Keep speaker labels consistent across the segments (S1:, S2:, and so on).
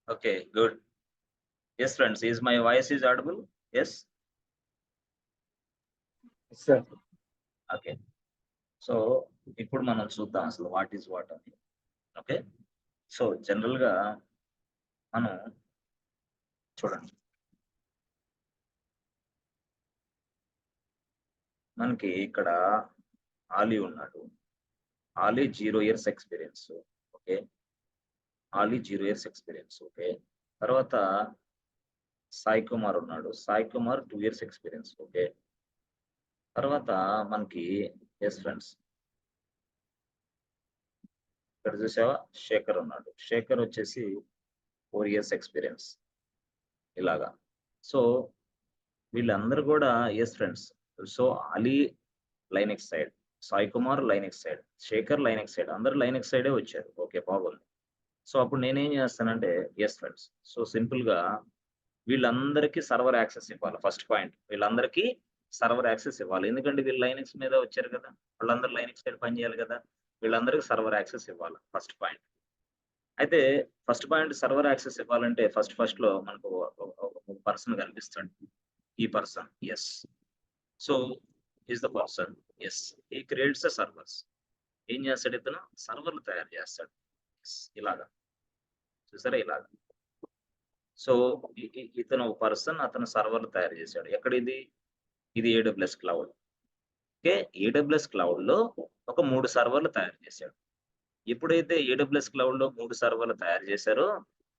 S1: Okay, good. Yes, friends, is my voice is audible? Yes?
S2: Sir
S1: Okay. So ఇప్పుడు మనం చూద్దాం అసలు what is what అని. Okay. So జనరల్‌గా మనం చూడండి. మనకి ఇక్కడ ఆలీ ఉన్నాడు. Ali 0 years experience. Okay. Ali 0 years experience. Okay. తర్వాత సాయి కుమార్ ఉన్నాడు. Sai Kumar 2 years experience. Okay. తర్వాత మనకి యెస్ ఫ్రెండ్స్. ఇక్కడ చూసావా? శేఖర్ ఉన్నాడు. శేఖర్ వచ్చేసి 4 ఇయర్స్ ఎక్స్‌పీరియన్స్. ఇలాగా. సో వీళ్ళందరూ కూడా yes friends. So Ali Linux side, Sai Kumar Linux side, Shekhar Linux side అందరూ లైనెక్స్ సైడే వచ్చారు. ఓకే. బాగుంది. సో అప్పుడు నేనేం చేస్తానంటే యెస్ ఫ్రెండ్స్. సో సింపుల్‌గా వీళ్ళందరికీ సర్వర్ యాక్సెస్ ఇవ్వాలి. First point. వీళ్ళందరికీ సర్వర్ యాక్సెస్ ఇవ్వాలి. ఎందుకంటే వీళ్ళు లైనెక్స్ మీద వచ్చారు కదా! వాళ్ళందరూ లైనెక్స్ సైడ్ పని చేయాలి కదా! వీళ్ళందరికీ సర్వర్ యాక్సెస్ ఇవ్వాలి. First point. అయితే ఫస్ట్ పాయింట్ సర్వర్ యాక్సెస్ ఇవ్వాలంటే ఫస్ట్‌లో మనకు ఒక పర్సన్ కనిపిస్తాడు. ఈ person yes. So is the person yes. He creates the servers. ఏం చేస్తాడు ఇతను? సర్వర్‌లు తయారు చేస్తాడు. యెస్. ఇలాగా. చూసారా ఇలాగా. సో ఇతను ఒక పర్సన్ అతను సర్వర్‌లు తయారు చేశాడు. ఎక్కడిది? ఇది ఏడబ్ల్యూఎస్ క్లౌడ్. ఓకే. ఏడబ్ల్యూఎస్ క్లౌడ్‌లో ఒక 3 సర్వర్‌లు తయారు చేశాడు. ఎప్పుడైతే ఏడబ్ల్యూఎస్ క్లౌడ్‌లో 3 సర్వర్‌లు తయారు చేశారో,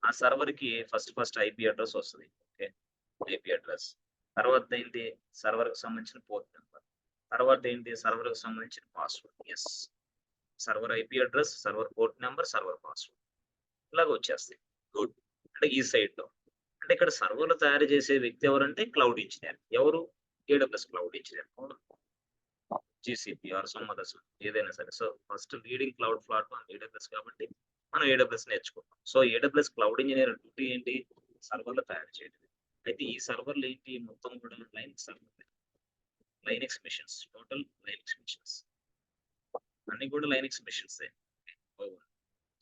S1: ఆ సర్వర్‌కి ఫస్ట్ ఐపీ అడ్రెస్ వస్తది. ఓకే. IP address. తర్వాత ఏంటి? సర్వర్‌కి సంబంధించిన పోర్ట్ నంబర్. తర్వాత ఏంటి? సర్వర్‌కి సంబంధించిన password. Yes. Server IP address, server port number, server password. ఇలాగ వచ్చేస్తాయి. గుడ్. అంటే ఈ సైడ్‌లో. అంటే ఇక్కడ సర్వర్‌లు తయారు చేసే వ్యక్తి ఎవరంటే క్లౌడ్ ఇంజినీర్. ఎవరు? AWS cloud engineer. అవునా? జీసీపీ ఆర్ సమ్ అదర్స్ ఏదైనా సరే. So first leading cloud platform AWS కాబట్టి మనం ఏడబ్ల్యూఎస్ నేర్చుకుంటాం. So AWS cloud engineer duty ఏంటి? సర్వర్‌లు తయారు చేయడం. అయితే ఈ సర్వర్‌లు ఏంటి? మొత్తం కూడా లైనక్స్ సర్వర్‌లే. Linux machines. Total Linux machines. అన్నీ కూడా లైనక్స్ మెషిన్సే. ఓకే.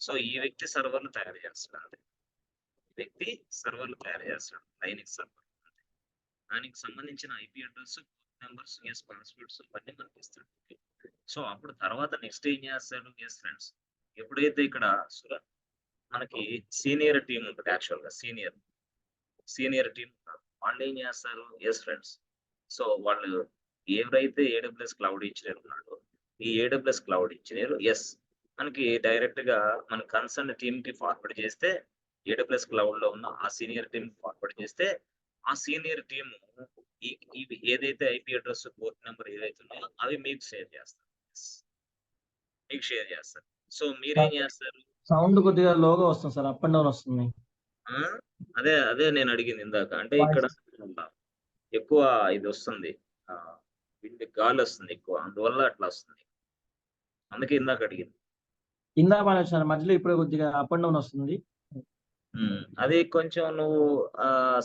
S1: సో ఈ వ్యక్తి సర్వర్‌లు తయారు చేస్తున్నాడు. ఈ వ్యక్తి సర్వర్‌లు తయారు చేస్తాడు. Linux server. దానికి సంబంధించిన IP address, port numbers, yes passwords ఇవన్నీ మనకి ఇస్తాడు. ఓకే. సో అప్పుడు తర్వాత నెక్స్ట్ ఏం చేస్తాడు? Yes friends. ఎప్పుడైతే ఇక్కడ మనకి సీనియర్ టీమ్ ఉంటది యాక్చువల్‌గా సీనియర్ టీమ్ ఉంటారు. వాళ్ళేం చేస్తారు? Yes friends. సో వాళ్ళు ఎవరైతే ఏడబ్ల్యూఎస్ క్లౌడ్ ఇంజినీర్ ఉన్నాడో, ఈ ఏడబ్ల్యూఎస్ క్లౌడ్ ఇంజినీర్ యెస్ మనకి డైరెక్ట్‌గా మన కన్సర్న్ టీమ్‌కి ఫార్వర్డ్ చేస్తే, ఏడబ్ల్యూఎస్ క్లౌడ్‌లో ఉన్న ఆ సీనియర్ టీమ్‌కి ఫార్వర్డ్ చేస్తే, ఆ సీనియర్ టీమ్ ఇవి ఏదైతే ఐపీ అడ్రెస్, పోర్ట్ నంబర్ ఏదైతే ఉన్నాయో అవి మీకు షేర్ చేస్తారు. యెస్. మీకు షేర్ చేస్తారు. సో మీరేం చేస్తారు?
S2: సౌండ్ కొద్దిగా లోగా వస్తుంది సార్. అప్ అండ్ డౌన్ వస్తుంది.
S1: ఆ! అదే నేను అడిగింది ఇందాక. అంటే ఇక్కడ ఎక్కువ ఇది వస్తుంది. గాలొస్తుంది ఎక్కువ. అందువల్ల అట్లా వస్తుంది. అందుకే ఇందాక అడిగింది.
S2: ఇందాక బానే వచ్చింది. మధ్యలో ఇప్పుడు కొద్దిగా అప్ అండ్ డౌన్ వస్తుంది.
S1: అది కొంచెం నువ్వు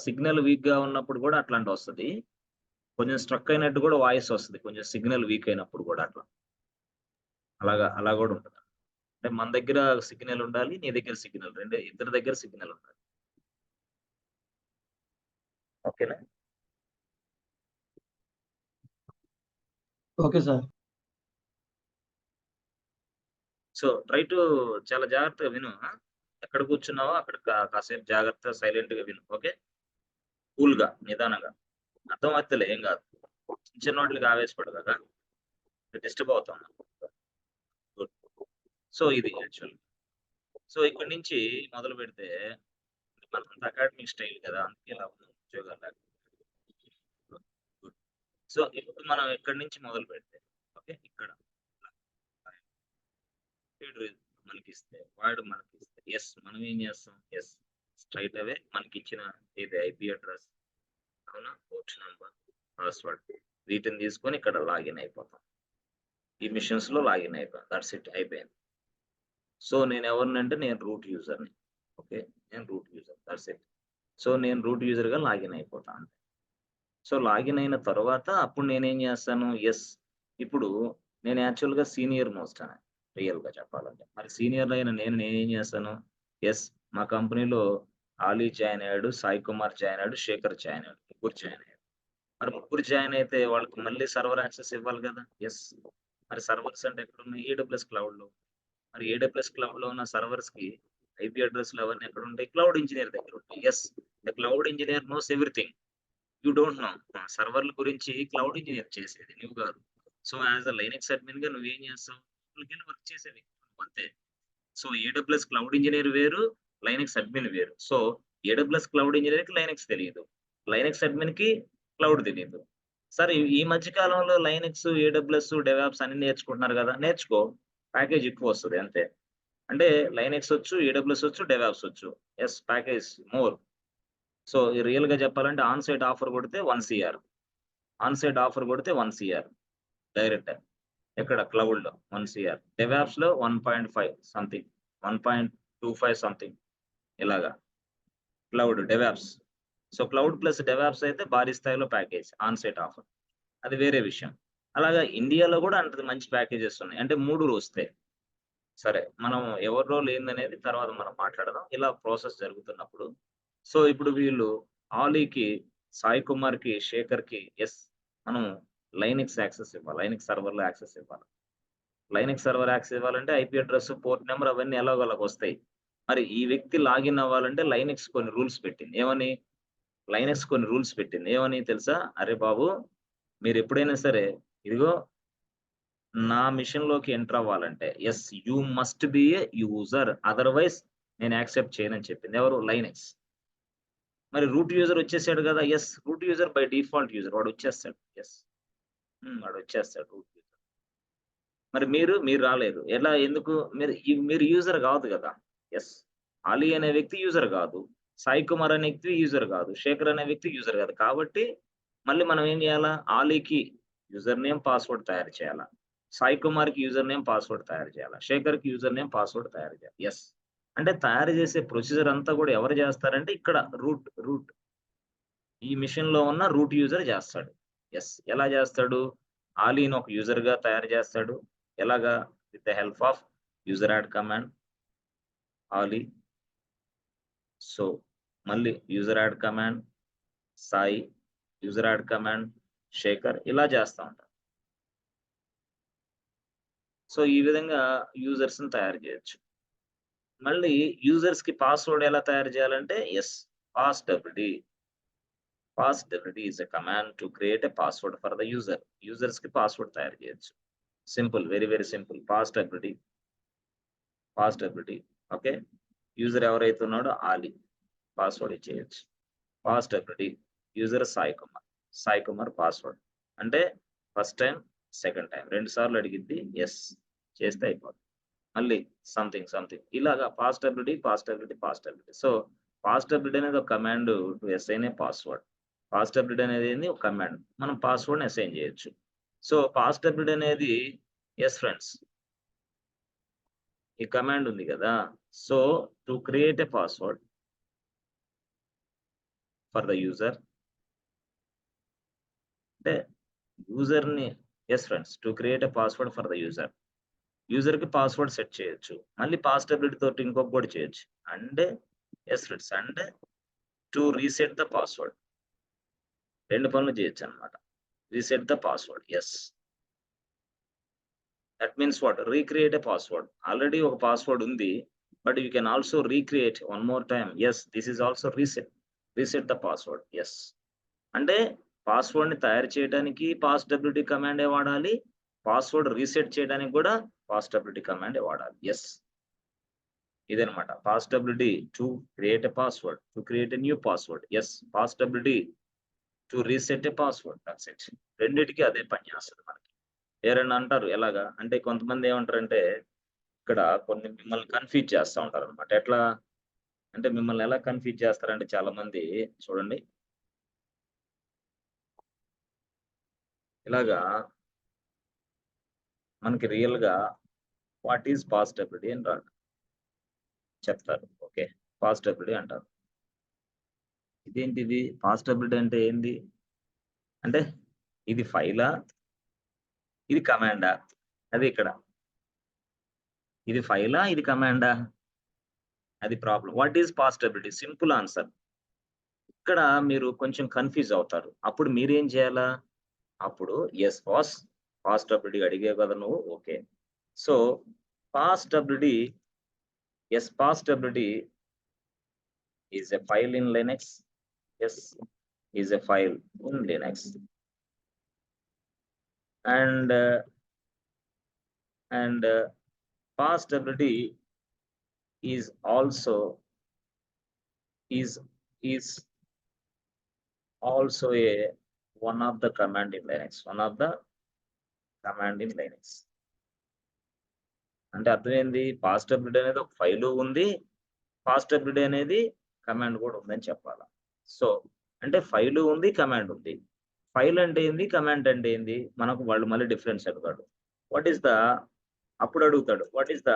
S1: సిగ్నల్ వీక్‌గా ఉన్నప్పుడు కూడా అట్లాంటివొస్తది. కొంచెం స్ట్రక్ అయినట్టు కూడా వాయిస్ వస్తది. కొంచెం సిగ్నల్ వీక్ అయినప్పుడు కూడా అట్లా. అలా కూడా ఉంటది. అంటే మన దగ్గర సిగ్నల్ ఉండాలి. నీ దగ్గర సిగ్నల్ ఇద్దరి దగ్గర సిగ్నల్ ఉండాలి. ఓకేనా?
S2: Okay sir.
S1: So try to చాలా జాగ్రత్తగా విను. ఎక్కడ కూర్చున్నావో అక్కడ కాసేపు జాగ్రత్తగా సైలెంట్‌గా విను. ఓకే. కూల్‌గా, నిదానంగా. అర్థమవుతదిలే ఏం కాదు. చిన్న వాటిలకి ఆవేశపడబాక. డిస్టర్బ్ అవుతాం. గుడ్. సో ఇది యాక్చువల్. సో ఇక్కడి నుంచి మొదలుపెడితే మనదంతా అకాడమిక్ స్టైల్ కదా! అందుకే ఇలా ఉంది ఉద్యోగాలు లేకపోతే. గుడ్. సో ఇప్పుడు మనం ఇక్కడి నుంచి మొదలుపెడితే ఓకే. ఇక్కడ లీడర్ మనకిస్తే, వాడు మనకిస్తే యెస్ మనం ఏం చేస్తాం? యెస్ స్ట్రెయిట్ అవే మనకిచ్చిన ఇది ఐపీ అడ్రెస్ అవునా? పోర్ట్ నంబర్, పాస్వర్డ్ వీటిని తీసుకొని ఇక్కడ లాగిన్ అయిపోతాం. ఈ మిషన్స్‌లో లాగిన్ అయిపోయాం. దట్స్ ఇట్ అయిపోయింది. సో నేనెవరినంటే నేను రూట్ యూజర్‌ని. ఓకే. నేను root user. That's it. So నేను రూట్ యూజర్‌గా లాగిన్ అయిపోతా అంతే. సో లాగిన్ అయిన తర్వాత అప్పుడు నేనేం చేస్తాను? యెస్ ఇప్పుడు నేను యాక్చువల్‌గా సీనియర్ మోస్ట్ రియల్‌గా చెప్పాలంటే. మరి సీనియర్ అయిన నేనేం చేస్తాను? యెస్ మా కంపెనీలో ఆలీ జాయిన్ అయ్యాడు, సాయి కుమార్ జాయిన్ అయ్యాడు, శేఖర్ జాయిన్ అయ్యాడు. ముగ్గురు జాయిన్ అయ్యారు. మరి ముగ్గురు జాయిన్ అయితే వాళ్ళకి మళ్ళీ సర్వర్ యాక్సెస్ ఇవ్వాలి కదా. ఎస్. మరి సర్వర్స్ అంటే ఎక్కడున్నాయి? ఏడబ్ల్యూఎస్ క్లౌడ్‌లో. మరి ఏడబ్ల్యూఎస్ క్లౌడ్‌లో ఉన్న సర్వర్స్‌కి ఐపీ అడ్రెస్‌లు అవన్నీ ఎక్కడుంటాయి? క్లౌడ్ ఇంజినీర్ దగ్గర ఉంటాయి. Yes. The cloud engineer knows everything. You don't know. సర్వర్‌ల గురించి క్లౌడ్ ఇంజినీర్ చేసేది నువ్వు కాదు. సో, యాస్ ఎ లైనక్స్ అడ్మిన్‌గా నువ్వేం చేస్తావు? లోపలికెళ్ళి వర్క్ చేసే వ్యక్తి నువ్వు అంతే. సో, ఏడబ్ల్యూఎస్ క్లౌడ్ ఇంజినీర్ వేరు, లైనక్స్ అడ్మిన్ వేరు. సో, ఏడబ్ల్యూఎస్ క్లౌడ్ ఇంజినీర్‌కి లైనక్స్ తెలీదు. లైనక్స్ అడ్మిన్‌కి క్లౌడ్ తెలీదు. సరే ఈ మధ్య కాలంలో లైనక్స్, ఏడబ్ల్యూఎస్, డెవాప్స్ అన్ని నేర్చుకుంటున్నారు కదా! నేర్చుకో. ప్యాకేజ్ ఎక్కువొస్తది అంతే. అంటే లైనక్స్ వచ్చు, ఏడబ్ల్యూఎస్ వచ్చు, డెవాప్స్ వచ్చు. Yes, package more. సో, రియల్‌గా చెప్పాలంటే ఆన్ సైట్ ఆఫర్ కొడితే 1 సీఆర్. ఆన్ సైట్ ఆఫర్ కొడితే 1 సీఆర్ డైరెక్ట్. ఎక్కడ క్లౌడ్‌లో 1 సీఆర్. డెవాప్స్‌లో 1.5 సంథింగ్. 1.25 సంథింగ్ ఇలాగా. Cloud, DevOps. So, cloud plus DevOps అయితే భారీ స్థాయిలో ప్యాకేజ్ ఆన్ సైట్ ఆఫర్. అది వేరే విషయం. అలాగా ఇండియాలో గూడా అంత మంచి ప్యాకేజెస్ ఉన్నాయి. అంటే 3 వస్తాయి. సరే. మనం ఎవరి రోల్ ఏందనేది తర్వాత మనం మాట్లాడదాం. ఇలా ప్రాసెస్ జరుగుతున్నప్పుడు. సో, ఇప్పుడు వీళ్ళు ఆలీకి, సాయి కుమార్‌కి, శేఖర్‌కి యెస్. మనం లైనక్స్ యాక్సెస్ ఇవ్వాలి. లైనక్స్ సర్వర్‌లో యాక్సెస్ ఇవ్వాలి. లైనక్స్ సర్వర్ యాక్సెస్ ఇవ్వాలంటే ఐపీ అడ్రెస్, పోర్ట్ నంబర్ అవన్నీ ఎలాగోలాగొస్తాయి. మరి ఈ వ్యక్తి లాగిన్ అవ్వాలంటే లైనక్స్ కొన్ని రూల్స్ పెట్టింది. ఏమని? లైనక్స్ కొన్ని రూల్స్ పెట్టింది. ఏమని తెలుసా? "అరే బాబు! మీరెప్పుడైనా సరే ఇదిగో నా మిషన్‌లోకి ఎంటర్ అవ్వాలంటే yes. You must be a user. Otherwise నేను యాక్సెప్ట్ చేయనని" చెప్పింది. ఎవరు? లైనక్స్. మరి రూట్ యూజర్ వచ్చేసాడు గదా! Yes. Root user by default user వాడొచ్చేస్తాడు. యెస్. వాడొచ్చేస్తాడు రూట్ యూజర్. మరి మీరు రాలేరు. ఎలా? ఎందుకు? మీరు యూజర్ గాదు గదా! యెస్. అలీ అనే వ్యక్తి యూజర్ గాదు. సాయి కుమార్ అనే వ్యక్తి యూజర్ గాదు. శేఖర్ అనే వ్యక్తి యూజర్ గాదు. కాబట్టి మళ్ళీ మనం ఏం జేయాలా? ఆలీకి యూజర్ నేమ్, పాస్వర్డ్ తయారు చేయాలా. సాయి కుమార్‌కి యూజర్ నేమ్, పాస్వర్డ్ తయారు చేయాలా. శేఖర్‌కి యూజర్ నేమ్, పాస్వర్డ్ తయారు చేయాలి. యెస్. అంటే తయారు చేసే ప్రొసీజర్ అంతా గూడా ఎవరు జేస్తారంటే ఇక్కడ రూట్ ఈ మిషన్‌లో ఉన్న రూట్ యూజర్ జేస్తాడు. యెస్. ఎలా జేస్తాడు? ఆలీని ఒక యూజర్‌గా తయారు జేస్తాడు. ఎలాగా? With the help of user add command Ali. So, మళ్ళీ user add command Sai, user add command Shekhar ఇలా చేస్తా ఉంటారు. సో, ఈ విధంగా యూజర్స్‌ని తయారు చేయొచ్చు. మళ్ళీ యూజర్స్‌కి పాస్వర్డ్ ఎలా తయారు చేయాలంటే yes. Pass W D. Pass W D is a command to create a password for the user. యూజర్స్‌కి పాస్వర్డ్ తయారు చేయొచ్చు. Simple. Very simple. Pass W D. Okay. User ఎవరైతే ఉన్నాడో ఆలీ. పాస్వర్డ్ ఇచ్చేయొచ్చు. Pass W D. User Sai Kumar. Sai Kumar password. అంటే ఫస్ట్ టైమ్, సెకండ్ టైమ్ 2 సార్లు అడిగిద్ది. యెస్. చేస్తే అయిపోద్ది. మళ్ళీ సంథింగ్ ఇలాగా పాస్‌డబ్ల్యూడీ. సో, పాస్‌డబ్ల్యూడీ అనేది ఒక command to assign a password. Pass W D అనేది ఒక కమాండ్. మనం పాస్వర్డ్‌ని అసైన్ చేయొచ్చు. సో, పాస్‌డబ్ల్యూడీ అనేది యెస్ ఫ్రెండ్స్. ఈ కమాండ్ ఉంది గదా! So, to create a password for the user అంటే యూజర్‌ని yes friends. To create a password for the user. యూజర్‌కి పాస్వర్డ్ సెట్ చేయొచ్చు. మళ్ళీ పాస్‌డబ్ల్యూడీ తోటి ఇంకొకటి కూడా చేయొచ్చు. And yes friends. And to reset the password. 2 పనులు చేయొచ్చన్నమాట. Reset the password. Yes. That means what? Recreate a password. Already ఒక పాస్వర్డ్ ఉంది. But you can also recreate one more time. Yes. This is also reset. Reset the password. Yes. అంటే పాస్వర్డ్‌ని తయారు చేయడానికి పాస్‌డబ్ల్యూడీ కమాండే వాడాలి. Password reset చేయడానికి కూడా పాస్‌డబ్ల్యూడీ కమాండే వాడాలి. Yes. ఇదనమాట. Pass W D to create a password. To create a new password. Yes. Pass W D to reset a password. That's it. రెండిటికి అదే పని చేస్తది మనకి. ఎవరైనా అంటారు ఎలాగా? అంటే కొంతమంది ఏమంటారంటే ఇక్కడ కొన్ని మిమ్మల్ని కన్‌ఫ్యూజ్ చేస్తా ఉంటారనమాట. ఎట్లా? అంటే మిమ్మల్ని ఎలా కన్‌ఫ్యూజ్ చేస్తారంటే చాలామంది చూడండి. ఇలాగా మనకి రియల్‌గా వాట్ ఈస్ పాస్‌డబ్ల్యూడీ అని చెప్తారు. ఓకే. పాస్‌డబ్ల్యూడీ అంటారు. ఇదేంటిది? పాస్‌డబ్ల్యూడీ అంటే ఏంది? అంటే ఇది ఫైలా? ఇది కమాండా? అది ఇక్కడ. ఇది ఫైలా? ఇది కమాండా? అది problem. What is possibility? Simple answer. ఇక్కడ మీరు కొంచెం కన్‌ఫ్యూజ్ అవుతారు. అప్పుడు మీరేం చేయాలా? అప్పుడు యెస్ పాసిబిలిటీ అడిగావు కదా నువ్వు. Okay. So, possibility possibility is a file in Linux. Yes is a file in Linux. And parsability is also is is also a one of the command in Linux. One of the command in Linux. అంటే అర్థమైంది. Possibility అనేది ఒక file ఉంది. Possibility అనేది command కూడా ఉందని చెప్పాలా. So అంటే ఫైలు ఉంది, కమాండ్ ఉంది. ఫైల్ అంటే ఏంది? కమాండ్ అంటే ఏంది? మనకు వాళ్ళు మళ్ళీ డిఫరెన్స్ అడుగుతాడు. వాట్ ఈస్ ద అప్పుడు అడుగుతాడు. What is the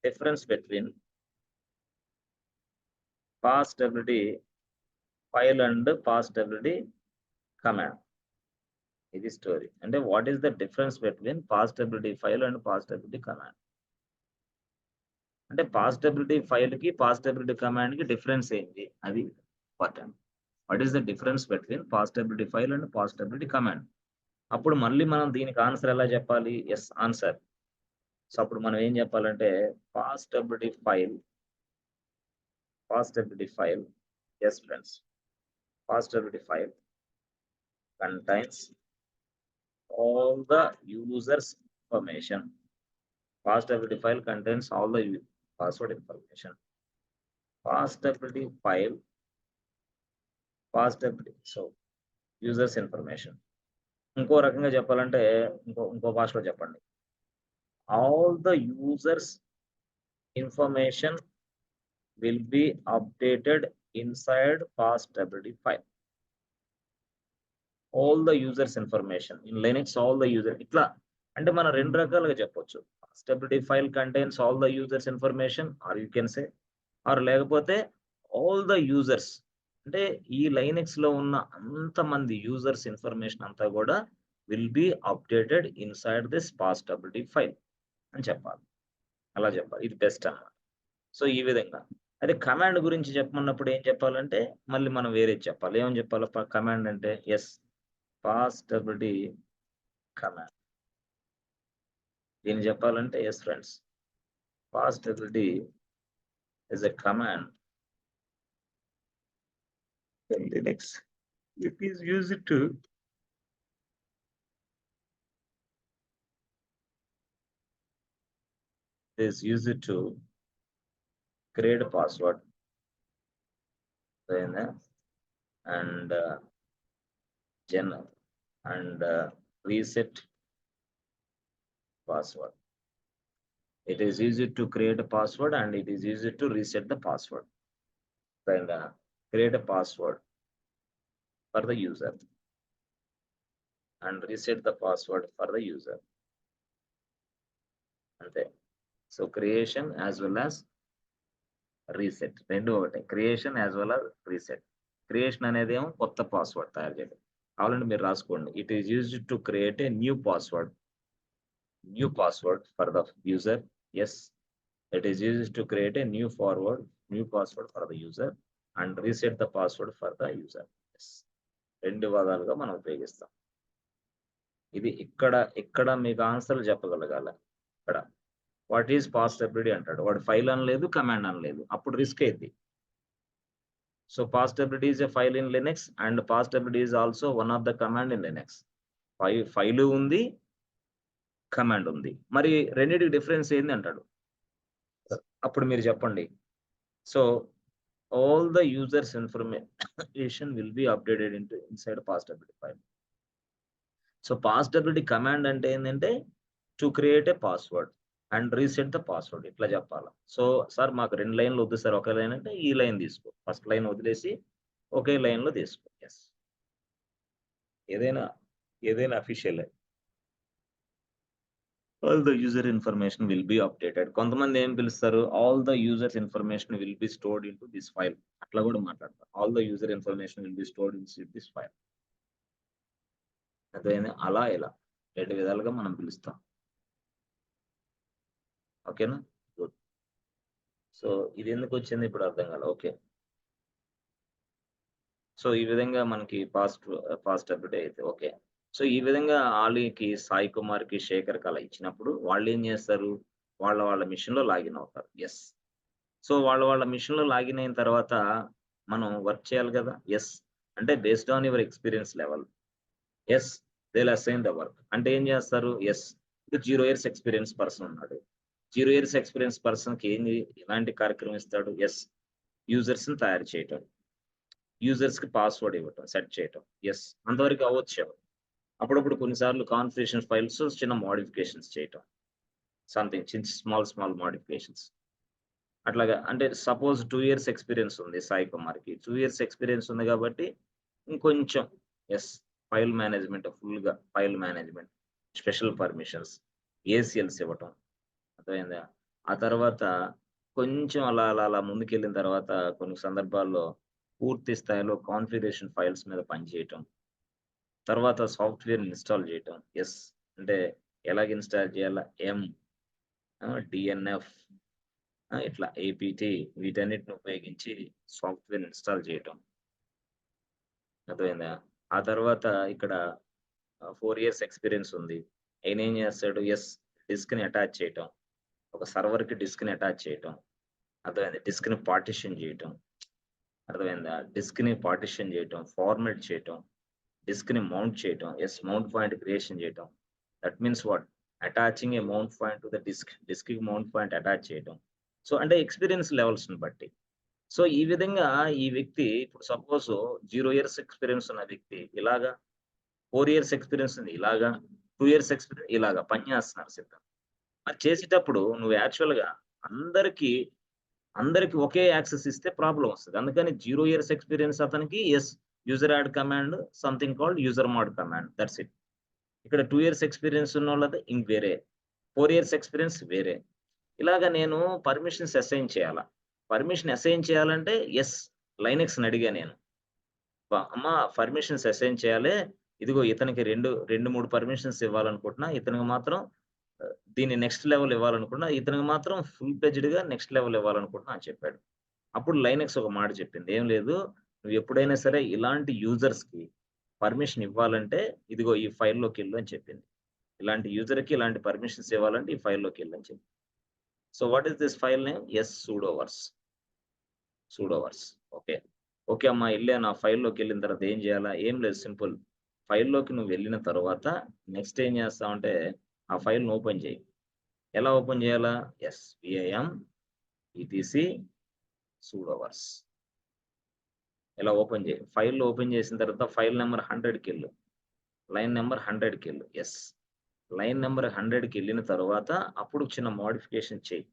S1: difference between parsability file and parsability command? ఇది స్టోరీ. అంటే what is the difference between possibility file and possibility command? అంటే పాసిబిలిటీ ఫైల్ కి పాసిబిలిటీ కమాండ్ కి డిఫరెన్స్ ఏంటి? అది important. What is the difference between possibility file and possibility command? అప్పుడు మళ్ళీ మనం దీనికి ఆన్సర్ ఎలా చెప్పాలి? Yes answer. సో అప్పుడు మనం ఏం చెప్పాలంటే possibility file yes friends, passibility file contains all the users information. Passibility file contains all the password information. Passibility file so users information. ఇంకో రకంగా చెప్పాలంటే ఇంకో భాషలో చెప్పండి. All the users information will be updated inside passibility file. All the users information in Linux, all the user ఇట్లా అంటే మనం రెండు రకాలుగా చెప్పొచ్చు. Stability file contains all the users information, or you can say, or లేకపోతే all the users అంటే ఈ Linux లో ఉన్న అంతమంది యూజర్స్ ఇన్ఫర్మేషన్ అంతా కూడా will be updated inside this stability file అని చెప్పాలి. అలా చెప్పాలి. ఇది బెస్ట్ అన్నమాట. సో ఈ విధంగా అదే కమాండ్ గురించి చెప్పమన్నప్పుడు ఏం చెప్పాలంటే మళ్ళీ మనం వేరేది చెప్పాలి. ఏమని చెప్పాలి? కమాండ్ అంటే ఎస్ పాసిబిలిటీ కమాండ్. దీన్ని చెప్పాలంటే yes friends, possibility is a command in Linux. It is used to create a password then and reset password. It is used to create a password and it is used to reset the password. Then create a password for the user and reset the password for the user. అంతే. So creation as well as reset రెండు ఒకటే. Creation as well as reset. Creation అనేది ఏమో కొత్త password తయారు చేయడం. కావాలంటే మీరు రాసుకోండి. It is used to create a new password for the user. Yes, it is used to create a new password for the user and reset the password for the user. Yes, రెండు విధాలుగా మనం ఉపయోగిస్తాం. ఇది ఇక్కడ మీకు ఆన్సర్లు చెప్పగలగాల. ఇక్కడ what is possibility అంటాడు, వాడు ఫైల్ అనలేదు, కమాండ్ అనలేదు, అప్పుడు రిస్క్ అయింది. So possibility is a file in Linux and possibility is also one of the command in Linux. File ఉంది, కమాండ్ ఉంది. మరి రెండింటికి డిఫరెన్స్ ఏంది అంటాడు. అప్పుడు మీరు చెప్పండి. So all the users information will be updated inside passibility file. So possibility command అంటే ఏంటంటే to create A password and reset the password, ఇట్లా చెప్పాలి. సో సార్ మాకు 2 లైన్లు వద్దు సార్, ఒక లైన్ అంటే ఈ లైన్ తీసుకో, ఫస్ట్ లైన్ వదిలేసి ఒకే లైన్ లో తీసుకో. ఎస్, ఏదైనా official. All the user information will be updated. కొంతమంది ఏం పిలుస్తారు, all the users information will B stored in to this file, అట్లా కూడా మాట్లాడతారు. All the user information will B stored in this file. అదే అలా ఇలా 2 విధాలుగా మనం పిలుస్తాం. ఓకేనా? సో ఇది ఎందుకు వచ్చింది ఇప్పుడు అర్థం కాలే. ఓకే. సో ఈ విధంగా మనకి ఫాస్ట్ అప్డేట్ అయితే ఓకే. సో ఈ విధంగా ఆలీకి, సాయి కుమార్‌కి, శేఖర్‌కి అలా ఇచ్చినప్పుడు వాళ్ళేం చేస్తారు? వాళ్ళ మిషన్‌లో లాగిన్ అవుతారు. యెస్. సో వాళ్ళ మిషన్‌లో లాగిన్ అయిన తర్వాత మనం వర్క్ చేయాలి కదా! యెస్. అంటే based on your experience level. Yes. They will assign the work. అంటే ఏం చేస్తారు? యెస్. ఇప్పుడు 0 ఇయర్స్ ఎక్స్‌పీరియన్స్ పర్సన్ ఉన్నాడు. 0 ఇయర్స్ ఎక్స్‌పీరియన్స్ పర్సన్‌కి ఎలాంటి కార్యక్రమం ఇస్తాడు? యెస్. యూజర్స్‌ని తయారు చేయటం. యూజర్స్‌కి పాస్వర్డ్ ఇవ్వటం, సెట్ చేయటం. యెస్. అంతవరకు అవ్వచ్చు. అప్పుడప్పుడు కొన్నిసార్లు కాన్ఫిగరేషన్ ఫైల్స్ చిన్న మోడిఫికేషన్స్ చేయటం. Something small modifications. అట్లాగా అంటే సపోజ్ 2 ఇయర్స్ ఎక్స్‌పీరియన్స్ ఉంది సాయి కుమార్‌కి. 2 ఇయర్స్ ఎక్స్‌పీరియన్స్ ఉంది కాబట్టి ఇంకొంచెం యెస్. ఫుల్‌గా file management, special permissions, ACLs ఇవ్వటం. అర్థమైందా? ఆ తర్వాత కొంచెం అలా ముందుకెళ్ళిన తర్వాత కొన్ని సందర్భాల్లో పూర్తి స్థాయిలో కాన్ఫిగరేషన్ ఫైల్స్ మీద పనిచేయటం. తర్వాత సాఫ్ట్‌వేర్‌ని ఇన్‌స్టాల్ చేయటం. యెస్. అంటే ఎలాగ ఇన్‌స్టాల్ చేయాలా? డీఎన్ఎఫ్ ఇట్లా ఏపీటీ వీటన్నిటిని ఉపయోగించి సాఫ్ట్‌వేర్‌ని ఇన్‌స్టాల్ చేయటం. అర్థమైందా? ఆ తర్వాత ఇక్కడ 4 ఇయర్స్ ఎక్స్‌పీరియన్స్ ఉంది. ఆయనేం చేస్తాడు? యెస్. డిస్క్‌ని అటాచ్ చేయటం. ఒక సర్వర్‌కి డిస్క్‌ని అటాచ్ చేయటం. అర్థమైందా? డిస్క్‌ని పార్టిషన్ చేయటం. అర్థమైందా? డిస్క్‌ని పార్టిషన్ చేయటం, ఫార్మాట్ చేయటం, డిస్క్‌ని మౌంట్ చేయటం. యెస్. మౌంట్ పాయింట్ క్రియేషన్ చేయటం. That means what? Attaching a mount point to the disk. డిస్క్‌కి మౌంట్ పాయింట్ అటాచ్ చేయటం. సో, అంటే ఎక్స్‌పీరియన్స్ లెవెల్స్‌ని బట్టి. సో, ఈ విధంగా ఈ వ్యక్తి ఇప్పుడు సపోజు 0 ఇయర్స్ ఎక్స్‌పీరియన్స్ ఉన్న వ్యక్తి ఇలాగా, 4 ఇయర్స్ ఎక్స్‌పీరియన్స్ ఉంది ఇలాగా, 2 ఇయర్స్ ఎక్స్‌పీరియన్స్ ఇలాగా పని చేస్తున్నారు సిద్ధం. మరి చేసేటప్పుడు నువ్వు యాక్చువల్‌గా అందరికి అందరికి ఒకే యాక్సెస్ ఇస్తే ప్రాబ్లమ్ వస్తది. అందుకని 0 ఇయర్స్ ఎక్స్‌పీరియన్స్ అతనికి yes. User add command something called user mode command. That's it. ఇక్కడ 2 ఇయర్స్ ఎక్స్‌పీరియన్స్ ఉన్నోళ్ళది వేరే. 4 ఇయర్స్ ఎక్స్‌పీరియన్స్ వేరే. ఇలాగ నేను పర్మిషన్స్ అసైన్ చేయాలా? పర్మిషన్ అసైన్ చేయాలంటే యెస్. లైనక్స్‌ని అడిగా నేను. అమ్మా పర్మిషన్స్ అసైన్ చేయాలి. ఇదిగో ఇతనికి 3 పర్మిషన్స్ ఇవ్వాలనుకుంటున్నా. ఇతనికి మాత్రం దీన్ని నెక్స్ట్ లెవెల్ ఇవ్వాలనుకున్నా. ఇతనికి మాత్రం ఫుల్ ఫ్లెడ్జ్డ్‌గా నెక్స్ట్ లెవెల్ ఇవ్వాలనుకుంటున్నా అని చెప్పాడు. అప్పుడు లైనక్స్ ఒక మాట చెప్పింది. "ఏం లేదు. నువ్వు ఎప్పుడైనా సరే ఇలాంటి యూజర్స్‌కి పర్మిషన్ ఇవ్వాలంటే ఇదిగో ఈ ఫైల్‌లోకెళ్ళు" అని చెప్పింది. ఇలాంటి యూజర్‌కి ఇలాంటి పర్మిషన్స్ ఇవ్వాలంటే ఈ ఫైల్‌లోకెళ్ళు అని చెప్పింది. So what is this file name? Yes. Sudoers. Okay. Okay అమ్మా! ఎళ్ళాను. ఆ ఫైల్‌లోకెళ్ళిన తర్వాత ఏం చేయాలా? ఏం లేదు సింపుల్. ఫైల్‌లోకి నువ్వు వెళ్ళిన తర్వాత నెక్స్ట్ ఏం చేస్తావంటే ఆ ఫైల్‌ని ఓపెన్ చెయ్యి. ఎలా ఓపెన్ చేయాలా? యెస్. V I M ETC sudoers. ఇలా ఓపెన్ చేయి. ఫైల్‌లో ఓపెన్ చేసిన తర్వాత ఫైల్ నంబర్ 100కెళ్ళు. లైన్ నంబర్ 100కెళ్ళు. యెస్. లైన్ నంబర్ 100కెళ్ళిన తర్వాత అప్పుడు చిన్న మోడిఫికేషన్ చెయి.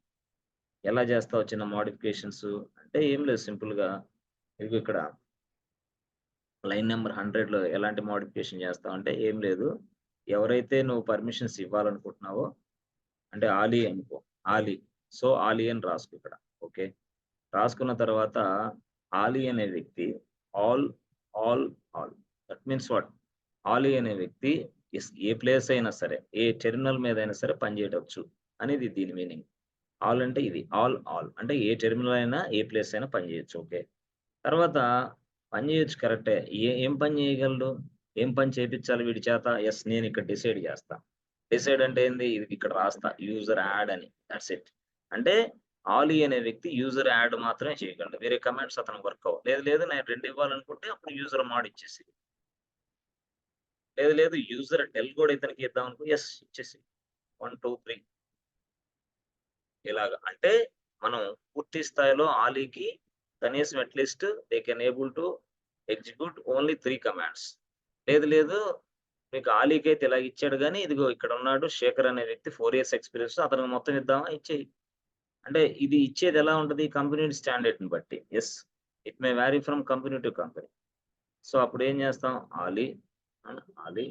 S1: ఎలా చేస్తావు చిన్న మోడిఫికేషన్స్? అంటే ఏం లేదు సింపుల్‌గా ఇదిగో ఇక్కడ లైన్ నంబర్ 100లో ఎలాంటి మోడిఫికేషన్ చేస్తావంటే ఏం లేదు. ఎవరైతే నువ్వు పర్మిషన్స్ ఇవ్వాలనుకుంటున్నావో అంటే ఆలీ అనుకో. ఆలీ. సో, ఆలీ అని రాసుకో ఇక్కడ. ఓకే. రాసుకున్న తర్వాత ఆలీ అనే వ్యక్తి all, all, all. That means what? Ali అనే వ్యక్తి ఏ ప్లేస్ అయినా సరే, ఏ టెర్మినల్ మీదైనా సరే పనిచేయవచ్చు అనేది దీని మీనింగ్. ఆల్ అంటే ఇది. ఆల్ అంటే ఏ టెర్మినల్ అయినా, ఏ ప్లేస్ అయినా పనిచేయొచ్చు. ఓకే. తర్వాత పని చేయొచ్చు కరెక్టే. ఏం పని చేయగలడు? ఏం పని చేపిచ్చాలి వీడి చేత? యెస్. నేనిక్కడ డిసైడ్ చేస్తా. డిసైడ్ అంటే ఏంది? ఇది ఇక్కడ రాస్తా. యూజర్ యాడ్ అని. Thoughts it. అంటే ఆలీ అనే వ్యక్తి యూజర్ యాడ్ మాత్రమే చేయగలడు. వేరే కమాండ్స్ అతనికి వర్క్ అవ్వవు. లేదు నేను 2 ఇవ్వాలనుకుంటే అప్పుడు యూజర్ మోడ్ ఇచ్చేసేయి. లేదు యూజర్ డెల్ కూడా ఇతనికి ఇద్దాం అనుకో. యెస్. ఇచ్చేసేయి. 1, 2, 3 ఇలాగ. అంటే మనం పూర్తి స్థాయిలో ఆలీకి కనీసం at least they can able to execute only 3 commands. లేదు మీకు ఆలీకైతే ఇలాగ ఇచ్చాడు గానీ, ఇదిగో ఇక్కడున్నాడు శేఖర్ అనే వ్యక్తి 4 ఇయర్స్ ఎక్స్‌పీరియన్స్ అతనికి మొత్తం ఇద్దామా? ఇచ్చేయి. అంటే ఇది ఇచ్చేది ఎలా ఉంటది? కంపెనీ స్టాండర్డ్‌ని బట్టి. Yes. It may vary from company to company. So, అప్పుడేం చేస్తాం? ఆలీ ఆలీ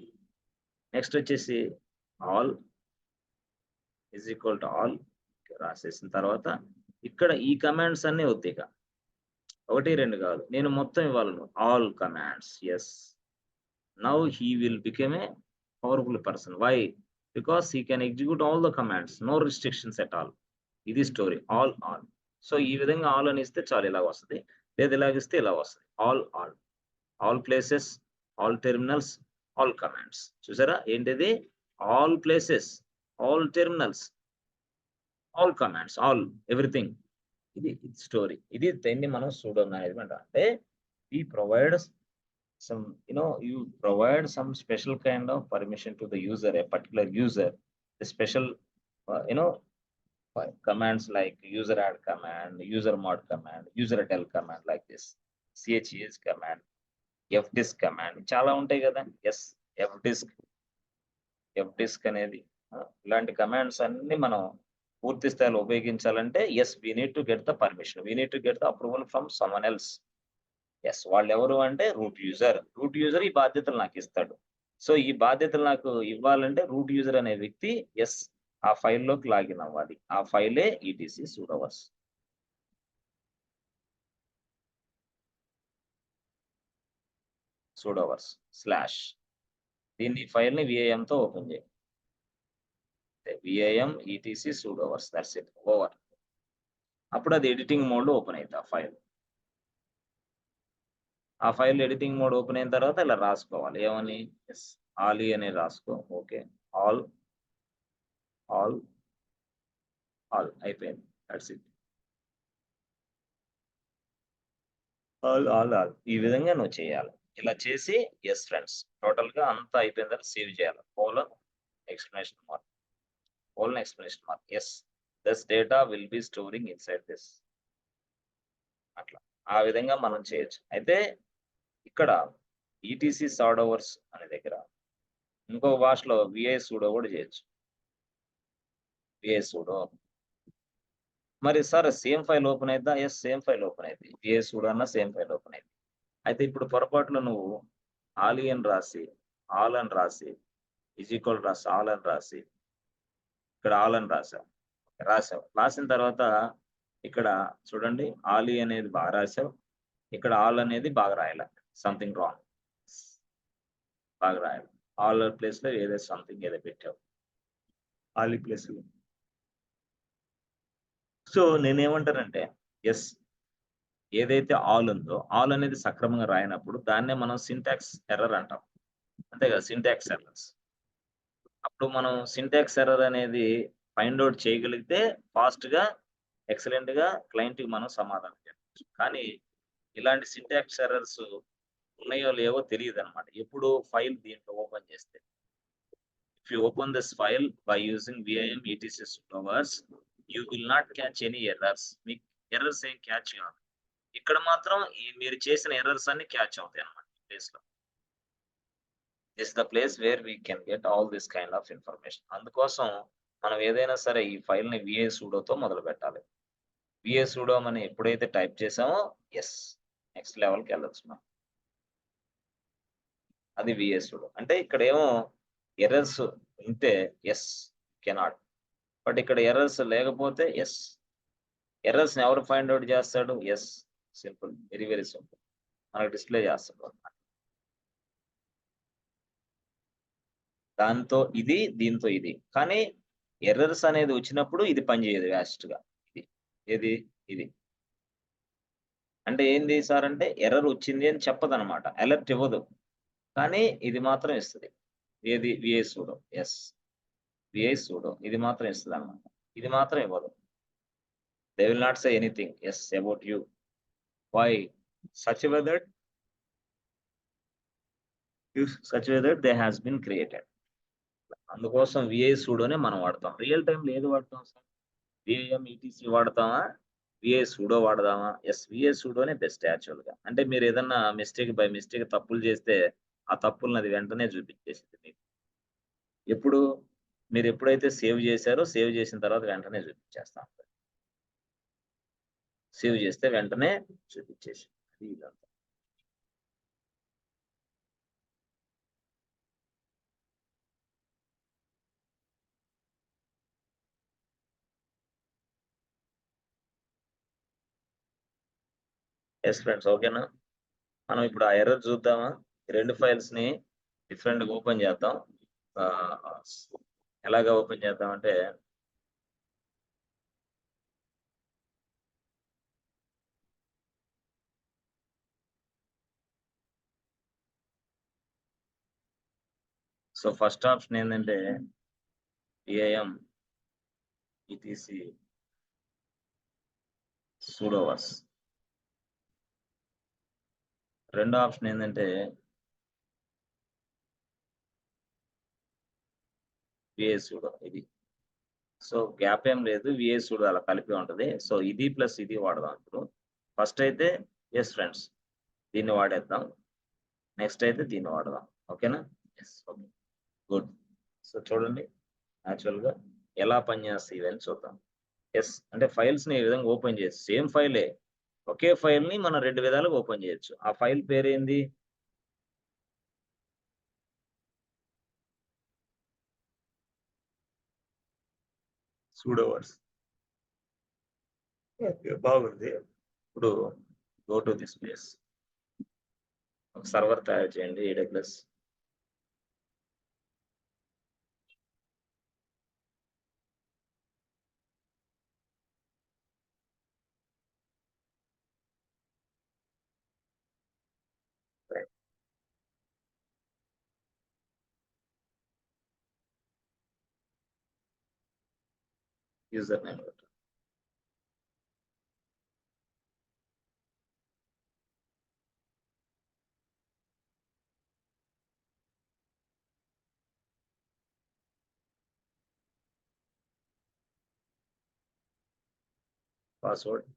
S1: నెక్స్ట్ వచ్చేసి ఆల్ ఆల్ రాసేసిన తర్వాత ఇక్కడ ఈ కమాండ్స్ అన్నీ వద్దిక. 1, 2 కాదు. నేను మొత్తం ఇవ్వాలను. All commands. Yes. Now he will become a powerful person. Why? Because he can execute all the commands. No restrictions at all. ఇది స్టోరీ. ఆల్. సో ఈ విధంగా ఆల్ అని ఇస్తే చాలు ఇలాగ వస్తుంది. లేదు ఇలాగిస్తే ఇలా వస్తుంది. All places, all terminals, all commands. చూసారా ఏంటిది? All places, all terminals, all commands, all everything. ఇది స్టోరీ. ఇది దీన్ని మనం సూడో మేనేజ్మెంట్ అంటే we provide some, you provide some special kind of permission to the user, a particular user, a special, commands like user add command, user mod command, user del command, like this, chs command, fdisk command, చాలా ఉంటాయి కదా. Yes fdisk అనేది ఇలాంటి commands అన్ని మనం పూర్తి స్థాయిలో ఉపయోగించాలంటే yes we need to get the permission, we need to get the approval from someone else. Yes వాళ్ళు ఎవరు అంటే రూట్ యూజర్ ఈ బాధ్యతలు నాకు ఇస్తాడు. సో ఈ బాధ్యతలు నాకు ఇవ్వాలంటే రూట్ యూజర్ అనే వ్యక్తి ఎస్ ఆ ఫైల్లోకి లాగిన్ అవ్వాలి. ఆ ఫైలే ఈటీసీ సూడోవర్స్. స్లాష్ దీన్ని ఫైల్ని విఐఎంతో ఓపెన్ చేయి. V I M ETC sudoers, that's it, over. అప్పుడు అది ఎడిటింగ్ మోడ్ ఓపెన్ అవుతుంది ఆ ఫైల్ ఎడిటింగ్ మోడ్ ఓపెన్ అయిన తర్వాత ఇలా రాసుకోవాలి. ఏమని? ఎస్ ఆలీ అని రాసుకో. ఓకే, ఆల్ అయిపోయింది. That's it. ఆల్ ఈ విధంగా నువ్వు చేయాలి. ఇలా చేసి ఎస్ ఫ్రెండ్స్ టోటల్ గా అంతా అయిపోయిన తర్వాత సేవ్ చేయాలి. Explanation mark yes this data will be storing inside this. అట్లా ఆ విధంగా మనం చేయొచ్చు. అయితే ఇక్కడ ఈటీసీ సూడోవర్స్ అనే దగ్గర ఇంకో భాషలో విఐ సూడో కూడా చేయొచ్చు. విఐ సూడో మరి సార్ సేమ్ ఫైల్ ఓపెన్ అయిద్దా? ఎస్ సేమ్ ఫైల్ ఓపెన్ అయింది. విఐ సూడో అన్న సేమ్ ఫైల్ ఓపెన్ అయింది. అయితే ఇప్పుడు పొరపాటులో నువ్వు ఆల్ అని రాసి ఈక్వల్ రాసి ఆల్ అని రాసి ఇక్కడ ఆల్ అని రాసావు. రాసిన తర్వాత ఇక్కడ చూడండి ఆలీ అనేది బాగా రాసావు, ఇక్కడ ఆల్ అనేది బాగా రాయాలి. Something wrong. బాగా రాయాలి. ఆల్ ప్లేస్ లో ఏదో సంథింగ్ ఏదో పెట్టావు ఆలీ ప్లేస్ లో. సో నేనేమంటానంటే ఎస్ ఏదైతే ఆల్ ఉందో ఆల్ అనేది సక్రమంగా రాయనప్పుడు దాన్నే మనం సింటాక్స్ ఎర్రర్ అంటాం. అంతే కదా, సింటాక్స్ ఎర్రర్స్. అప్పుడు మనం సింటాక్స్ ఎర్రర్ అనేది ఫైండ్ అవుట్ చేయగలిగితే ఫాస్ట్ గా ఎక్సలెంట్ గా క్లయింట్ కి మనం సమాధానం చెప్పచ్చు. కానీ ఇలాంటి సింటాక్స్ ఎర్రర్స్ ఉన్నాయో లేవో తెలియదు అనమాట. ఎప్పుడు ఫైల్ దీంట్లో ఓపెన్ చేస్తే, if you open this file by using V I M ETC sudoers you will not catch any errors. మీకు ఎర్రర్స్ ఏం క్యాచ్ కాదు. ఇక్కడ మాత్రం మీరు చేసిన ఎర్రర్స్ అన్ని క్యాచ్ అవుతాయి అన్నమాట. ప్లేస్ లో this the place where we can get all this kind of information. అందుకోసం మనం ఏదైనా సరే ఈ ఫైల్ ని విఐ సూడోతో మొదలు పెట్టాలి. విఐ సూడో అని ఎప్పుడైతే టైప్ చేసామో ఎస్ నెక్స్ట్ లెవెల్కి వెళ్ళొచ్చు మనం. అది విఐ సూడో అంటే ఇక్కడ ఏమో ఎర్రర్స్ ఉంటే ఎస్ కెనాట్, బట్ ఇక్కడ ఎర్రర్స్ లేకపోతే ఎస్. ఎర్రర్స్ ని ఎవరు ఫైండ్ అవుట్ చేస్తాడు? ఎస్ సింపుల్, వెరీ సింపుల్, మనకు డిస్ప్లే చేస్తాడు. దాంతో ఇది, దీంతో ఇది. కానీ ఎర్రర్స్ అనేది వచ్చినప్పుడు ఇది పనిచేయదు వ్యాస్ట్ గా. ఇది అంటే ఏంది సార్ అంటే ఎర్రర్ వచ్చింది అని చెప్పదన్నమాట, అలర్ట్ ఇవ్వదు. కానీ ఇది మాత్రం ఇస్తుంది. ఏది? V I sudo. Yes V I sudo ఇది మాత్రం ఇస్తుంది అన్నమాట. ఇది మాత్రం ఇవ్వదు. They will not say anything yes about you. Why? such a way that they has been created. అందుకోసం విఐ సూడోనే మనం వాడతాం. రియల్ టైం ఏది వాడతాం సార్? విఐఎం ఈటీసీ వాడతామా, విఐ సూడో వాడదామా? ఎస్ విఐ సూడోనే బెస్ట్ యాక్చువల్ గా. అంటే మీరు ఏదన్నా బై మిస్టేక్ తప్పులు చేస్తే ఆ తప్పులను అది వెంటనే చూపించేసింది మీకు. మీరు ఎప్పుడైతే సేవ్ చేశారో సేవ్ చేసిన తర్వాత వెంటనే చూపించేస్తాం. సేవ్ చేస్తే వెంటనే చూపించేసి ఇదంతా. ఎస్ ఫ్రెండ్స్ ఓకేనా? మనం ఇప్పుడు ఆ ఎర్రర్ చూద్దామా? రెండు ఫైల్స్ ని డిఫరెంట్ గా ఓపెన్ చేద్దాం. ఎలాగా ఓపెన్ చేద్దాం అంటే సో ఫస్ట్ ఆప్షన్ ఏంటంటే ఏఎం ఈటీసీ సూడోవర్స్. రెండో ఆప్షన్ ఏంటంటే విఏ సూడో ఇది. సో గ్యాప్ ఏం లేదు, విఏ సూడో అలా కలిపి ఉంటుంది. సో ఇది ప్లస్ ఇది వాడదాం ఇప్పుడు. ఫస్ట్ అయితే ఎస్ ఫ్రెండ్స్ దీన్ని వాడేద్దాం, నెక్స్ట్ అయితే దీన్ని వాడదాం. ఓకేనా? Yes, okay, good. సో చూడండి యాక్చువల్గా ఎలా పనిచేస్తాయి ఇవన్నీ చూద్దాం. ఎస్ అంటే ఫైల్స్ని ఈ విధంగా ఓపెన్ చేయొచ్చు. సేమ్ ఫైలే, ఒకే ఫైల్ని మనం రెండు విధాలుగా ఓపెన్ చేయొచ్చు. ఆ ఫైల్ పేరు ఏంది? సూడోవర్స్. బాగుంది. ఇప్పుడు గో టు దిస్ ప్లేస్. ఒక సర్వర్ తయారు చేయండి AWS. User name, password,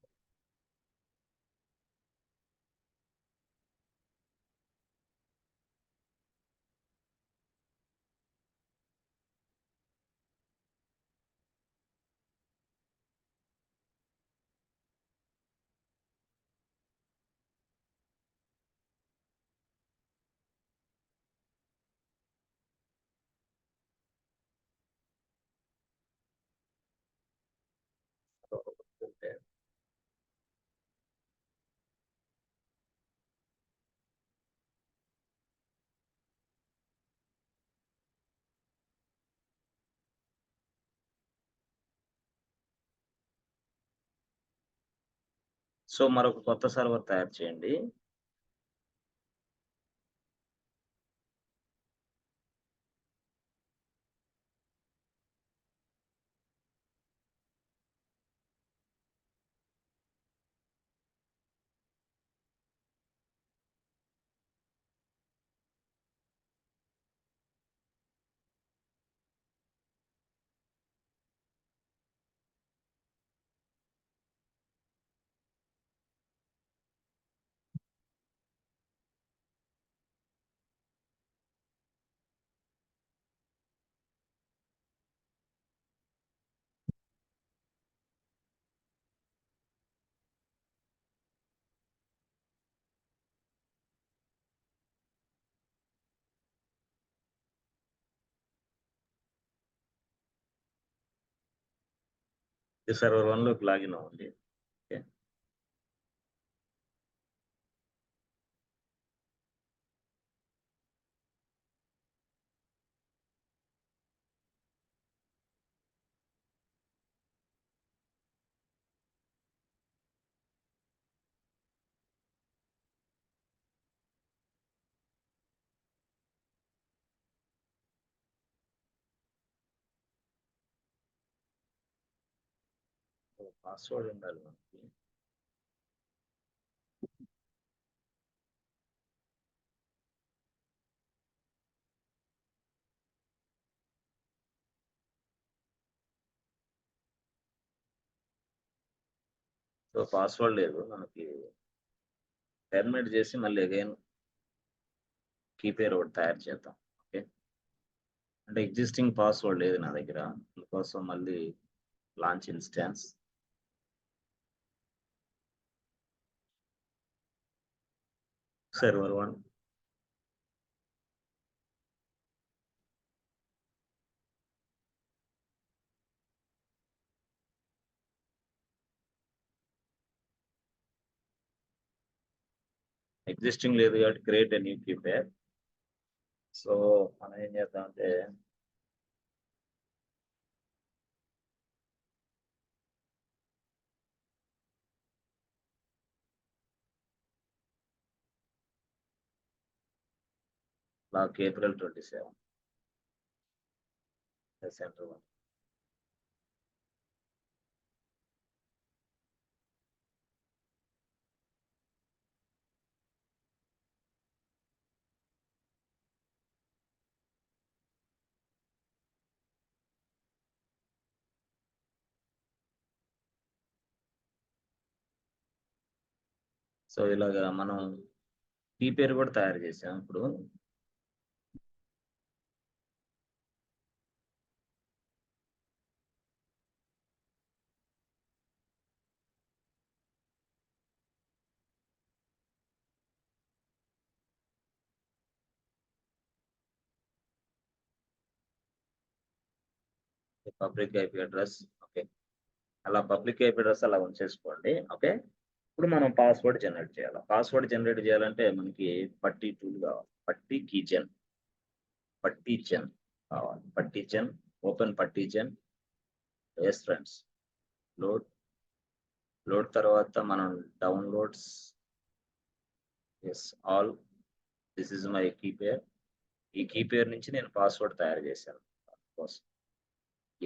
S1: so మరొక కొత్త సర్వర్ తయారు చేయండి. సర్వర్ 1 లోకి లాగిన్ అవ్వండి. ఓకే, పాస్వర్డ్ ఉండాలి మనకి. సో పాస్వర్డ్ లేదు మనకి, టెర్మినేట్ చేసి మళ్ళీ అగైన్ కీ పేరు ఒకటి తయారు చేద్దాం. ఓకే, అంటే ఎగ్జిస్టింగ్ పాస్వర్డ్ లేదు నా దగ్గర, అందుకోసం మళ్ళీ లాంచ్ ఇన్స్టాన్స్. సర్వర్ 1, ఎగ్జిస్టింగ్ లేదు కాబట్టి create a new key pair. So మనం ఏం చేద్దాం అంటే నాకు April 27. Press enter button. So ఇలాగా మనం కీ పేరు కూడా తయారు చేసాం ఇప్పుడు. Public IP address. ఓకే, అలా పబ్లిక్ ఐపీ అడ్రస్ అలా ఉంచేసుకోండి. ఓకే, ఇప్పుడు మనం పాస్వర్డ్ జనరేట్ చేయాలి. పాస్వర్డ్ జనరేట్ చేయాలంటే మనకి పట్టీ టూల్ కావాలి. పట్టీ కీజెన్ కావాలి. PuTTYgen open PuTTYgen. Yes friends, load తర్వాత మనం downloads. Yes all. This is my key pair. ఈ కీ పేరు నుంచి నేను పాస్వర్డ్ తయారు చేశాను.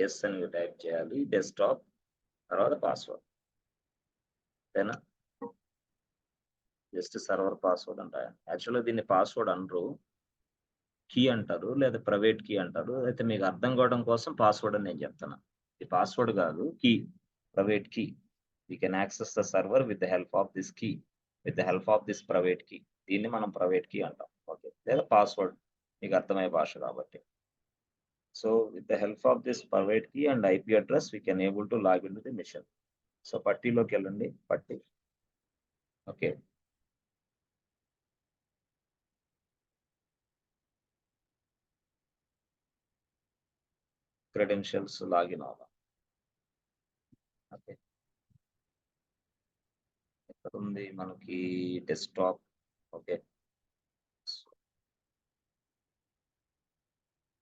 S1: ఎస్ అని టైప్ చేయాలి. డెస్క్టాప్ తర్వాత పాస్వర్డ్. ఓకేనా, జస్ట్ సర్వర్ పాస్వర్డ్ అంటారు. యాక్చువల్గా దీన్ని పాస్వర్డ్ అనరు, కీ అంటారు, లేదా ప్రైవేట్ కీ అంటారు. అయితే మీకు అర్థం కావడం కోసం పాస్వర్డ్ అని నేను చెప్తాను. ఇది పాస్వర్డ్ కాదు, key, private key. You can access the server with the help of this key, with the help of this private key. దీన్ని మనం ప్రైవేట్ కీ అంటాం. ఓకే, లేదా పాస్వర్డ్ మీకు అర్థమయ్యే భాష కాబట్టి. So with the help of this private key and IP address we can able to log in to the machine. So పట్టీలోకి వెళ్ళండి. పట్టీ. ఓకే, క్రెడెన్షియల్స్ లాగిన్ అవ్వాలి. ఓకే, ఎక్కడ ఉంది మనకి desktop. Okay,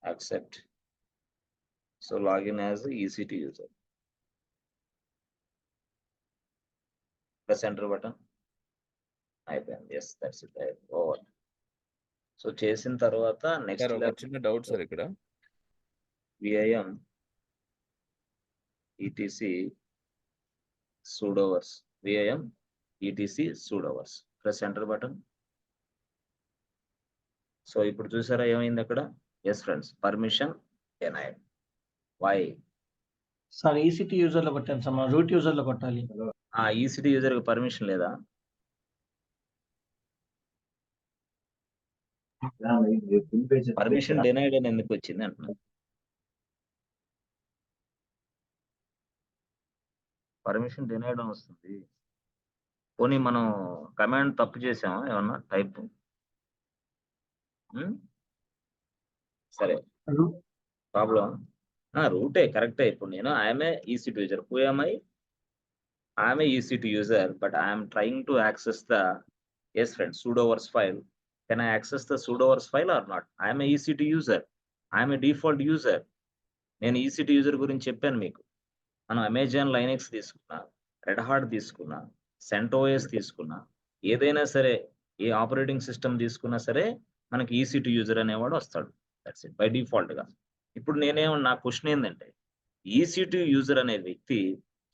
S1: accept. So login as EC2 user. Press enter button. అయిపోయింది. Yes, that's it. Over. So చేసిన తర్వాత next
S3: sir ఒక చిన్న డౌట్ సార్ ఇక్కడ.
S1: VIM ETC sudoers. VIM ETC sudoers. Press enter button. So ఇప్పుడు చూసారా ఏమైంది అక్కడ? Yes friends, permission denied. Why?
S2: Sir EC2 user లో కొట్టాను సార్, మనం రూట్ యూజర్ లో కొట్టాలి.
S1: EC2 యూజర్ కి పర్మిషన్ లేదా? పర్మిషన్ డెనైడ్ అని ఎందుకు వచ్చింది అంటున్నా? పర్మిషన్ డెనైడ్ అని వస్తుంది. పోనీ మనం కమాండ్ తప్పు చేసామా ఏమన్నా టైప్? సరే, ప్రాబ్లం రూటే కరెక్టే. ఇప్పుడు నేను I'm EC2 user. Who am I? I'm EC2 user, but I'm trying to access the yes friend sudoers file. Can I access the sudoers file or not? I'm EC2 user. I'm default user. నేను EC2 user గురించి చెప్పాను మీకు. మనం Amazon Linux తీసుకున్నా, Red Hat తీసుకున్నా, CentOS తీసుకున్నా, ఏదైనా సరే ఏ ఆపరేటింగ్ సిస్టమ్ తీసుకున్నా సరే మనకి EC2 యూజర్ అనేవాడు వస్తాడు. దట్స్ ఇట్, బై డిఫాల్ట్ గా. ఇప్పుడు నా క్వశ్చన్ ఏంటంటే, EC2 యూజర్ అనే వ్యక్తి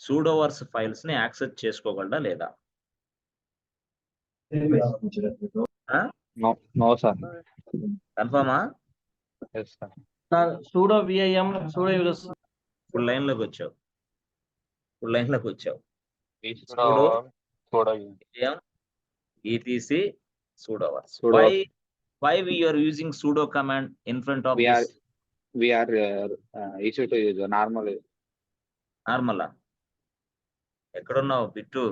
S1: సూడోవర్స్ ఫైల్స్ ని యాక్సెస్ చేసుకోగలడా లేదా?
S3: No sir.
S1: కన్ఫర్మా?
S2: Sir sudo VIM sudo users.
S1: ఇప్పుడు లైన్ లోకి వచ్చావు. ETC sudoers. Why we are using sudo command in front of this?
S3: We are EC2 user normally.
S1: Normal. ఎక్కడున్నావు బిట్టు?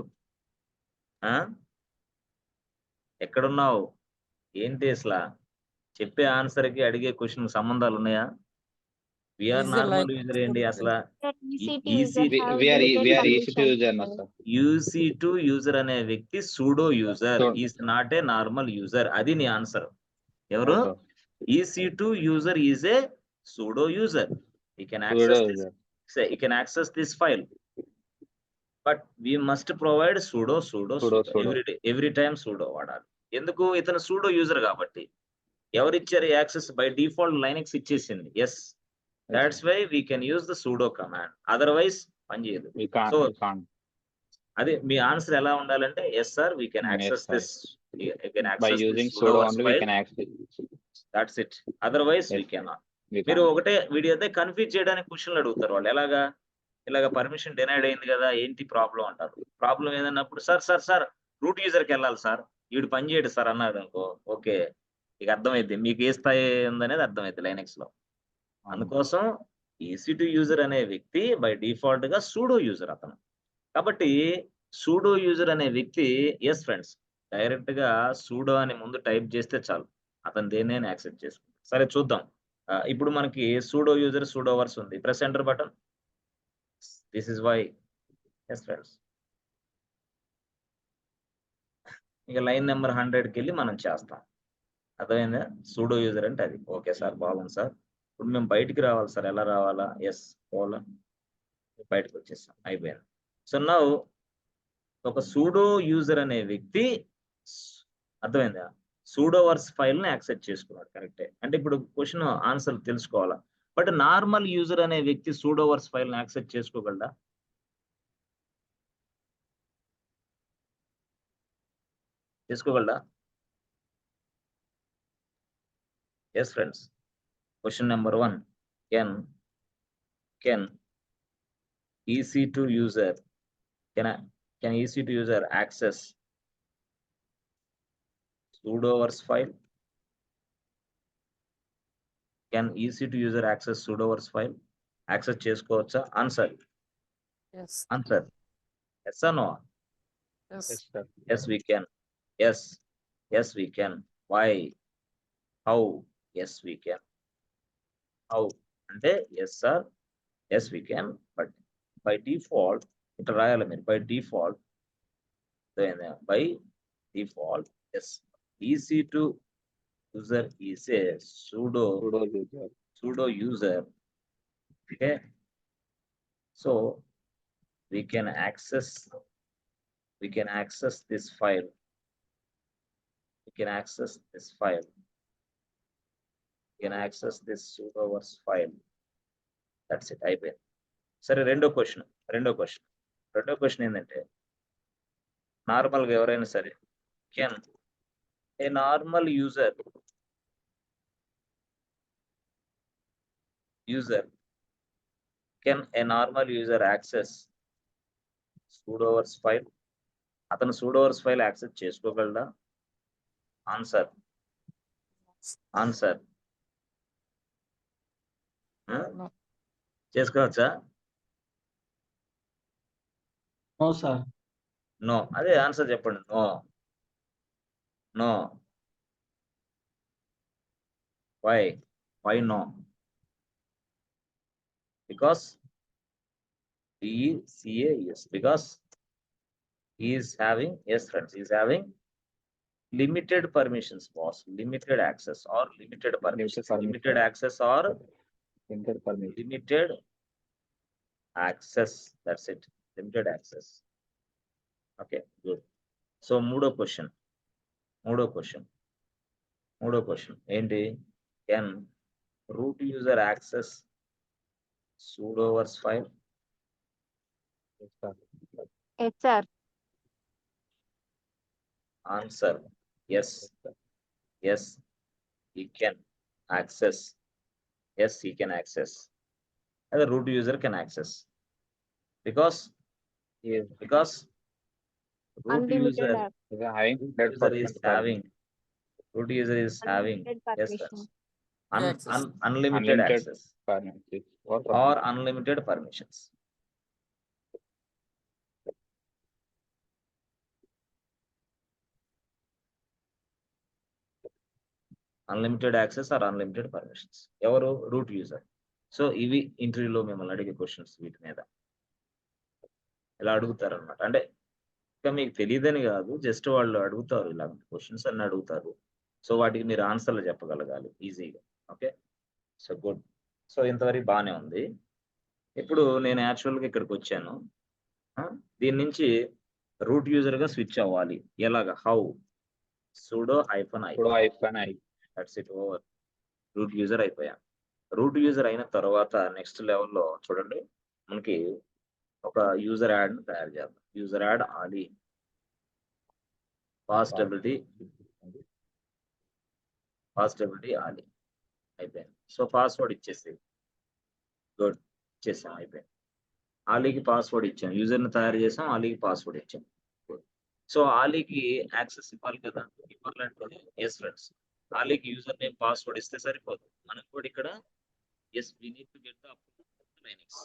S1: ఎక్కడున్నావు? ఏంటి అసలు చెప్పే ఆన్సర్ కి అడిగే క్వశ్చన్ సంబంధాలు ఉన్నాయా? విఆర్ నార్మల్ యూజర్ ఏంటి అసలు? EC2 యూజర్ అనే వ్యక్తి sudo user, is not a normal user. అది నీ ఆన్సర్. ఎవరు? EC2 user is a pseudo user. He can access this file, but we must provide sudo every time sudo వాడాలి. ఎందుకు? ఇతను సూడో యూజర్ కాబట్టి. ఎవరిచ్చారు యాక్సెస్? బై డిఫాల్ట్ లైనెక్స్ ఇచ్చేసింది. Yes, that's why we can use the sudo command, otherwise పనిచేయదు.
S3: We can't.
S1: So
S3: We can't.
S1: అదే మీ answer ఎలా ఉండాలంటే yes sir we can
S3: Yes,
S1: access
S3: sir.
S1: This, can
S3: By
S1: access
S3: using
S1: this
S3: sudo
S1: sudo
S3: only, we
S1: file,
S3: can access.
S1: That's it, otherwise we
S3: Yes,
S1: cannot.
S3: we
S1: మీరు
S3: can't.
S1: ఒకటే video అయితే confuse చేయడానికి క్వశ్చన్లు అడుగుతారు వాళ్ళు, ఎలాగా ఇలాగ పర్మిషన్ డినైడ్ అయింది కదా ఏంటి ప్రాబ్లం అంటారు. ప్రాబ్లం ఏదన్నప్పుడు సార్ రూట్ యూజర్కి వెళ్ళాలి సార్, వీడు పని చేయడు సార్ అన్నారు అనుకో, ఓకే ఇక అర్థమైంది మీకు ఏ స్థాయి ఉందనేది అర్థమైంది లైనెక్స్ లో. అందుకోసం EC2 యూజర్ అనే వ్యక్తి బై డిఫాల్ట్ గా సూడో యూజర్ అతను. కాబట్టి సూడో యూజర్ అనే వ్యక్తి ఎస్ ఫ్రెండ్స్ డైరెక్ట్ గా సూడో అని ముందు టైప్ చేస్తే చాలు, అతను దేన్నైనా యాక్సెప్ట్ చేసుకుంటాడు. సరే చూద్దాం. ఇప్పుడు మనకి సూడో యూజర్ సూడో వర్స్ ఉంది, press enter button. This is why yes friends. ఇక లైన్ నెంబర్ 100కి వెళ్ళి మనం చేస్తాం. అర్థమైందా? సూడో యూజర్ అంటే అది. ఓకే సార్ బాగుంది సార్. ఇప్పుడు మేము బయటికి రావాలి సార్, ఎలా రావాలా? ఎస్ పోలా, బయటకు వచ్చేసాం, అయిపోయింది. సో నౌ ఒక సూడో యూజర్ అనే వ్యక్తి అర్థమైందా సూడో వర్స్ ఫైల్ ని యాక్సెస్ చేసుకున్నాడు, కరెక్టే. అంటే ఇప్పుడు క్వశ్చన్ ఆన్సర్ తెలుసుకోవాలా. బట్ నార్మల్ యూజర్ అనే వ్యక్తి సూడో వర్స్ ఫైల్ ని యాక్సెస్ చేసుకోగలడా? చేసుకోగలడా? Yes friends. Question number 1, can EC2 user can EC2 user access sudoers file? Can EC2 user access sudoers file? Access చేసుకోవచ్చా? Answer.
S4: Yes.
S1: Answer. Yes or no?
S4: Yes.
S3: Yes, sir.
S1: Yes, we can. Yes. Yes, we can. Why? How? Yes, we can. How? అంటే yes sir, yes we can, but by default ఇట్లా రాయాలి మీరు. By default yes, EC2 user is a
S3: Sudo user.
S1: pseudo user. Okay, so we can access this file. We can access this sudoers file. That's it, అయిపోయింది. సరే రెండో question ఏంటంటే నార్మల్గా ఎవరైనా సరే can a normal user access sudoers file? అతను sudoers file access చేసుకోగలడా? Answer.
S4: No.
S1: చేసుకోవచ్చా?
S2: No sir.
S1: నో. అదే ఆన్సర్ చెప్పండి. No. Why no? because DCAS, because he is having, yes friends, he is having limited permissions, boss. Limited access or limited permissions. Limited access or
S3: Limited permission.
S1: limited access. That's it. Limited access. Okay, good. So మూడో question ఏంటి? Can root user access sudoers file?
S3: Yes, sir.
S5: Yes, sir.
S1: Answer. Yes, he can access. Yes, he can access. And the root user can access because
S3: Yes.
S1: root
S5: Unlimited
S1: user
S3: Is having
S1: root user is having
S5: unlimited
S1: yes
S5: permission.
S1: friends, unlimited access
S3: permission
S1: or unlimited permissions. Unlimited access or unlimited permissions. ఎవరు? Root user. So ఇవి ఇంటర్వ్యూలో మిమ్మల్ని అడిగే questions. వీటి మీద ఇలా అడుగుతారు అనమాట. అంటే ఇంకా మీకు తెలియదని కాదు, జస్ట్ వాళ్ళు అడుగుతారు, ఇలాంటి క్వశ్చన్స్ అన్ని అడుగుతారు. సో వాటికి మీరు ఆన్సర్లు చెప్పగలగాలి ఈజీగా. Okay, so good. సో ఇంతవరకు బాగానే ఉంది. ఇప్పుడు నేను యాక్చువల్గా ఇక్కడికి వచ్చాను. దీని నుంచి రూట్ యూజర్గా స్విచ్ అవ్వాలి. ఎలాగా? How? sudo -i.
S3: sudo -i.
S1: That's it, over. Root user అయిపోయాను. రూట్ యూజర్ అయిన తర్వాత నెక్స్ట్ లెవెల్లో చూడండి, మనకి ఒక యూజర్ యాడ్ తయారు చేద్దాం. యూజర్ యాడ్ ఆలీ పాస్టబిలిటీ ఆలీ అయిపోయింది. సో పాస్వర్డ్ ఇచ్చేసి గుడ్ ఇచ్చేసాం, అయిపోయింది. ఆలీకి పాస్వర్డ్ ఇచ్చాం, యూజర్ని తయారు చేసాం, ఆలీకి పాస్వర్డ్ ఇచ్చాం. సో ఆలీకి యాక్సెస్ ఇవ్వాలి కదా, ఇవ్వాలంటే ఎస్ ఫ్రెండ్స్, ఆలీకి యూజర్ నేమ్ పాస్వర్డ్ ఇస్తే సరిపోదు. మనకు కూడా ఇక్కడ yes we need to get the approval Linux.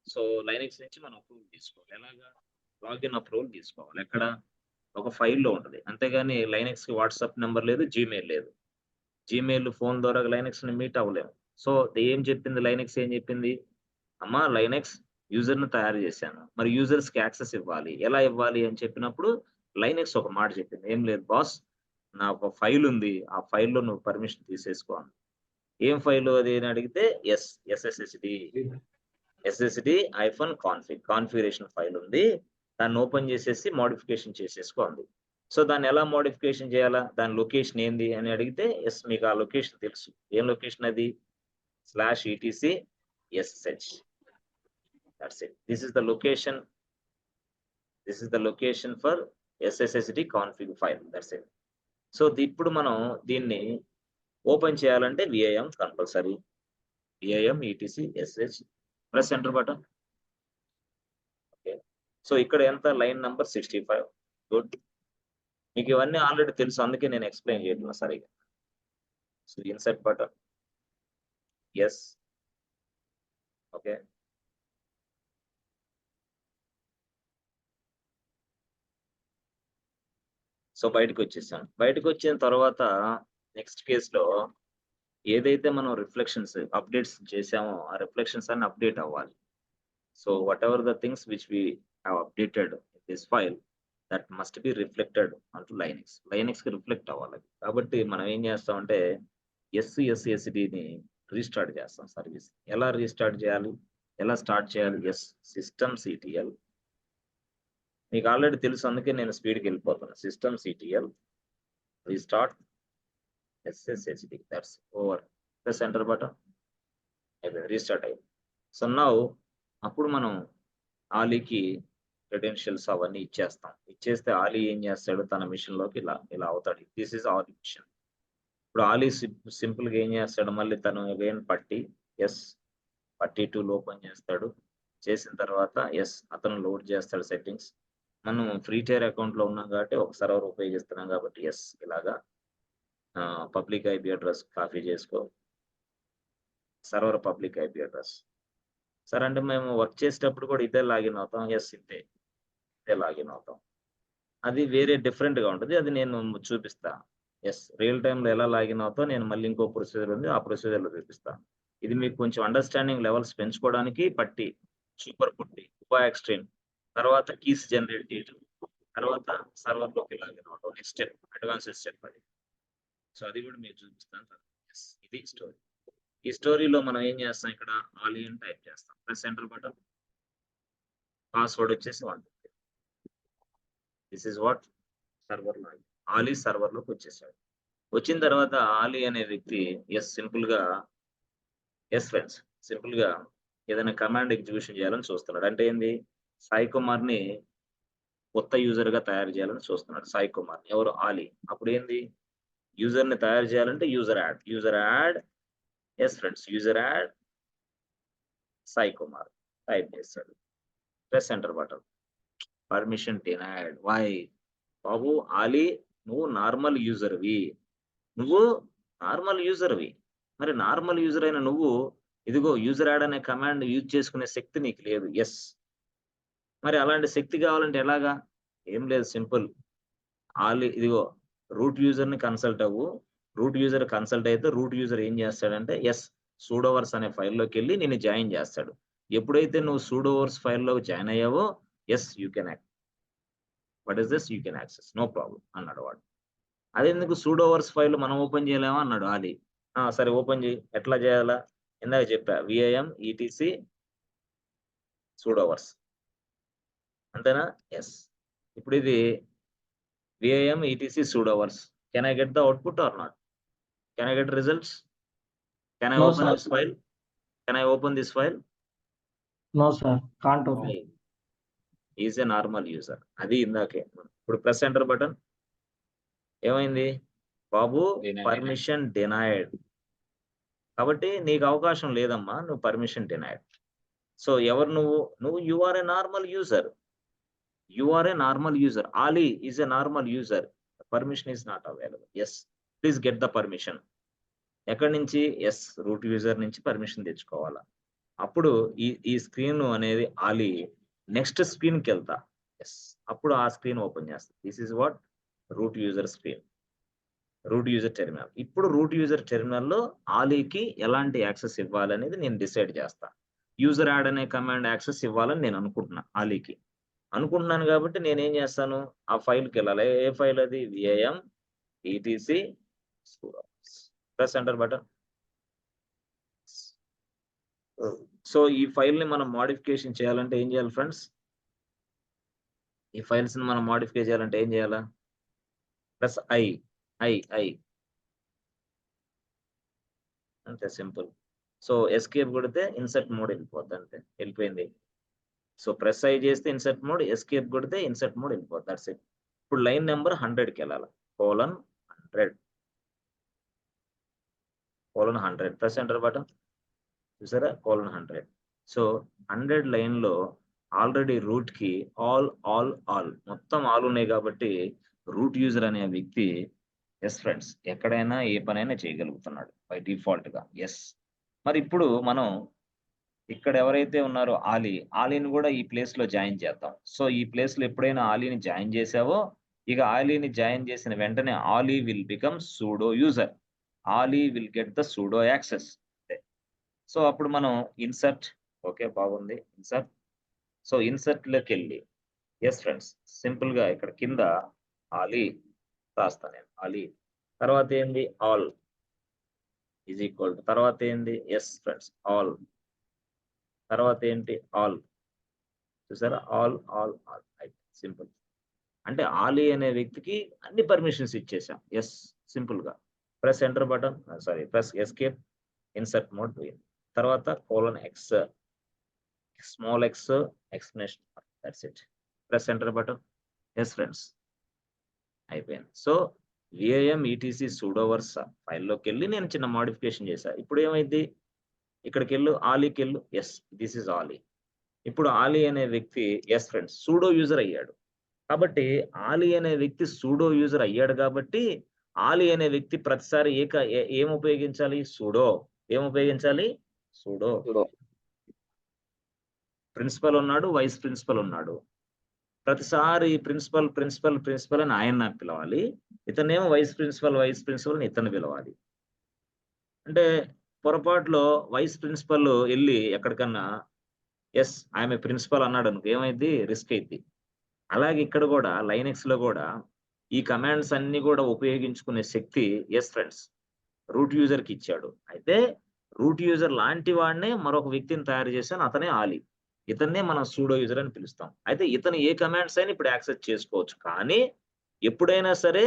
S1: So Linux నుంచి మనం అప్రూవల్ తీసుకోవాలి. ఎలాగా? లాగిన్ అప్రూవల్ తీసుకోవాలి. ఎక్కడ? ఒక ఫైల్లో ఉంటుంది. అంతేగాని లైనెక్స్కి వాట్సాప్ నెంబర్ లేదు, జీమెయిల్ లేదు. జీమెయిల్ ఫోన్ ద్వారా లైనెక్స్ని మీట్ అవ్వలేము. సో ఏం చెప్పింది లైనెక్స్? ఏం చెప్పింది? అమ్మా లైనెక్స్ యూజర్ని తయారు చేశాను, మరి యూజర్స్కి యాక్సెస్ ఇవ్వాలి, ఎలా ఇవ్వాలి అని చెప్పినప్పుడు లైనెక్స్ ఒక మాట చెప్పింది, ఏం లేదు బాస్, నా ఒక ఫైల్ ఉంది, ఆ ఫైల్లో నువ్వు పర్మిషన్ తీసేసుకో. ఏం ఫైల్ అది అని అడిగితే ఎస్ ఎస్ఎస్డి కాన్ఫిగరేషన్ ఫైల్ ఉంది, దాన్ని ఓపెన్ చేసేసి మోడిఫికేషన్ చేసేసుకో అంది. సో దాన్ని ఎలా మోడిఫికేషన్ చేయాలా, దాని లొకేషన్ ఏంది అని అడిగితే ఎస్ మీకు ఆ లొకేషన్ తెలుసు. ఏం లొకేషన్ అది? /etc/ssh. That's it. This is the location for SSHD config file. That's it. So ఇప్పుడు మనం దీన్ని ఓపెన్ చేయాలంటే VIM compulsory. VIM etc/sh press enter button. Okay, so ఇక్కడ ఎంత? Line number 65. గుడ్. మీకు ఇవన్నీ ఆల్రెడీ తెలుసు, అందుకే నేను ఎక్స్ప్లెయిన్ చేయట్లేదు సరిగా. So insert button, yes, okay. So బయటకు వచ్చేసాం. బయటకు వచ్చిన తర్వాత నెక్స్ట్ కేసులో ఏదైతే మనం రిఫ్లెక్షన్స్ అప్డేట్స్ చేసామో ఆ రిఫ్లెక్షన్స్ అన్ని అప్డేట్ అవ్వాలి. So whatever the things which we have updated in this file that must be reflected on to Linux కి రిఫ్లెక్ట్ అవ్వాలి. కాబట్టి మనం ఏం చేస్తామంటే SSHDని రీస్టార్ట్ చేస్తాం సర్వీస్. ఎలా రీస్టార్ట్ చేయాలి, ఎలా స్టార్ట్ చేయాలి? systemctl. మీకు ఆల్రెడీ తెలుసు, అందుకే నేను స్పీడ్కి వెళ్ళిపోతాను. systemctl restart SSHD. That's over. Press enter button. అయిపోయింది, రీస్టార్ట్ అయ్యింది. సో నౌ అప్పుడు మనం ఆలీకి క్రెడెన్షియల్స్ అవన్నీ ఇచ్చేస్తాం. ఇచ్చేస్తే ఆలీ ఏం చేస్తాడు, తన మిషన్లోకి ఇలా అవుతాడు. This is Ali machine. ఇప్పుడు ఆలీ సింపుల్గా ఏం చేస్తాడు, మళ్ళీ తను అగైన్ పట్టి 2 ఓపెన్ చేస్తాడు. చేసిన తర్వాత అతను లోడ్ చేస్తాడు సెట్టింగ్స్. మనం ఫ్రీ టైర్ అకౌంట్లో ఉన్నాం కాబట్టి ఒక సర్వర్ ఉపయోగిస్తున్నాం కాబట్టి ఇలాగా పబ్లిక్ ఐపీ అడ్రస్ కాపీ చేసుకో, సర్వర్ పబ్లిక్ ఐపీ అడ్రస్. సరే అంటే మేము వర్క్ చేసేటప్పుడు కూడా ఇదే లాగిన్ అవుతాం. ఇదే లాగిన్ అవుతాం. అది వేరే డిఫరెంట్గా ఉంటుంది, అది నేను చూపిస్తా. రియల్ టైంలో ఎలా లాగిన్ అవుతాం నేను మళ్ళీ ఇంకో ప్రొసీజర్ ఉంది, ఆ ప్రొసీజర్లో చూపిస్తాను. ఇది మీకు కొంచెం అండర్స్టాండింగ్ లెవెల్స్ పెంచుకోవడానికి పట్టి సూపర్ పుట్టి ఉపా ఎక్స్ట్రీమ్, తర్వాత కీస్ జనరేట్ చేయడం, తర్వాత సర్వర్లోకి లాగిన్ అవడం. నెక్స్ట్ స్టెప్ అడ్వాన్స్డ్ స్టెప్ అది. సో అది కూడా మీరు చూపిస్తాను. ఇది స్టోరీ. ఈ స్టోరీలో మనం ఏం చేస్తాం, ఇక్కడ ఆలీ అని టైప్ చేస్తాం. Press enter button. పాస్వర్డ్ వచ్చేసి 150. This is what server login. Ali సర్వర్లోకి వచ్చేసాడు. వచ్చిన తర్వాత ఆలీ అనే వ్యక్తి ఫ్రెండ్స్ సింపుల్గా ఏదైనా కమాండ్ ఎగ్జిక్యూషన్ చేయాలని చూస్తున్నాడు. అంటే ఏంది, సాయి కుమార్ని కొత్త యూజర్గా తయారు చేయాలని చూస్తున్నాడు. సాయి కుమార్ ఎవరు? ఆలీ. అప్పుడు ఏంది, యూజర్ని తయారు చేయాలంటే user add friends user add Sai Kumar type చేస్తాడు. Press enter button. Permission denied. Why బాబు ఆలీ, నువ్వు నార్మల్ యూజర్వి, మరి నార్మల్ యూజర్ అయిన నువ్వు ఇదిగో యూజర్ యాడ్ అనే కమాండ్ యూజ్ చేసుకునే శక్తి నీకు లేదు. మరి అలాంటి శక్తి కావాలంటే ఎలాగా? ఏం లేదు, సింపుల్. ఆలీ ఇదిగో రూట్ యూజర్ని కన్సల్ట్ అవ్వు. రూట్ యూజర్ కన్సల్ట్ అయితే రూట్ యూజర్ ఏం చేస్తాడంటే సూడోవర్స్ అనే ఫైల్లోకి వెళ్ళి నిన్ను జాయిన్ చేస్తాడు. ఎప్పుడైతే నువ్వు సూడోవర్స్ ఫైల్లో జాయిన్ అయ్యావో you can you can access, no problem అన్నాడు వాడు. అదెందుకు సూడోవర్స్ ఫైల్ మనం ఓపెన్ చేయలేమా అన్నాడు ఆలీ. సరే ఓపెన్ చేయి. ఎట్లా చేయాలా? ఇందాక చెప్పా, VIM etc సూడోవర్స్, అంతేనా? ఇప్పుడు ఇది VIM etc sudoers. Can I get the output or not? Can I get results? Can I
S2: No,
S1: open
S2: sir.
S1: This file? Can I open this file?
S2: No sir, can't open.
S1: Is a normal user. అది ఇందాకే. ఇప్పుడు press enter button. ఏమైంది బాబు?
S3: Denied.
S1: Permission denied. కాబట్టి నీకు అవకాశం లేదమ్మా, నువ్వు permission denied. So ఎవరు నువ్వు you are a normal user. You are a normal user. Ali is a normal user. Permission is not available. Yes, please get the permission. ఎక్కడి నుంచి? ఎస్, రూట్ యూజర్ నుంచి పర్మిషన్ తెచ్చుకోవాలా. అప్పుడు ఈ స్క్రీన్ అనేది Ali next స్క్రీన్కి వెళ్తా. ఎస్, అప్పుడు ఆ స్క్రీన్ ఓపెన్ చేస్తా. This is what route user screen, root user terminal. ఇప్పుడు రూట్ యూజర్ టెర్మినల్లో ఆలీకి ఎలాంటి యాక్సెస్ ఇవ్వాలనేది నేను డిసైడ్ చేస్తా. యూజర్ యాడ్ అనే కమాండ్ యాక్సెస్ ఇవ్వాలని నేను ఆలీకి అనుకుంటున్నాను. కాబట్టి నేనేం చేస్తాను, ఆ ఫైల్కి వెళ్ళాలి. ఏ ఫైల్ అది? VIM ETC press enter button. So ఈ ఫైల్ ని మనం మోడిఫికేషన్ చేయాలంటే ఏం చేయాలి ఫ్రెండ్స్? ఈ ఫైల్స్ ని మనం మోడిఫై చేయాలంటే ఏం చేయాలా? ప్లస్ ఐ అంతే, సింపుల్. సో ఎస్కేప్ కొడితే ఇన్సర్ట్ మోడ్ వెళ్ళిపోద్ది, అంతే, వెళ్ళిపోయింది. సో ప్రెస్ ఐ చేస్తే ఇన్సర్ట్ మోడ్, ఎస్కేప్ కొడితే ఇన్సర్ట్ మోడ్ వెళ్ళిపోద్ది. That's it. ఇప్పుడు లైన్ నెంబర్ 100కి వెళ్ళాలి. :100 ప్రెస్ ఎంటర్ బటన్. చూసారా? :100. సో 100 లైన్ లో ఆల్రెడీ రూట్ కి ఆల్ మొత్తం ఆల్ ఉన్నాయి కాబట్టి రూట్ యూజర్ అనే వ్యక్తి ఎస్ ఫ్రెండ్స్ ఎక్కడైనా ఏ పనైనా చేయగలుగుతున్నాడు బై డిఫాల్ట్ గా. ఎస్. మరి ఇప్పుడు మనం ఇక్కడ ఎవరైతే ఉన్నారో ఆలీని కూడా ఈ ప్లేస్ లో జాయిన్ చేద్దాం. సో ఈ ప్లేస్ లో ఎప్పుడైనా ఆలీని జాయిన్ చేసావో, ఇక ఆలీని జాయిన్ చేసిన వెంటనే Ali will become pseudo user. Ali will get the pseudo access. So అప్పుడు మనం ఇన్సర్ట్, ఓకే బాగుంది, ఇన్సర్ట్. సో ఇన్సర్ట్ లోకి వెళ్ళి ఎస్ ఫ్రెండ్స్ సింపుల్ గా ఇక్కడ కింద ఆలీ రాస్తా నేను. ఆలీ తర్వాత ఏంది? ఆల్ ఈజ్ ఈక్వల్ టు, తర్వాత ఏంది? ఎస్ ఫ్రెండ్స్ ఆల్, తర్వాత ఏంటి? ఆల్. చూసారా? All simple. అంటే ఆలీ అనే వ్యక్తికి అన్ని పర్మిషన్స్ ఇచ్చేసాం. ఎస్, సింపుల్ గా. Press enter button, press escape, insert mode పోయింది. తర్వాత :X, small x, explanation mark. That's it. Press enter button. Yes friends అయిపోయింది. సో విఐఎం ఈటీసీ సూడోవర్స్ ఫైల్లోకి వెళ్ళి నేను చిన్న మోడిఫికేషన్ చేశా. ఇప్పుడు ఏమైంది? ఇక్కడికి వెళ్ళు, ఆలీకి వెళ్ళు. Yes, this is Ali. ఇప్పుడు ఆలీ అనే వ్యక్తి ఎస్ ఫ్రెండ్స్ సూడో యూజర్ అయ్యాడు. కాబట్టి ఆలీ అనే వ్యక్తి సూడో యూజర్ అయ్యాడు కాబట్టి ఆలీ అనే వ్యక్తి ప్రతిసారి ఏం ఉపయోగించాలి? సూడో. ఏం ఉపయోగించాలి? సూడో. ప్రిన్సిపల్ ఉన్నాడు, వైస్ ప్రిన్సిపల్ ఉన్నాడు. ప్రతిసారి ప్రిన్సిపల్ అని ఆయన నాకు పిలవాలి, ఇతనేమో వైస్ ప్రిన్సిపల్ అని ఇతను పిలవాలి. అంటే పొరపాటులో వైస్ ప్రిన్సిపల్ వెళ్ళి ఎక్కడికన్నా ఎస్ ఆమె ప్రిన్సిపల్ అన్నాడు అనుకో, ఏమైంది? రిస్క్ అయింది. అలాగే ఇక్కడ కూడా లైనెక్స్ లో కూడా ఈ కమాండ్స్ అన్ని కూడా ఉపయోగించుకునే శక్తి ఎస్ ఫ్రెండ్స్ రూట్ యూజర్ కి ఇచ్చాడు. అయితే రూట్ యూజర్ లాంటి వాడినే మరొక వ్యక్తిని తయారు చేశాను, అతనే ఆలీ. ఇతన్నే మనం సూడో యూజర్ అని పిలుస్తాం. అయితే ఇతను ఏ కమాండ్స్ అయినా ఇప్పుడు యాక్సెస్ చేసుకోవచ్చు, కానీ ఎప్పుడైనా సరే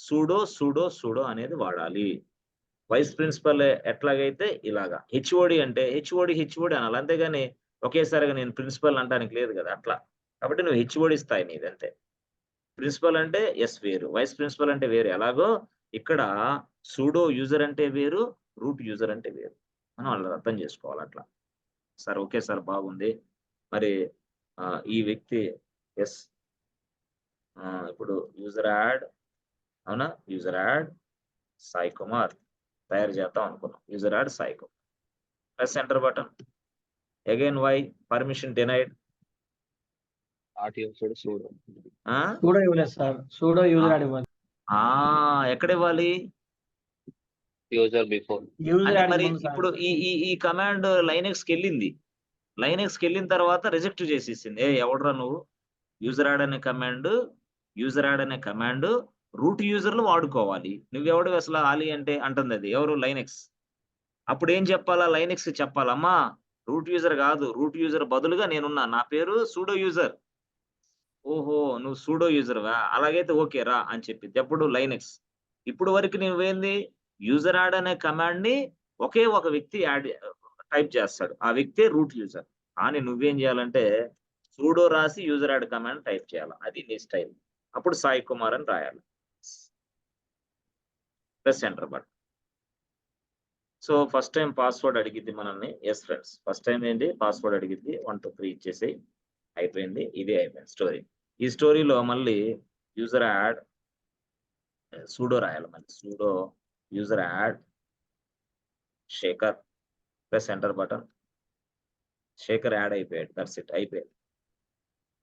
S1: సూడో అనేది వాడాలి. వైస్ ప్రిన్సిపల్ ఎట్లాగైతే ఇలాగా. హెచ్ఓడి అంటే హెచ్ఓడి అనాలి, అంతేగాని ఒకేసారిగా నేను ప్రిన్సిపల్ అంటానికి లేదు కదా అట్లా. కాబట్టి నువ్వు హెచ్ఓడి స్థాయి నీది అంతే. ప్రిన్సిపల్ అంటే ఎస్ వేరు, వైస్ ప్రిన్సిపల్ అంటే వేరు. ఎలాగో ఇక్కడ సూడో యూజర్ అంటే వేరు, రూట్ యూజర్ అంటే వేరు. మనం అలా అర్థం చేసుకోవాలి అట్లా. సార్ ఓకే సార్, బాగుంది. మరి ఈ వ్యక్తి ఎస్ ఇప్పుడు యూజర్ యాడ్, అవునా? యూజర్ యాడ్ సాయి కుమార్ తయారు చేద్దాం అనుకున్నాం. User add Sai Kumar. Press enter button. Again why? Permission denied.
S2: Sudo ఇవ్వలేదు సార్, సూడో యూజర్ యాడ్ ఇవ్వాలి.
S1: ఎక్కడ ఇవ్వాలి?
S3: User before.
S1: మరి ఇప్పుడు ఈ కమాండ్ లైనెక్స్కి వెళ్ళింది. లైనెక్స్కి వెళ్ళిన తర్వాత రిజెక్ట్ చేసేసింది. ఎవడరా నువ్వు? యూజర్ యాడ్ అనే కమాండ్ రూట్ యూజర్లు వాడుకోవాలి, నువ్వెవడు అసలు ఆలీ అంటే అంటుంది అది. ఎవరు? లైనెక్స్. అప్పుడు ఏం చెప్పాలా? లైనెక్స్ చెప్పాలమ్మా రూట్ యూజర్ కాదు, రూట్ యూజర్ బదులుగా నేనున్నా, నా పేరు సూడో యూజర్. ఓహో నువ్వు సూడో యూజర్వా, అలాగైతే ఓకే రా అని చెప్పింది. ఎప్పుడు? లైనెక్స్. ఇప్పుడు వరకు నువ్వేంది? యూజర్ యాడ్ అనే కమాండ్ ని ఒకే ఒక వ్యక్తి టైప్ చేస్తాడు, ఆ వ్యక్తే రూట్ యూజర్. కానీ నువ్వేం చేయాలంటే సూడో రాసి యూజర్ యాడ్ కమాండ్ టైప్ చేయాలి, అది నీ స్టైల్. అప్పుడు సాయి కుమార్ అని రాయాలి, plus enter button. So first time password అడిగిద్ది మనల్ని. ఎస్ ఫ్రెండ్స్, ఫస్ట్ టైం ఏంటి పాస్వర్డ్ అడిగిద్ది, 1 2 3 ఇచ్చేసి అయిపోయింది. ఇదే అయిపోయింది స్టోరీ. ఈ స్టోరీలో మళ్ళీ యూజర్ యాడ్ సూడో రాయాలి, మళ్ళీ sudo user add Shekhar, plus enter button. Shekhar add అయిపోయాడు, దట్స్ ఇట్, అయిపోయాడు.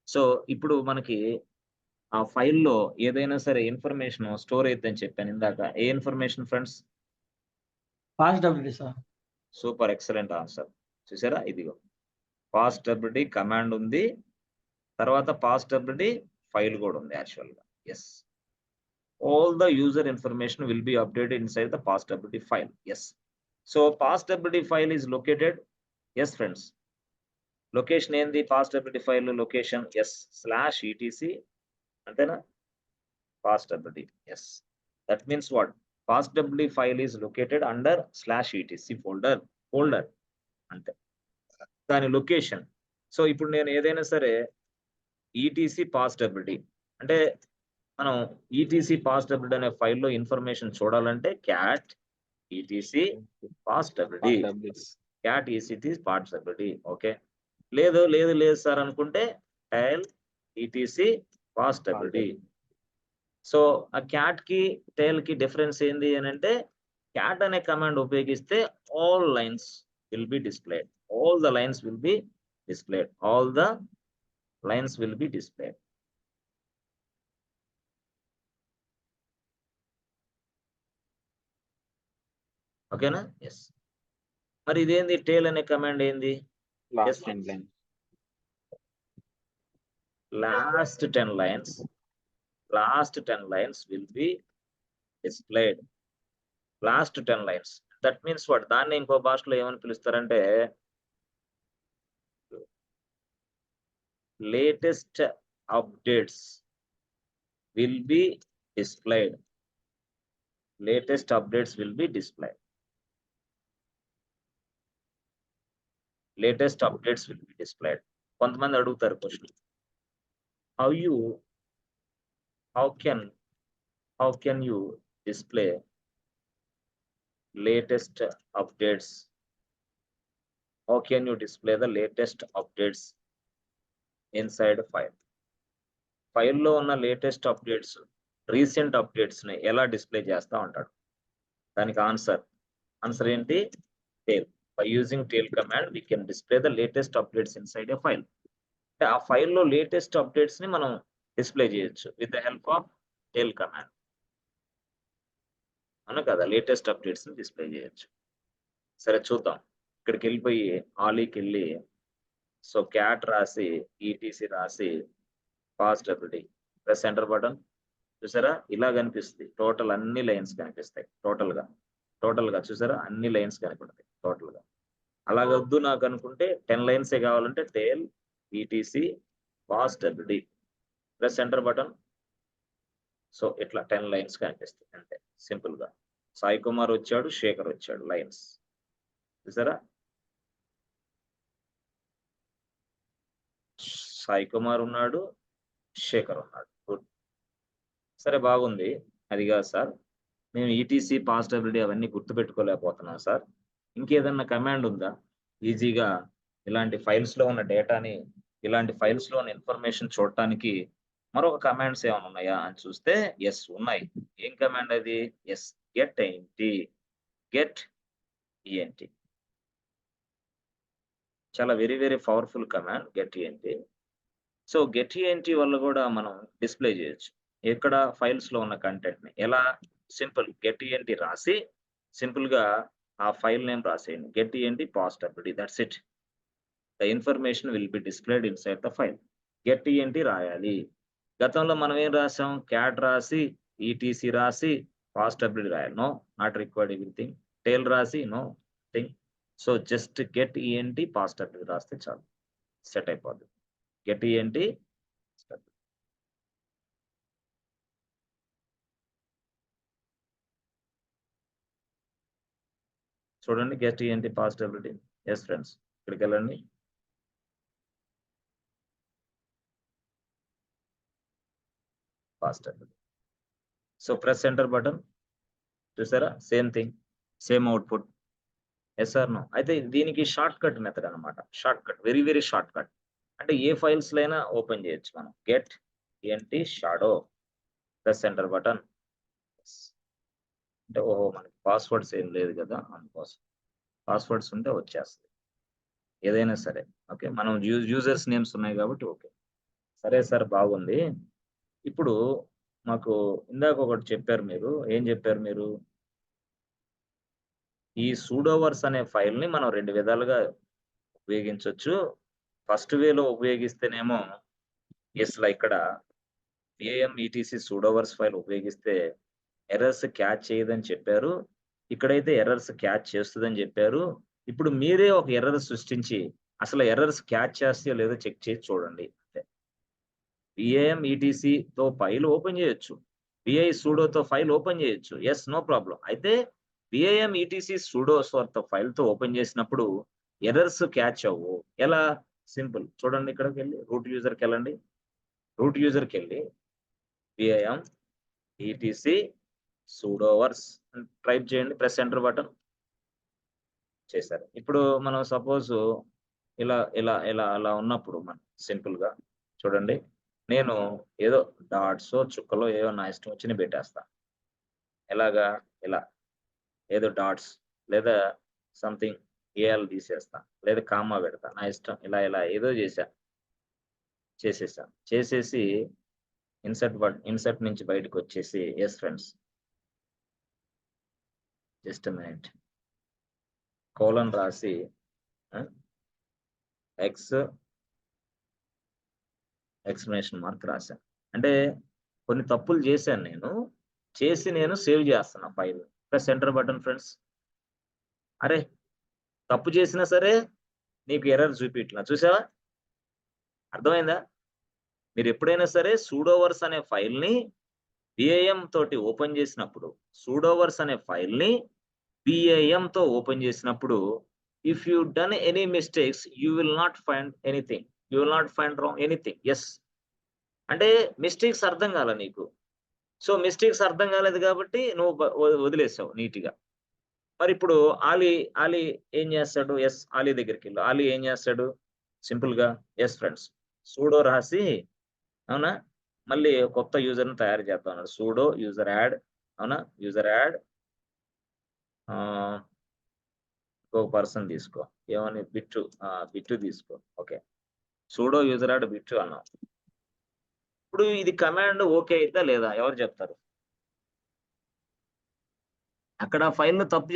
S1: సో ఇప్పుడు మనకి ఆ ఫైల్లో ఏదైనా సరే ఇన్ఫర్మేషన్ స్టోర్ అయిద్దని చెప్పాను ఇందాక. ఏ information friends?
S2: Past W D sir.
S1: Super, excellent answer. చూసారా, ఇదిగో పాస్ట్ డబ్ల్యూడి కమాండ్ ఉంది, తర్వాత పాస్ట్ డబ్ల్యూడి ఫైల్ కూడా ఉంది యాక్చువల్గా. Yes, all the user information will be updated inside the past W D file. Yes, so past W D file is located. Yes friends, location ఏంది past W D file location? Yes, /etc అంతేనా, past W D. Yes, that means what? Past W D file is located under /etc folder అంతే, దాని location. So ఇప్పుడు నేను ఏదైనా సరే ETC past WD అంటే మనం ఈటీసీ పాస్ట్ డబ్ల్యూడి అనే ఫైల్లో ఇన్ఫర్మేషన్ చూడాలంటే cat ETC past WD, cat ECT past WD. Okay, లేదు లేదు లేదు సార్ అనుకుంటే tail ETC past WD. So ఆ క్యాట్ కి టైల్ కి డిఫరెన్స్ ఏంది అని అంటే, క్యాట్ అనే కమాండ్ ఉపయోగిస్తే all lines will be displayed, all the lines will be displayed, all the lines will be displayed. ఓకేనా? ఎస్. మరి ఇదేంది టేల్ అనే కమాండ్ ఏంది?
S3: Last 10 lines.
S1: Last 10 lines, last 10 lines will be displayed. Last 10 lines, that means what? దాన్ని ఇంకో భాషలో ఏమని పిలుస్తారంటే latest updates will be displayed. Latest updates will be displayed. Latest updates will be displayed. కొంతమంది అడుగుతారు question, how can you display latest updates? How can you display the latest updates inside a file? File లో ఉన్న latest updates, recent updates ని ఎలా display చేస్తా ఉంటాడు? దానికి answer ఏంటి? Tail. By using tail command we can display the latest updates inside a file. అంటే ఆ ఫైల్లో లేటెస్ట్ అప్డేట్స్ ని మనం డిస్ప్లే చేయొచ్చు with the help of tail command. అవును కదా, లేటెస్ట్ అప్డేట్స్ ని డిస్ప్లే చేయొచ్చు. సరే చూద్దాం. ఇక్కడికి వెళ్ళిపోయి ఆలీకి వెళ్ళి, సో క్యాట్ రాసి ఈటీసీ రాసి past W D, press enter button. చూసారా, ఇలా కనిపిస్తుంది. టోటల్ అన్ని లైన్స్ కనిపిస్తాయి. టోటల్ గా చూసారా, అన్ని లైన్స్ కనిపిస్తాయి టోటల్ గా. అలాగొద్దు నాకు అనుకుంటే 10 లైన్సే కావాలంటే tail E T C past W D, press enter button. So ఇట్లా 10 లైన్స్ కనిపిస్తాయి అంతే, సింపుల్ గా. సాయి కుమార్ వచ్చాడు, శేఖర్ వచ్చాడు, లైన్స్ చూసారా. సాయి కుమార్ ఉన్నాడు, శేఖర్ ఉన్నాడు. గుడ్, సరే బాగుంది. అది కాదు సార్, మేము ఈటీసీ పాస్ట్ డబ్ల్యూడి అవన్నీ గుర్తుపెట్టుకోలేకపోతున్నాం సార్. ఇంకేదన్నా కమాండ్ ఉందా ఈజీగా ఇలాంటి ఫైల్స్ లో ఉన్న డేటాని, ఇలాంటి ఫైల్స్ లో ఉన్న ఇన్ఫర్మేషన్ చూడటానికి మరొక కమాండ్స్ ఏమైనా ఉన్నాయా అని చూస్తే ఎస్ ఉన్నాయి. ఏం కమాండ్ అది? Yes, get E N T. చాలా very very powerful command get E N T. So get E N T వల్ల కూడా మనం డిస్ప్లే చేయొచ్చు ఎక్కడ ఫైల్స్ లో ఉన్న కంటెంట్ ని. ఎలా? సింపుల్, గెట్ ఈఎన్టీ రాసి సింపుల్ గా ఆ ఫైల్ నేమ్ రాసేయండి, get E N T past W D, that's it. The information will be displayed inside the file. Get E N T రాయాలి. గతంలో మనం ఏం రాసాం? క్యాట్ రాసి ఈటీసీ రాసి పాస్ట్ డబ్ల్యూడి రాయాలి. No, not required everything. Tail రాసి no thing. So just get E N T past W D రాస్తే చాలు, సెట్ అయిపోద్ది. గెట్ ఈఎన్టీ చూడండి, get E N T past W D. Yes friends, ఇక్కడికి వెళ్ళండి. Fast. So press enter button, చూసారా? Same thing, same output. Yes or no? అయితే దీనికి షార్ట్ కట్ మెథడ్ అనమాట. Short cut, very very short cut. అంటే ఏ ఫైల్స్ లైనా ఓపెన్ చేయొచ్చు మనం. Get ent shadow, press enter button. అంటే ఓహో, మనకి పాస్వర్డ్స్ ఏం లేదు కదా, అందుకోసం. పాస్వర్డ్స్ ఉంటే వచ్చేస్తుంది ఏదైనా సరే. ఓకే, మనం యూజర్స్ నేమ్స్ ఉన్నాయి కాబట్టి ఓకే. సరే సార్, బాగుంది. ఇప్పుడు మాకు ఇందాక ఒకటి చెప్పారు మీరు. ఏం చెప్పారు మీరు? ఈ సూడోవర్స్ అనే ఫైల్ ని మనం 2 విధాలుగా ఉపయోగించవచ్చు. ఫస్ట్ వేలో ఉపయోగిస్తేనేమో ఎస్లా ఇక్కడ VAM-ETC సూడోవర్స్ ఫైల్ ఉపయోగిస్తే ఎర్రర్స్ క్యాచ్ చేయదని చెప్పారు. ఇక్కడైతే ఎర్రర్స్ క్యాచ్ చేస్తుందని చెప్పారు. ఇప్పుడు మీరే ఒక ఎర్రర్ సృష్టించి అసలు ఎర్రర్స్ క్యాచ్ చేస్తాయో లేదో చెక్ చేసి చూడండి. VAM-ETC తో ఫైల్ ఓపెన్ చేయొచ్చు, VI sudo తో ఫైల్ ఓపెన్ చేయొచ్చు. Yes, no problem. అయితే VAM-ETC sudo తో ఫైల్ తో ఓపెన్ చేసినప్పుడు ఎర్రర్స్ క్యాచ్ అవ్వు. ఎలా? సింపుల్, చూడండి. ఇక్కడికి వెళ్ళి రూట్ యూజర్కి వెళ్ళండి. రూట్ యూజర్కి వెళ్ళి VAM-ETC సూడోవర్స్ టైప్ చేయండి, ప్రెస్ ఎంటర్ బటన్. చేశారు. ఇప్పుడు మనం సపోజ్ ఇలా ఇలా ఇలా అలా ఉన్నప్పుడు మనం సింపుల్ గా చూడండి, నేను ఏదో డాట్స్ చుక్కలో ఏదో నా ఇష్టం వచ్చిన పెట్టేస్తా. ఎలాగా? ఇలా ఏదో డాట్స్ లేదా సంథింగ్ ఏఎల్ తీసేస్తా, లేదా కామా పెడతా, నా ఇష్టం. ఇలా ఇలా ఏదో చేసేసి ఇన్సర్ట్ నుంచి బయటకు వచ్చేసి yes friends, just minute, colon రాసి ఎక్స్ప్లెనేషన్ మార్క్ రాశాను. అంటే కొన్ని తప్పులు చేశాను నేను సేవ్ చేస్తున్నా file. Press enter button friends. అరే, తప్పు చేసినా సరే నీకు ఎర్రర్ చూపిట్లా, చూసావా? అర్థమైందా? మీరు ఎప్పుడైనా సరే సూడోవర్స్ అనే ఫైల్ ని VAM తోటి ఓపెన్ చేసినప్పుడు, సూడోవర్స్ అనే ఫైల్ ని VAM తో ఓపెన్ చేసినప్పుడు, if you done any mistakes you will not find anything, you will not find wrong anything. Yes, అంటే మిస్టేక్స్ అర్థం కాల నీకు. సో మిస్టేక్స్ అర్థం కాలేదు కాబట్టి నువ్వు వదిలేసావు నీట్గా. మరి ఇప్పుడు ఆలీ ఏం చేస్తాడు? ఎస్, ఆలీ దగ్గరికి వెళ్ళు. ఆలీ ఏం చేస్తాడు? సింపుల్ గా ఎస్ ఫ్రెండ్స్, సూడో రాసి, అవునా, మళ్ళీ కొత్త యూజర్ ని తయారు చేస్తా ఉన్నాడు. సూడో యూజర్ యాడ్, అవునా, యూజర్ యాడ్, ఇంకొక పర్సన్ తీసుకో, ఏమని, బిట్టు తీసుకో. Okay, sudo user add Bittu అన్నాం. ఇప్పుడు ఇది కమాండ్ ఓకే అయితే లేదా? ఎవరు చెప్తారు? అక్కడ ఫైల్ ను తప్పు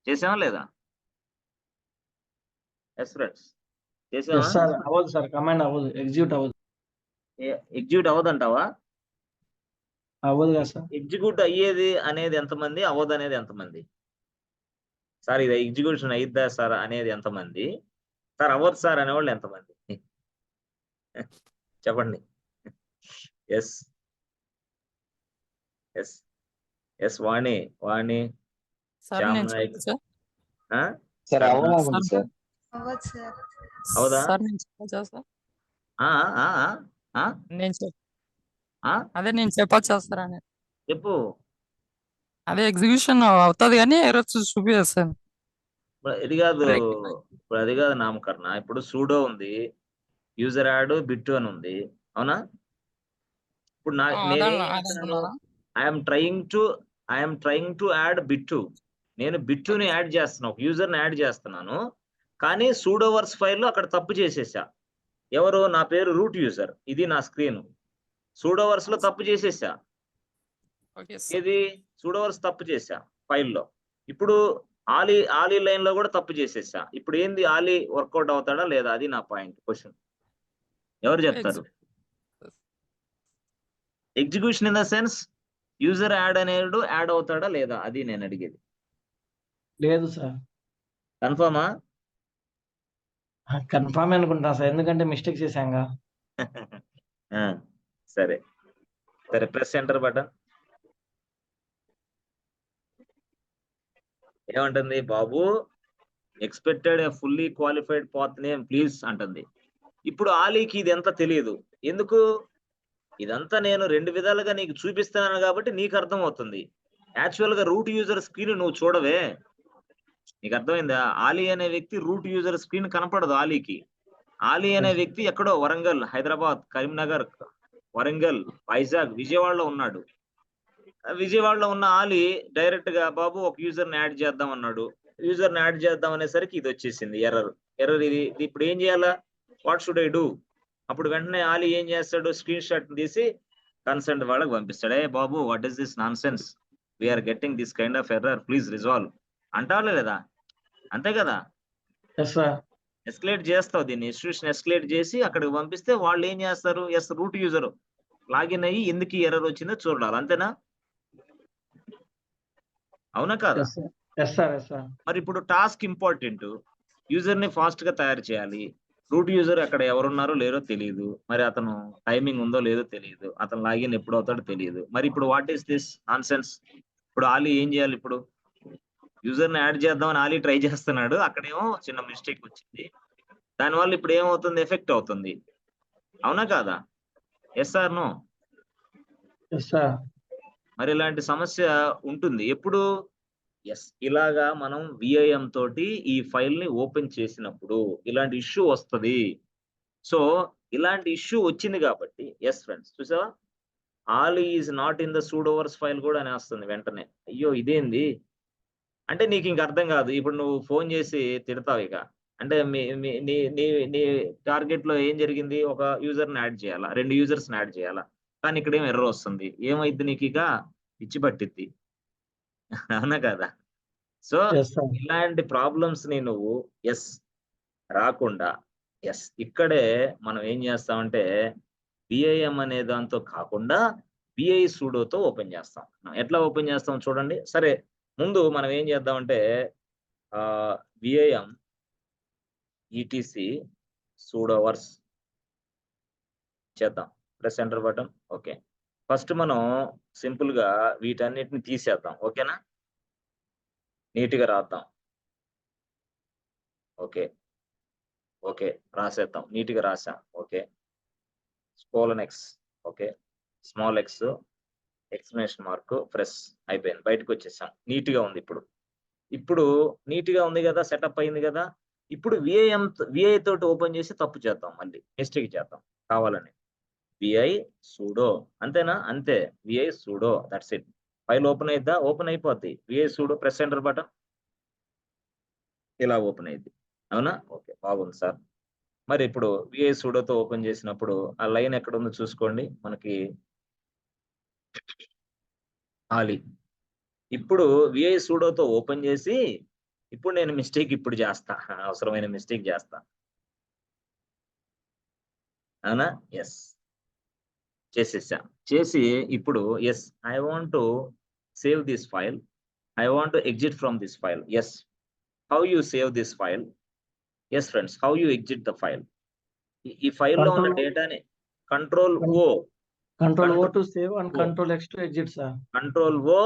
S1: చేసామా లేదా? ఎస్ ఫ్రెండ్స్, చేసామా?
S2: ఎస్ సార్, అవ్వదు సార్, కమాండ్ అవ్వదు, ఎగ్జిక్యూట్ అవ్వదు.
S1: ఎగ్జిక్యూట్ అవ్వదంటావా?
S2: అవ్వదు కదా సార్.
S1: ఎగ్జిక్యూట్ అయ్యేది అనేది ఎంతమంది, అవ్వదు అనేది ఎంతమంది? సార్ ఇది ఎగ్జిక్యూషన్ అయిద్దా సార్ అనేది ఎంతమంది? సార్ అవ్వదు సార్ అనేవాళ్ళు ఎంతమంది? చెప్పండి. ఎస్ ఎస్ ఎస్, వాణి
S4: సార్
S1: శ్యామ్
S4: నేను
S1: నాయక్,
S4: చెప్పొచ్చా?
S3: సార్
S1: సార్
S3: అవ్వదు సార్.
S1: అవుదా?
S4: సార్ నేను చెప్పొచ్చా సార్?
S1: ఆ, ఆ, ఆ, ఆ,
S4: అదే నేను చెప్పొచ్చా సార్ అని?
S1: చెప్పు.
S4: అదే ఎగ్జిక్యూషన్ అవుతుంది కానీ ఎర్రర్స్ చూపిస్తాను.
S1: ఇప్పుడు అది కాదు నామకరణ. ఇప్పుడు సూడో ఉంది, యూజర్ యాడ్ బిట్టు అని ఉంది, అవునా? ఇప్పుడు I'm trying to add Bittu. నేను బిట్టుని యాడ్ చేస్తున్నా, ఒక యూజర్ ని యాడ్ చేస్తున్నాను. కానీ సూడోవర్స్ ఫైల్లో అక్కడ తప్పు చేసేసా. ఎవరు? నా పేరు రూట్ యూజర్, ఇది నా స్క్రీన్. సూడోవర్స్ లో తప్పు చేసేసా. ఏది? సూడోవర్స్ తప్పు చేసా ఫైల్లో. ఇప్పుడు ఆలీ లైన్ లో కూడా తప్పు చేసేసా. ఇప్పుడు ఏంది, ఆలీ వర్కౌట్ అవుతాడా లేదా? అది నా పాయింట్, క్వశ్చన్. ఎవరు చెప్తారు? Execution in the sense user add అనేది యాడ్ అవుతాడా లేదా, అది నేను అడిగేది.
S2: లేదు సార్.
S1: కన్ఫర్మా?
S2: కన్ఫర్మ్ అనుకుంటా సార్, ఎందుకంటే మిస్టేక్ చేశాంగా.
S1: సరే, ప్రెస్ ఎంటర్ బటన్. ఏమంటుంది? బాబు expected a fully qualified path name please అంటుంది. ఇప్పుడు ఆలీకి ఇది ఎంత తెలియదు. ఎందుకు? ఇదంతా నేను 2 విధాలుగా నీకు చూపిస్తున్నాను కాబట్టి నీకు అర్థం అవుతుంది. యాక్చువల్ గా రూట్ యూజర్ స్క్రీన్ నువ్వు చూడవే. నీకు అర్థమైందా? ఆలీ అనే వ్యక్తి రూట్ యూజర్ స్క్రీన్ కనపడదు ఆలీకి. ఆలీ అనే వ్యక్తి ఎక్కడో వరంగల్, హైదరాబాద్, కరీంనగర్, వరంగల్, వైజాగ్, విజయవాడలో ఉన్నాడు. విజయవాడలో ఉన్న ఆలీ డైరెక్ట్ గా బాబు ఒక యూజర్ ని యాడ్ చేద్దాం అన్నాడు. యూజర్ ని యాడ్ చేద్దాం అనేసరికి ఇది వచ్చేసింది ఎర్రర్. ఇది ఇప్పుడు ఏం చేయాలా? What should I do? అప్పుడు వెంటనే ఆలీ ఏం చేస్తాడు? స్క్రీన్ షాట్ తీసి కన్సర్న్ వాళ్ళకి పంపిస్తాడు. ఏ బాబు what is this nonsense, we are getting this kind of error, please resolve అంటావా లేదా? అంతే కదా?
S2: Yes sir.
S1: ఎస్కలేట్ చేస్తావు దీన్ని, ఇన్స్టిట్యూషన్ ఎస్కలేట్ చేసి అక్కడికి పంపిస్తే వాళ్ళు ఏం చేస్తారు? ఎస్ రూట్ యూజర్ లాగిన్ అయ్యి ఎందుకు ఈ ఎర్రర్ వచ్చిందో చూడాలి. అంతేనా? అవునా కాదా?
S2: Yes sir. Yes sir.
S1: మరి ఇప్పుడు టాస్క్ ఇంపార్టెంట్, యూజర్ ని ఫాస్ట్ గా తయారు చేయాలి. రూట్ యూజర్ అక్కడ ఎవరున్నారో లేరో తెలియదు, మరి అతను టైమింగ్ ఉందో లేదో తెలియదు, అతను లాగిన్ ఎప్పుడు అవుతాడో తెలియదు. మరి ఇప్పుడు what is this non sense? ఇప్పుడు ఆలీ ఏం చేయాలి? ఇప్పుడు యూజర్ ని యాడ్ చేద్దామని ఆలీ ట్రై చేస్తున్నాడు, అక్కడేమో చిన్న మిస్టేక్ వచ్చింది, దానివల్ల ఇప్పుడు ఏమవుతుంది? ఎఫెక్ట్ అవుతుంది. అవునా కాదా? Yes or no?
S2: Yes sir.
S1: మరి ఇలాంటి సమస్య ఉంటుంది ఎప్పుడు? ఎస్, ఇలాగా మనం విఐఎం తోటి ఈ ఫైల్ ని ఓపెన్ చేసినప్పుడు ఇలాంటి ఇష్యూ వస్తుంది. సో ఇలాంటి ఇష్యూ వచ్చింది కాబట్టి ఎస్ ఫ్రెండ్స్, చూసావా? All is not in the sudoers file కూడా అని వస్తుంది వెంటనే. అయ్యో ఇదేంది అంటే నీకు ఇంక అర్థం కాదు. ఇప్పుడు నువ్వు ఫోన్ చేసి తిడతావు ఇక. అంటే మీ మీ నీ నీ నీ టార్గెట్ లో ఏం జరిగింది? ఒక యూజర్ ని యాడ్ చేయాలా, 2 యూజర్స్ ని యాడ్ చేయాలా, కానీ ఇక్కడ ఏం ఎర్రర్ వస్తుంది. ఏమైద్ది నీకు? ఇక పిచ్చి పట్టిద్ది. అవునా కదా? So
S2: yes sir.
S1: ఇలాంటి ప్రాబ్లమ్స్ ని నువ్వు ఎస్ రాకుండా ఎస్ ఇక్కడే మనం ఏం చేస్తామంటే విఐఎం అనే దాంతో కాకుండా విఐ సూడోతో ఓపెన్ చేస్తాం. ఎట్లా ఓపెన్ చేస్తాం చూడండి. సరే, ముందు మనం ఏం చేద్దామంటే విఐఎం ఈటీసీ సూడోవర్స్ చేద్దాం. Press enter button. Okay, first మనం సింపుల్ గా వీటన్నిటిని తీసేద్దాం. ఓకేనా? నీట్గా రాద్దాం. ఓకే ఓకే రాసేద్దాం. నీట్గా రాసాం. Okay, colon X, okay, small X, exclamation mark, press, అయిపోయింది. బయటకు వచ్చేసాం. నీట్గా ఉంది. ఇప్పుడు నీట్గా ఉంది కదా, సెటప్ అయింది కదా. ఇప్పుడు విఐ తోటి ఓపెన్ చేసి తప్పు చేద్దాం, మళ్ళీ మిస్టేక్ చేద్దాం కావాలని. విఐ సూడో, అంతేనా? అంతే, V I sudo, that's it. File open అయిద్దా? ఓపెన్ అయిపోద్ది. V I sudo, press enter button, ఇలా ఓపెన్ అయింది. అవునా? ఓకే, బాగుంది సార్. మరి ఇప్పుడు విఐ సూడోతో ఓపెన్ చేసినప్పుడు ఆ లైన్ ఎక్కడ ఉందో చూసుకోండి. మనకి ఆలి. ఇప్పుడు విఐ సూడోతో ఓపెన్ చేసి ఇప్పుడు నేను మిస్టేక్ ఇప్పుడు చేస్తా, అవసరమైన మిస్టేక్ చేస్తా. అవునా? ఎస్ చేసేసా. చేసి ఇప్పుడు yes I want to save this file, I want to exit from this file. Yes, how you save this file? Yes friends, how you exit the file? ఈ ఫైల్లో ఉన్న డేటాని control O
S2: to save and control X to exit sir.
S1: Control O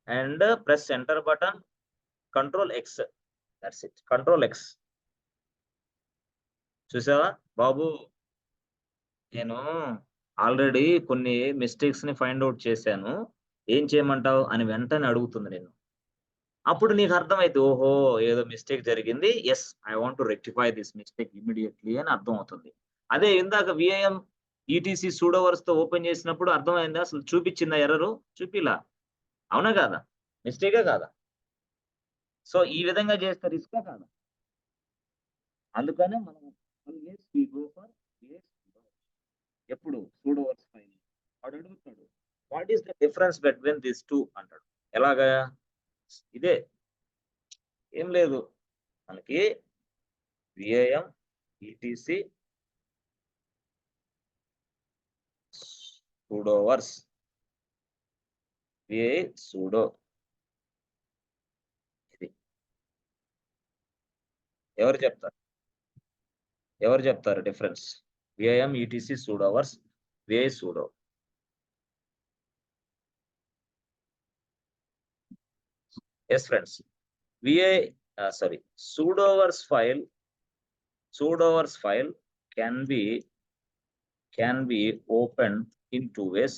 S1: and press enter button, control X, that's it. Control X. చూసావా బాబు? నేను already కొన్ని mistakes ని find out చేశాను, ఏం చేయమంటావు అని వెంటనే అడుగుతుంది నేను. అప్పుడు నీకు అర్థమైతే ఓహో ఏదో మిస్టేక్ జరిగింది, yes I want to rectify this mistake immediately అని అర్థం అవుతుంది. అదే ఇందాక విఐఎం ఈటీసీ సూడోవర్స్ తో ఓపెన్ చేసినప్పుడు అర్థమైందా? అసలు చూపించిందా ఎర్రరు? చూపిలా. అవునా కాదా? మిస్టేకే కాదా? సో ఈ విధంగా చేస్తే రిస్కా కాదా? అందుకనే మనం ఎప్పుడు సూడోవర్స్ ఫైల్ వాడు అడుగుతాడు what is the difference between this two అంటాడు. ఎలాగా? ఇదే, ఏం లేదు, మనకి V I M ETC sudoers, V I sudo, ఇది ఎవరు చెప్తారు? ఎవరు చెప్తారు difference? V I M ETC sudoers, V I sudo. Yes friends, V I sorry, pseudoverse file can be opened in two ways.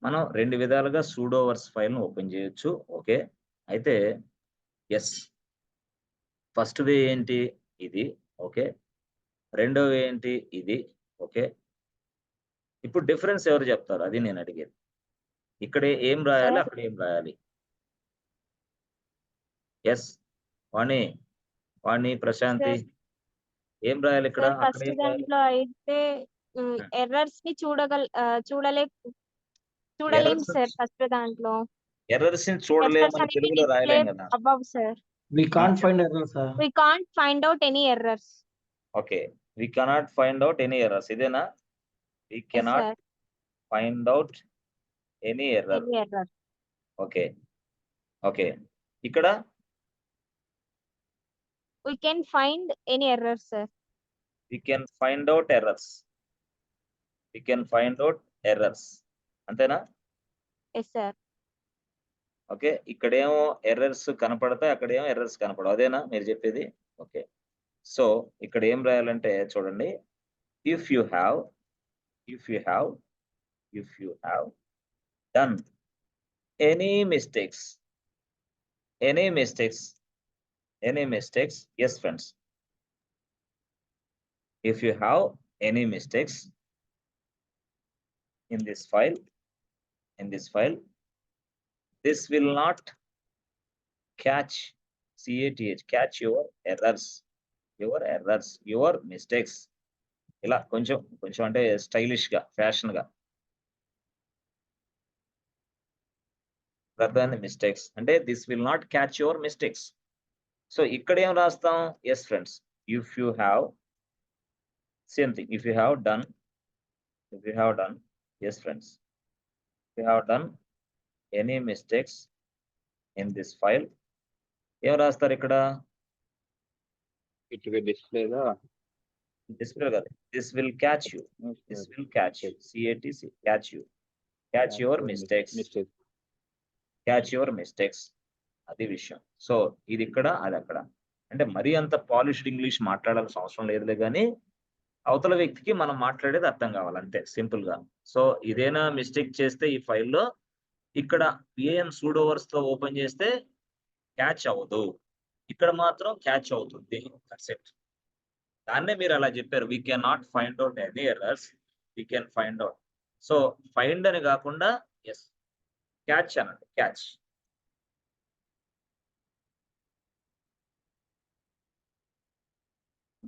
S1: మనం రెండు విధాలుగా pseudoverse ఫైల్ ను ఓపెన్ చేయొచ్చు. ఓకే, అయితే ఎస్, ఫస్ట్ వే ఏంటి, ఇది. ఓకే, రెండో వే ఏంటి, ఇది. ఓకే, ఇప్పుడు డిఫరెన్స్ ఎవరు చెప్తారు, అది నేను అడిగేది. ఇక్కడ ఏం రాయాలి,
S5: సార్
S1: అక్కడ ఏం రాయాలి? ఎస్, వాణి, ప్రశాంతి,
S5: సార్
S1: ఏం రాయాలి ఇక్కడ,
S5: సార్
S1: అక్కడ
S5: ఫస్ట్
S1: ఏం రాయాలి?
S5: దాంట్లో అయితే ఎర్రర్స్ ని చూడలేం
S1: ఎర్రర్స్
S5: సార్. ఫస్ట్ దాంట్లో
S1: ఎర్రర్స్ ని
S5: ఎర్రర్స్
S1: చూడలేమని
S5: అనేవి
S1: తెలుగులో
S5: డిస్ప్లే
S1: రాయలేం కదా.
S5: Above sir.
S2: We can't find error sir.
S5: We can't find out any errors.
S1: Okay, we cannot find out any errors, ఇదేనా? We
S5: Yes,
S1: cannot
S5: sir.
S1: Find out any error.
S5: Any error.
S1: Okay, okay, ఇక్కడ
S5: We can find any errors, sir.
S1: We can find out errors, అంతేనా?
S5: Yes, sir.
S1: Okay, ఇక్కడేమో errors కనపడతాయి, అక్కడేమో errors కనపడవు, అదేనా మీరు చెప్పేది? ఓకే, సో ఇక్కడ ఏం రాయాలంటే చూడండి, if you have done any mistakes, yes friends, if you have any mistakes in this file, this will not catch your errors, your mistakes. ఇలా కొంచెం అంటే స్టైలిష్ గా, ఫ్యాషన్ గా మిస్టేక్స్ అంటే this will not catch your mistakes. So ఇక్కడ ఏం రాస్తాం? Yes friends, if you have same thing, if you have done yes friends, if you have done any mistakes in this file, ఏం రాస్తారు ఇక్కడ?
S3: ఇటు డిస్ప్లేగా
S1: డిస్ప్లే కాదు, this will catch you, catch your mistakes, అది విషయం. సో ఇది ఇక్కడ, అది అక్కడ. అంటే మరీ అంత పాలిష్డ్ ఇంగ్లీష్ మాట్లాడాల్సిన అవసరం లేదులే, కానీ అవతల వ్యక్తికి మనం మాట్లాడేది అర్థం కావాలి, అంతే సింపుల్ గా. సో ఇదేనా మిస్టేక్ చేస్తే ఈ ఫైల్లో, ఇక్కడ పిఎన్ సూడోవర్స్ తో ఓపెన్ చేస్తే క్యాచ్ అవ్వదు, ఇక్కడ మాత్రం క్యాచ్ అవుతుంది. దాన్నే మీరు అలా చెప్పారు, we can not find out any errors, we can find out. So find అని కాకుండా ఎస్, క్యాచ్ అనండి, క్యాచ్.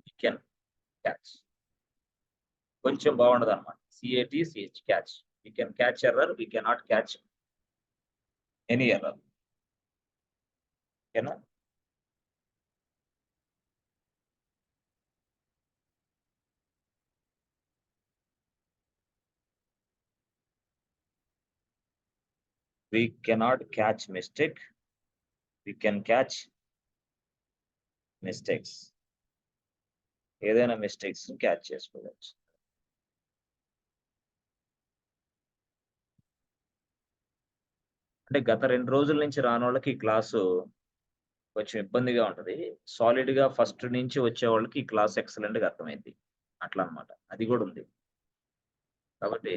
S1: వీ కెన్ క్యాచ్, కొంచెం బాగుండదు అనమాట. CATCH, catch. We can catch error, we can not catch any error. ఓకేనా? We cannot catch mistake, we can catch mistakes. ఏదైనా mistakes catch చేసుకోవచ్చు. అంటే గత 2 రోజుల నుంచి రాని వాళ్ళకి ఈ క్లాసు కొంచెం ఇబ్బందిగా ఉంటది. సాలిడ్ గా ఫస్ట్ నుంచి వచ్చే వాళ్ళకి ఈ క్లాస్ ఎక్సలెంట్ గా అర్థమైంది, అట్లా అన్నమాట. అది కూడా ఉంది. కాబట్టి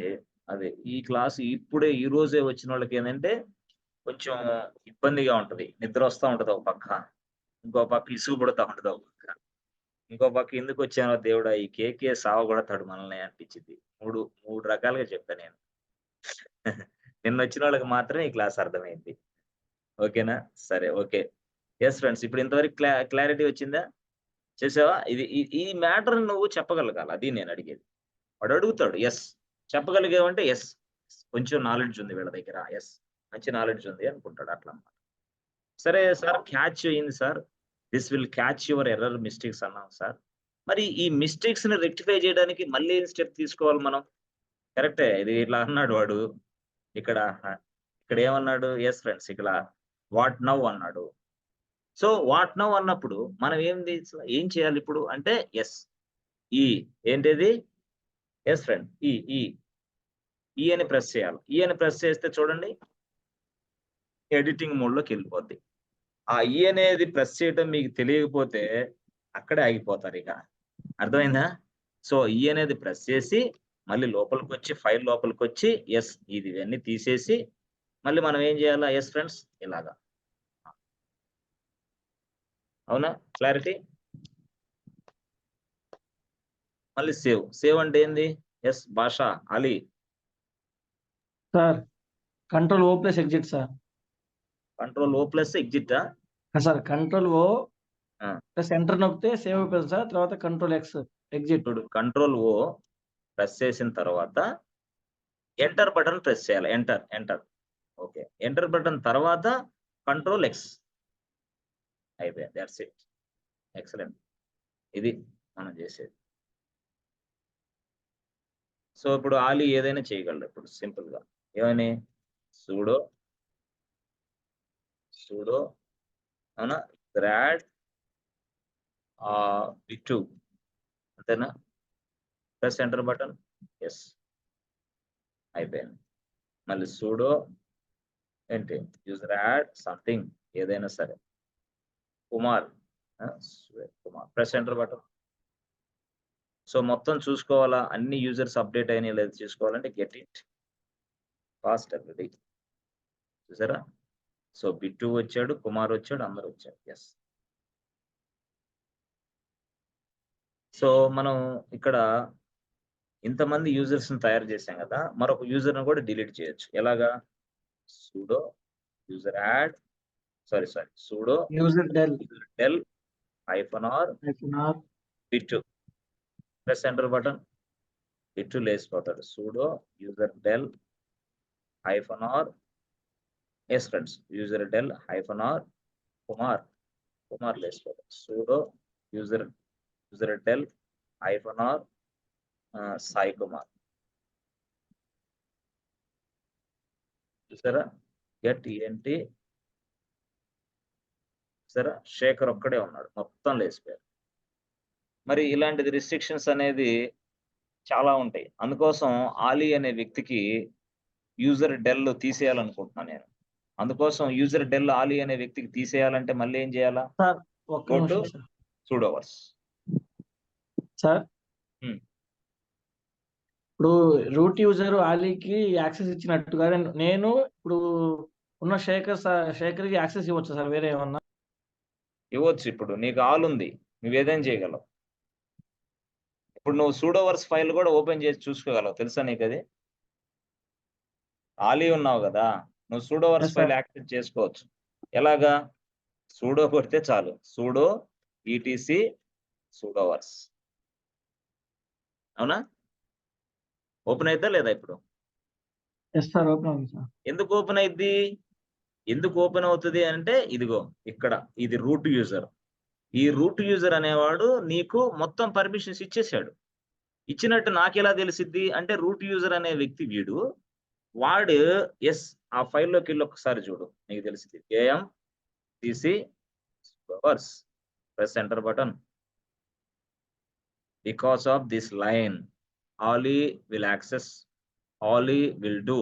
S1: అదే ఈ క్లాస్ ఇప్పుడే ఈ రోజే వచ్చిన వాళ్ళకి ఏంటంటే కొంచెం ఇబ్బందిగా ఉంటది, నిద్ర వస్తూ ఉంటది ఒక పక్క, ఇంకో పక్క ఇసుగు పడుతూ ఉంటది ఒక పక్క, ఇంకో పక్క ఎందుకు వచ్చానో దేవుడా ఈ కేకే సావగొడతాడు మనల్ని అనిపించింది. మూడు రకాలుగా చెప్పాను నేను. నిన్న వచ్చిన వాళ్ళకి మాత్రమే ఈ క్లాస్ అర్థమైంది. ఓకేనా? సరే, ఓకే. ఎస్ ఫ్రెండ్స్, ఇప్పుడు ఇంతవరకు క్లారిటీ వచ్చిందా? చేసావా? ఈ మ్యాటర్ నువ్వు చెప్పగలగాలి, అది నేను అడిగేది. వాడు అడుగుతాడు, ఎస్ చెప్పగలిగేవంటే ఎస్, కొంచెం నాలెడ్జ్ ఉంది వీళ్ళ దగ్గర, ఎస్ మంచి నాలెడ్జ్ ఉంది అనుకుంటాడు, అట్లా అన్నమాట. సరే సార్, క్యాచ్ అయింది sir, this will catch your error mistakes అన్నాం సార్. మరి ఈ మిస్టేక్స్ ని రెక్టిఫై చేయడానికి మళ్ళీ ఏం స్టెప్ తీసుకోవాలి మనం? కరెక్టే, ఇది ఇట్లా అన్నాడు వాడు, ఇక్కడ ఏమన్నాడు? ఎస్ ఫ్రెండ్స్, ఇక్కడ వాట్ నౌ అన్నాడు. సో వాట్ నౌ అన్నప్పుడు మనం ఏం చేయాలి ఇప్పుడు అంటే, ఎస్ ఈ ఏంటిది? ఎస్ ఫ్రెండ్, ఈ అని ప్రెస్ చేయాలి. ఈ అని ప్రెస్ చేస్తే చూడండి ఎడిటింగ్ మోడ్ లోకి వెళ్ళిపోద్ది. ఆ ఈ అనేది ప్రెస్ చేయడం మీకు తెలియకపోతే అక్కడే ఆగిపోతారు ఇక. అర్థమైందా? సో ఈ అనేది ప్రెస్ చేసి మళ్ళీ లోపలికి వచ్చి ఫైల్ లోపలికి వచ్చి ఎస్ ఇది ఇవన్నీ తీసేసి మళ్ళీ మనం ఏం చేయాలా? ఎస్ ఫ్రెండ్స్ ఇలాగా. అవునా? క్లారిటీ? మళ్ళీ సేవ్. సేవ్ అంటే ఏంది? ఎస్ భాష అలీ.
S2: సార్ కంట్రోల్ ఓ ప్లస్ ఎగ్జిట్ సార్.
S1: కంట్రోల్ ఓ ప్లస్ ఎగ్జిట్.
S2: సార్ కంట్రోల్ ఓ
S1: ఆ.
S2: ప్లస్ ఎంటర్ నొక్కితే సేవ్ అయిపోతుంది సార్. తర్వాత కంట్రోల్ ఎక్స్ ఎగ్జిట్.
S1: కంట్రోల్ ఓ ప్రెస్ చేసిన తర్వాత ఎంటర్ బటన్ ప్రెస్ చేయాలి. ఎంటర్. ఓకే, ఎంటర్ బటన్ తర్వాత కంట్రోల్ ఎక్స్. అయిపోయింది. That's it. ఎక్సలెంట్. ఇది మనం చేసేది. సో ఇప్పుడు ఆలీ ఏదైనా చేయగలరు ఇప్పుడు సింపుల్ గా. ఏమని? సూడో అవునా, గ్రాడ్ v2 అంతేనా? Press enter button. ఎస్ అయిపోయింది. మళ్ళీ సూడో ఏంటి యూజర్ యాడ్ సంథింగ్ ఏదైనా సరే Kumar press enter button. So మొత్తం చూసుకోవాలా అన్ని యూజర్స్ అప్డేట్ అయినా లేదు చూసుకోవాలంటే గెట్ ఇట్ ఫాస్ట్ రెడీ. చూసారా? సో బిట్టు వచ్చాడు, కుమార్ వచ్చాడు, అందరు వచ్చాడు. ఎస్. సో మనం ఇక్కడ ఇంతమంది యూజర్స్ ని తయారు చేసాం కదా, మరొక యూజర్ ని కూడా డిలీట్ చేయొచ్చు. ఎలాగా? Sudo user add sudo
S2: user
S1: del -r Bittu press enter button. Bittu లేసిపోతాడు. Sudo user del -r yes friends user del -r Kumar లేసిపోతాడు. Sudo user del -r Sai Kumar. చూసారా? గెట్ ఏంటి సరే శేఖర్ ఒక్కడే ఉన్నాడు, మొత్తం లేసిపోయారు. మరి ఇలాంటిది రిస్ట్రిక్షన్స్ అనేది చాలా ఉంటాయి. అందుకోసం ఆలీ అనే వ్యక్తికి యూజర్ డెల్ తీసేయాలనుకుంటున్నాను నేను. అందుకోసం యూజర్ డెల్ ఆలీ అనే వ్యక్తికి తీసేయాలంటే మళ్ళీ ఏం చేయాలా?
S2: సార్ ఒక్క
S1: Go to
S2: నిమిషం సార్.
S1: సూడోవర్స్.
S2: సార్ ఇప్పుడు రూట్ యూజర్ ఆలీకి యాక్సెస్ ఇచ్చినట్టుగా నేను ఇప్పుడు ఉన్న శేఖర్కి యాక్సెస్ ఇవ్వచ్చు సార్ వేరే ఏమన్నా?
S1: ఇవ్వచ్చు. ఇప్పుడు నీకు ఆల్ ఉంది, నువ్వేదైనా చేయగలవు. ఇప్పుడు నువ్వు సూడోవర్స్ ఫైల్ కూడా ఓపెన్ చేసి చూసుకోగలవు, తెలుసా నీకు అది? ఆలీ ఉన్నావు కదా, నువ్వు సూడోవర్స్
S2: Yes, sir.
S1: ఫైల్ యాక్సెస్ చేసుకోవచ్చు. ఎలాగా? సూడో కొడితే చాలు, సూడో ఈటీసీ సూడోవర్స్. అవునా? ఓపెన్ అయిద్దా లేదా ఇప్పుడు?
S2: ఎస్ సార్ ఓపెన్ అవుతుంది సార్.
S1: ఎందుకు ఓపెన్ అయిద్ది? ఎందుకు ఓపెన్ అవుతుంది అంటే ఇదిగో ఇక్కడ ఇది రూట్ యూజర్. ఈ రూట్ యూజర్ అనేవాడు నీకు మొత్తం పర్మిషన్స్ ఇచ్చేసాడు. ఇచ్చినట్టు నాకెలా తెలిసిద్ది అంటే రూట్ యూజర్ అనే వ్యక్తి వీడు, వాడు ఎస్ ఆ ఫైల్లోకి వెళ్ళి ఒకసారి చూడు, నీకు తెలిసింది. ఏఎం తీసి press enter button. Because of this line Ali will access, Ali will do,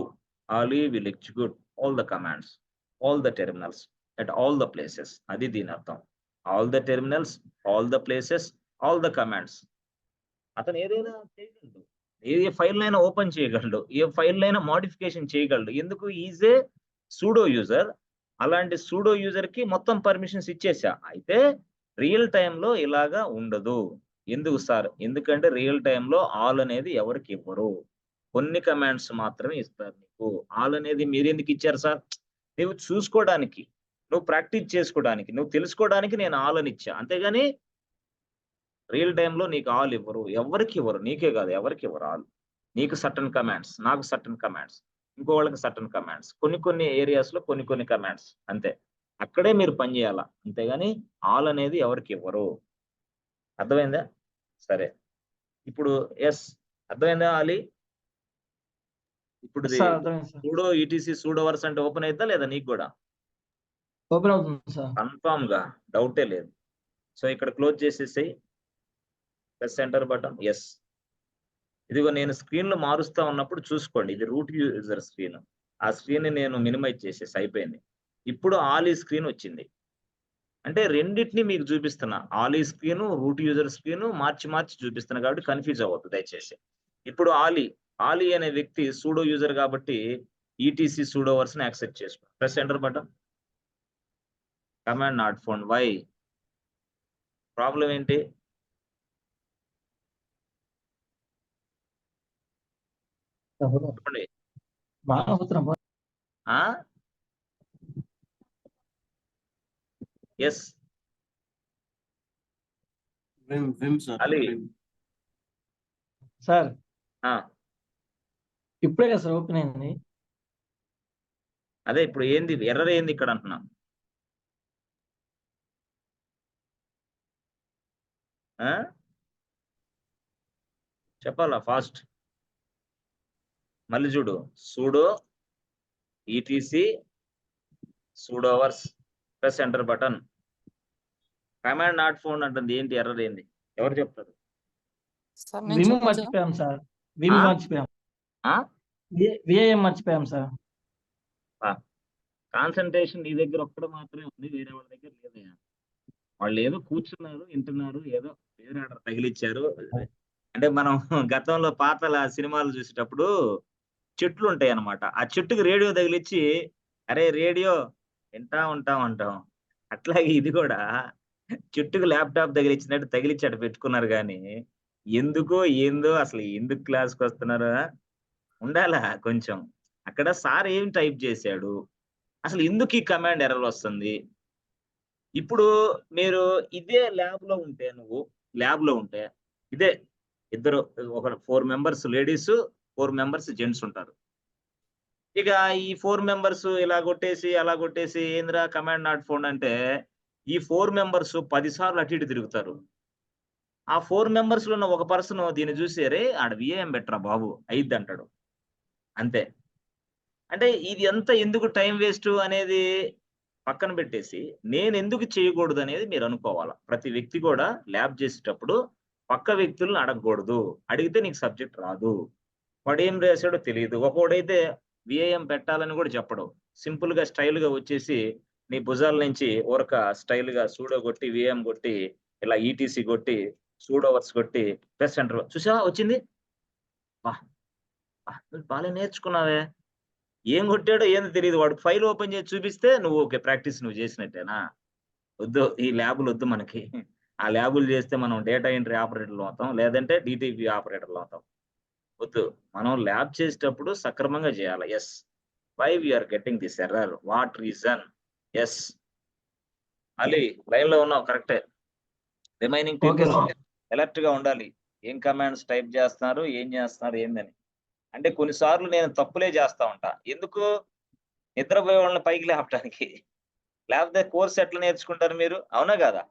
S1: Ali will execute all the commands, all the terminals at all the places. అది దీని అర్థం. All the terminals, all the places, all the commands. అతను ఏదైనా చేయగలడు, ఏ file అయినా open చేయగలడు, ఏ file అయినా modification చేయగలడు. ఎందుకు? Is a pseudo user. అలాంటి సూడో యూజర్ కి మొత్తం పర్మిషన్స్ ఇచ్చేసా. అయితే రియల్ టైంలో ఇలాగా ఉండదు. ఎందుకు సార్? ఎందుకంటే రియల్ టైంలో ఆల్ అనేది ఎవరికి ఇవ్వరు, కొన్ని కమాండ్స్ మాత్రమే ఇస్తారు నీకు. ఆల్ అనేది మీరు ఎందుకు ఇచ్చారు సార్? నువ్వు చూసుకోవడానికి, నువ్వు ప్రాక్టీస్ చేసుకోవడానికి, నువ్వు తెలుసుకోవడానికి నేను ఆల్ అని ఇచ్చా. అంతేగాని రియల్ టైంలో నీకు ఆల్ ఇవ్వరు, ఎవరికి ఇవ్వరు. నీకే కాదు ఎవరికి ఇవ్వరు ఆల్. నీకు సర్టన్ కమాండ్స్, నాకు సర్టన్ కమాండ్స్, ఇంకో వాళ్ళకి సర్టన్ కమాండ్స్, కొన్ని ఏరియాస్ లో కొన్ని కమాండ్స్. అంతే, అక్కడే మీరు పని చేయాలా. అంతేగాని ఆల్ అనేది ఎవరికి ఇవ్వరు. అర్థమైందా? సరే, ఇప్పుడు ఎస్ అర్థమైందా ఆలీ? ఇప్పుడు
S2: సార్ అర్థమైంది సార్.
S1: సూడో ఈటీసీ సూడోవర్స్ అంటే ఓపెన్ అవుతా లేదా నీకు కూడా?
S2: ఓపెన్ అవుతుంది సార్.
S1: కన్ఫామ్ గా, డౌటే లేదు. సో ఇక్కడ క్లోజ్ చేసేసి ప్రెస్ ఎంటర్ బటన్. ఎస్, ఇదిగో నేను స్క్రీన్ లో మారుస్తా ఉన్నప్పుడు చూసుకోండి, ఇది రూట్ యూజర్ స్క్రీన్. ఆ స్క్రీన్ నేను మినిమైజ్ చేసేసి అయిపోయింది. ఇప్పుడు ఆలీ స్క్రీన్ వచ్చింది. అంటే రెండింటిని మీకు చూపిస్తున్నా, Ali screen, root user screen మార్చి చూపిస్తున్నా కాబట్టి కన్ఫ్యూజ్ అవ్వద్దు దయచేసి. ఇప్పుడు ఆలీ అనే వ్యక్తి సూడో యూజర్ కాబట్టి ఈటీసీ సూడో వర్షన్ యాక్సెప్ట్ చేసుకో. Press enter button. Command not found. Why? Problem ఏంటి? చెప్పండి. ఎస్ అలీ.
S2: సార్
S1: ఆ,
S2: ఇప్పుడే కదా సార్ ఓపెన్ అయింది.
S1: అదే ఇప్పుడు ఏంది ఎర్రర్ ఏంది ఇక్కడ అంటున్నా. చెప్పాలా ఫాస్ట్. మళ్ళీ చూడు, సూడో ఈటీసీ సూడో వర్స్, press enter button. Command not found అంటుంది. ఏంటి ఎర్రర్ ఏంది? ఎవరు చెప్తారు?
S4: సార్ నేను
S2: విమ్
S4: చెప్పొచ్చా?
S2: మర్చిపోయాం సార్. విమ్
S1: ఆ?
S2: మర్చిపోయాం.
S1: ఆ?
S2: విఐఎం మర్చిపోయాం సార్.
S1: కాన్సన్ట్రేషన్ నీ దగ్గర ఒక్కడ మాత్రమే ఉంది, వేరే వాళ్ళ దగ్గర లేదయ్యా. వాళ్ళు ఏదో కూర్చున్నారు, వింటున్నారు, ఏదో వేరే ఆర్డర్ తగిలిచ్చారు. అంటే మనం గతంలో పాతల సినిమాలు చూసేటప్పుడు చెట్లు ఉంటాయి అన్నమాట. ఆ చెట్టుకి రేడియో తగిలిచ్చి అరే రేడియో వింటా ఉంటాం అంటాం. అట్లాగే ఇది కూడా చెట్టుకు ల్యాప్టాప్ తగిలిచ్చినట్టు తగిలిచ్చి అటు పెట్టుకున్నారు. కానీ ఎందుకో ఏందో అసలు ఎందుకు క్లాస్కి వస్తున్నారా ఉండాలా కొంచెం. అక్కడ సార్ ఏం టైప్ చేశాడు, అసలు ఎందుకు ఈ కమాండ్ ఎర్రర్ వస్తుంది? ఇప్పుడు మీరు ఇదే ల్యాబ్ లో ఉంటే ఇదే ఇద్దరు, ఒక 4 మెంబర్స్ లేడీస్, 4 మెంబర్స్ జెంట్స్ ఉంటారు. ఇక ఈ 4 మెంబర్స్ ఇలా కొట్టేసి అలా కొట్టేసి ఏంద్రా కమాండ్ నాట్ ఫౌండ్ అంటే ఈ 4 మెంబర్స్ 10 సార్లు అటు ఇటు తిరుగుతారు. ఆ 4 మెంబర్స్ లో ఉన్న ఒక పర్సన్ దీన్ని చూసి రే ఆడ విఏఎం బెటరా బాబు అయిద్ది అంటాడు. అంతే. అంటే ఇది ఎంత ఎందుకు టైం వేస్ట్ అనేది పక్కన పెట్టేసి నేను ఎందుకు చేయకూడదు అనేది మీరు అనుకోవాలా. ప్రతి వ్యక్తి కూడా ల్యాబ్ చేసేటప్పుడు పక్క వ్యక్తులను అడగకూడదు. అడిగితే నీకు సబ్జెక్ట్ రాదు. వాడు ఏం రాశాడో తెలియదు. ఒకడైతే విఐఎం పెట్టాలని కూడా చెప్పడు. సింపుల్ గా స్టైల్ గా వచ్చేసి నీ భుజాల నుంచి ఊరక స్టైల్ గా సూడో కొట్టి విఐఎం కొట్టి ఇలా ఈటీసీ కొట్టి సూడో వర్స్ కొట్టి ప్రెస్ ఎంటర్. చూసావా వచ్చింది? బాగా నేర్చుకున్నావే. ఏం కొట్టాడో ఏందో తెలియదు. వాడు ఫైల్ ఓపెన్ చేసి చూపిస్తే నువ్వు ఓకే ప్రాక్టీస్ నువ్వు చేసినట్టేనా? వద్దు, ఈ ల్యాబులు వద్దు మనకి. ఆ ల్యాబులు చేస్తే మనం డేటా ఎంట్రీ ఆపరేటర్లు అవుతాం, లేదంటే డిటిపి ఆపరేటర్లు అవుతాం. వద్దు, మనం ల్యాబ్ చేసేటప్పుడు సక్రమంగా చేయాలి. Yes. Why we are getting this error, what reason? Yes Ali line లో ఉన్నావు, కరెక్టే. Remaining
S2: okay
S1: people
S2: sir.
S1: Alert గా ఉండాలి. ఏం కమాండ్స్ టైప్ చేస్తున్నారు, ఏం చేస్తున్నారు ఏందని. అంటే కొన్నిసార్లు నేను తప్పులే చేస్తా ఉంటా. ఎందుకు? నిద్రపోయే వాళ్ళని పైకి లేపడానికి. లేకపోతే కోర్స్ ఎట్లా నేర్చుకుంటారు మీరు? అవునా కదా?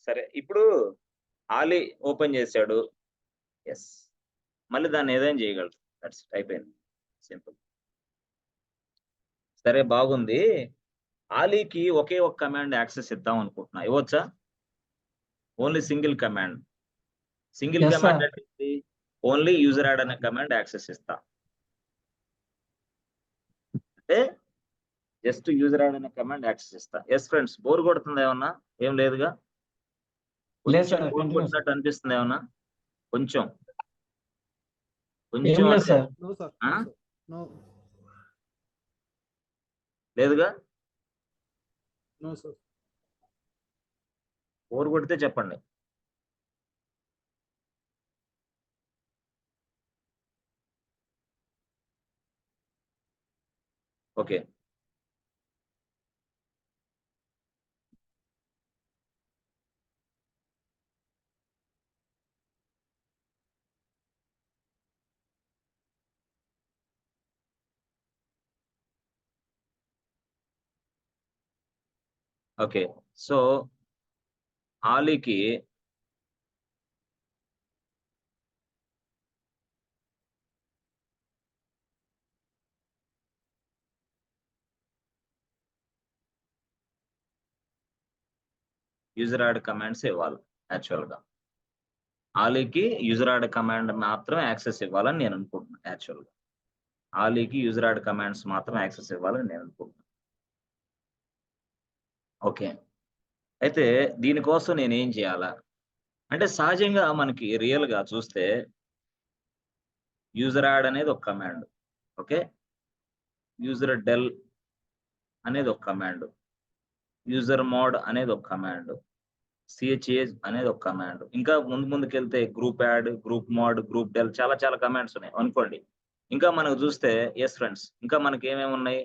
S1: సరే, ఇప్పుడు ఆలీ ఓపెన్ చేశాడు. ఎస్, మళ్ళీ దాన్ని ఏదైనా చేయగలరు. దట్స్ ఇట్, అయిపోయింది. సింపుల్. సరే బాగుంది. ఆలీకి ఒకే ఒక కమాండ్ యాక్సెస్ ఇద్దాం అనుకుంటున్నా. ఇవ్వచ్చా? Only single command. Single
S2: Yes,
S1: command
S2: sir.
S1: అంటే ఓన్లీ యూజర్ యాడ్ అనే కమాండ్ యాక్సెస్ ఇస్తా. అంటే జస్ట్ యూజర్ యాడ్ అనే కమాండ్ యాక్సెస్ ఇస్తా. ఎస్ ఫ్రెండ్స్, బోర్ కొడుతుంది ఏమన్నా? ఏం లేదుగా?
S2: లేదు
S1: కొంచెం
S2: సార్,
S1: బోర్
S2: కంటిన్యూ
S1: కొట్టినట్టు అనిపిస్తుంది ఏమన్నా? కొంచెం
S2: ఏం
S1: కొంచెం
S2: లేదు
S1: అంటే
S2: సార్.
S6: No, sir.
S1: ఆ?
S6: No, sir. No,
S1: లేదుగా?
S6: no, sir.
S1: బోర్ కొడితే చెప్పండి. ఓకే. ఓకే, సో ఆలీకి యూజర్ యాడ్ కమాండ్స్ ఇవ్వాలి. యాక్చువల్ గా ఆలీకి యూజర్ యాడ్ కమాండ్ మాత్రం యాక్సెస్ ఇవ్వాలని నేను అనుకుంటున్నాను. యాక్చువల్ గా ఆలీకి యూజర్ యాడ్ కమాండ్స్ మాత్రం యాక్సెస్ ఇవ్వాలని నేను అనుకుంటున్నాను. ఓకే. అయితే దీనికోసం నేనేం చేయాలా? అంటే సహజంగా మనకి రియల్‌గా చూస్తే యూజర్ యాడ్ అనేది ఒక కమాండ్. ఓకే. యూజర్ డెల్ అనేది ఒక కమాండ్. యూజర్ మోడ్ అనేది ఒక కమాండ్. ఛేజ్ అనేది ఒక కమాండ్. ఇంకా ముందుకెళ్తే group add, group mod, group del చాలా కమాండ్స్ ఉన్నాయి అనుకోండి. ఇంకా మనకు చూస్తే యెస్ ఫ్రెండ్స్ ఇంకా మనకి ఏమేమి ఉన్నాయి?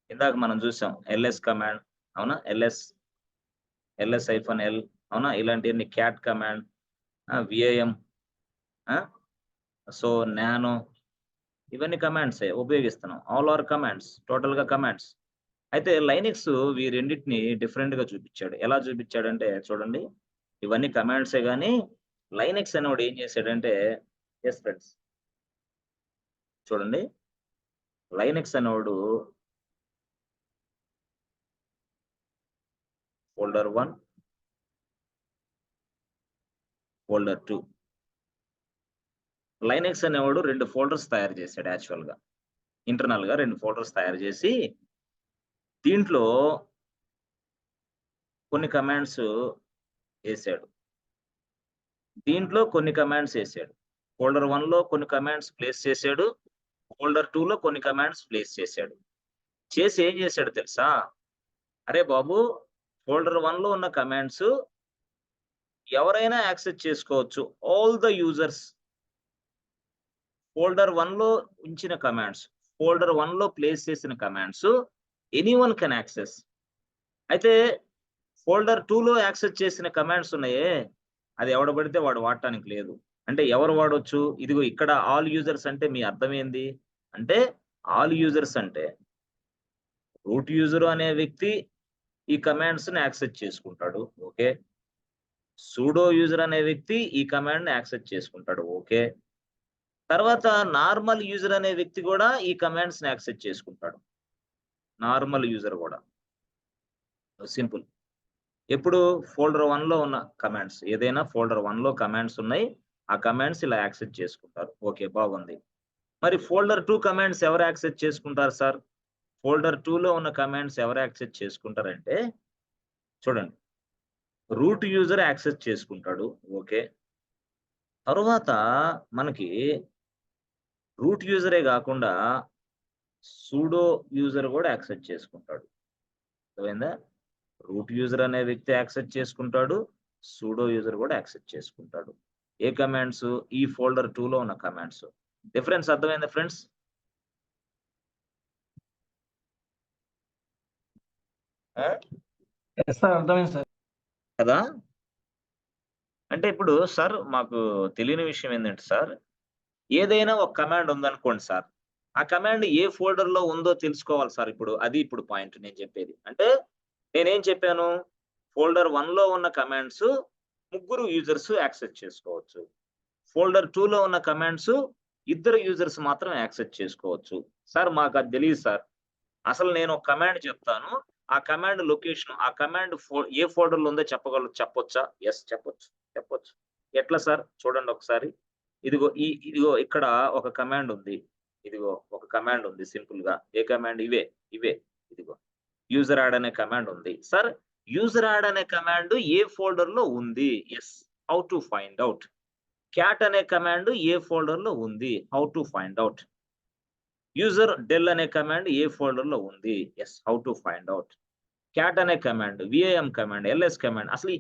S1: ఇందాక మనం చూసాం ఎల్ఎస్ కమాండ్ అవునా? ls-l అవునా? ఇలాంటివన్నీ cat command, VIM, so nano ఇవన్నీ కమాండ్సే ఉపయోగిస్తున్నాం. ఆల్ ఆర్ కమాండ్స్, టోటల్‌గా కమాండ్స్. అయితే లైనక్స్ ఈ రెండిటిని డిఫరెంట్‌గా చూపిచ్చాడు. ఎలా చూపిచ్చాడంటే చూడండి, ఇవన్నీ కమాండ్సే గానీ లైనక్స్ అనేవాడు ఏం చేశాడంటే యెస్ ఫ్రెండ్స్ చూడండి. లైనక్స్ అనేవాడు ఫోల్డర్ 1, ఫోల్డర్ 2 లైనక్స్ అనేవాడు 2 ఫోల్డర్స్ తయారు చేశాడు యాక్చువల్‌గా. ఇంటర్నల్‌గా 2 ఫోల్డర్స్ తయారు చేసి దీంట్లో కొన్ని కమాండ్స్ ఏసాడు. దీంట్లో కొన్ని కమాండ్స్ ఏసాడు. ఫోల్డర్ 1లో కొన్ని కమాండ్స్ ప్లేస్ చేశాడు. ఫోల్డర్ 2లో కొన్ని కమాండ్స్ ప్లేస్ చేశాడు. చేసి ఏం చేశాడో తెలుసా? అరే బాబు! ఫోల్డర్ 1లో ఉన్న కమాండ్స్ ఎవరైనా యాక్సెస్ చేసుకోవచ్చు. All the users. ఫోల్డర్ 1లో ఉంచిన కమాండ్స్, ఫోల్డర్ 1లో ప్లేస్ చేసిన కమాండ్స్ ఎనీవన్ కెన్ యాక్సెస్. అయితే ఫోల్డర్ 2లో యాక్సెస్ చేసిన కమాండ్స్ ఉన్నాయే, అది ఎవడు పడితే వాడు వాడటానికి లేదు. అంటే ఎవరు వాడొచ్చు? ఇదిగో ఇక్కడ ఆల్ యూజర్స్ అంటే మీ అర్థం ఏంది? అంటే ఆల్ యూజర్స్ అంటే రూట్ యూజర్ అనే వ్యక్తి ఈ కమాండ్స్‌ని యాక్సెస్ చేసుకుంటాడు. ఓకే. సూడో యూజర్ అనే వ్యక్తి ఈ కమాండ్‌ని యాక్సెస్ చేసుకుంటాడు. ఓకే. తర్వాత నార్మల్ యూజర్ అనే వ్యక్తి కూడా ఈ కమాండ్స్‌ని యాక్సెస్ చేసుకుంటాడు. నార్మల్ యూజర్ కూడా. సింపుల్. ఎప్పుడు ఫోల్డర్ 1లో ఉన్న కమాండ్స్ ఏదైనా ఫోల్డర్ 1లో కమాండ్స్ ఉన్నాయి. ఆ కమాండ్స్ ఇలా యాక్సెస్ చేసుకుంటారు. ఓకే బాగుంది. మరి ఫోల్డర్ 2 కమాండ్స్ ఎవరు యాక్సెస్ చేసుకుంటారు సార్? ఫోల్డర్ 2లో ఉన్న కమాండ్స్ ఎవరు యాక్సెస్ చేసుకుంటారంటే చూడండి. రూట్ యూజర్ యాక్సెస్ చేసుకుంటాడు. ఓకే. తరువాత మనకి రూట్ యూజరే కాకుండా సూడో యూజర్ కూడా యాక్సెస్ చేసుకుంటాడు. అర్థమైందా? రూట్ యూజర్ అనే వ్యక్తి యాక్సెస్ చేసుకుంటాడు. సూడో యూజర్ కూడా యాక్సెస్ చేసుకుంటాడు. ఏ కమాండ్స్? ఈ ఫోల్డర్ 2లో ఉన్న కమాండ్స్. డిఫరెన్స్ అర్థమైందా ఫ్రెండ్స్?
S2: యెస్ సార్ అర్థమైంది సార్.
S1: కదా! అంటే ఇప్పుడు సార్ మాకు తెలియని విషయం ఏందంటే సార్, ఏదైనా ఒక కమాండ్ ఉందనుకోండి సార్. ఆ కమాండ్ ఏ ఫోల్డర్‌లో ఉందో తెలుసుకోవాలి సార్ ఇప్పుడు. అది ఇప్పుడు పాయింట్ నేను చెప్పేది. అంటే నేనేం చెప్పాను? ఫోల్డర్ 1లో ఉన్న కమాండ్స్ ముగ్గురు యూజర్స్ యాక్సెస్ చేసుకోవచ్చు. ఫోల్డర్ 2లో ఉన్న కమాండ్స్ ఇద్దరు యూజర్స్ మాత్రం యాక్సెస్ చేసుకోవచ్చు. సార్ మాకది తెలీదు సార్. అసలు నేను ఒక కమాండ్ చెప్తాను. ఆ కమాండ్ లొకేషన్, ఆ కమాండ్ ఏ ఫోల్డర్‌లో ఉందో చెప్పొచ్చా? యెస్ చెప్పొచ్చు. ఎట్లా సార్? చూడండి ఒకసారి. ఇదిగో ఇక్కడ ఒక కమాండ్ ఉంది. ఇదిగో ఒక కమాండ్ ఉంది సింపుల్‌గా. ఏ కమాండ్? ఇవే. ఇదిగో. యూజర్ యాడ్ అనే కమాండ్ ఉంది. సార్ యూజర్ యాడ్ అనే కమాండ్ ఏ ఫోల్డర్‌లో ఉంది? Yes. How to find out. Cat అనే కమాండ్ ఏ ఫోల్డర్‌లో ఉంది? How to find out. User del అనే కమాండ్ ఏ ఫోల్డర్‌లో ఉంది? Yes. How to find out. Cat అనే command, V I M command, L S command అసలు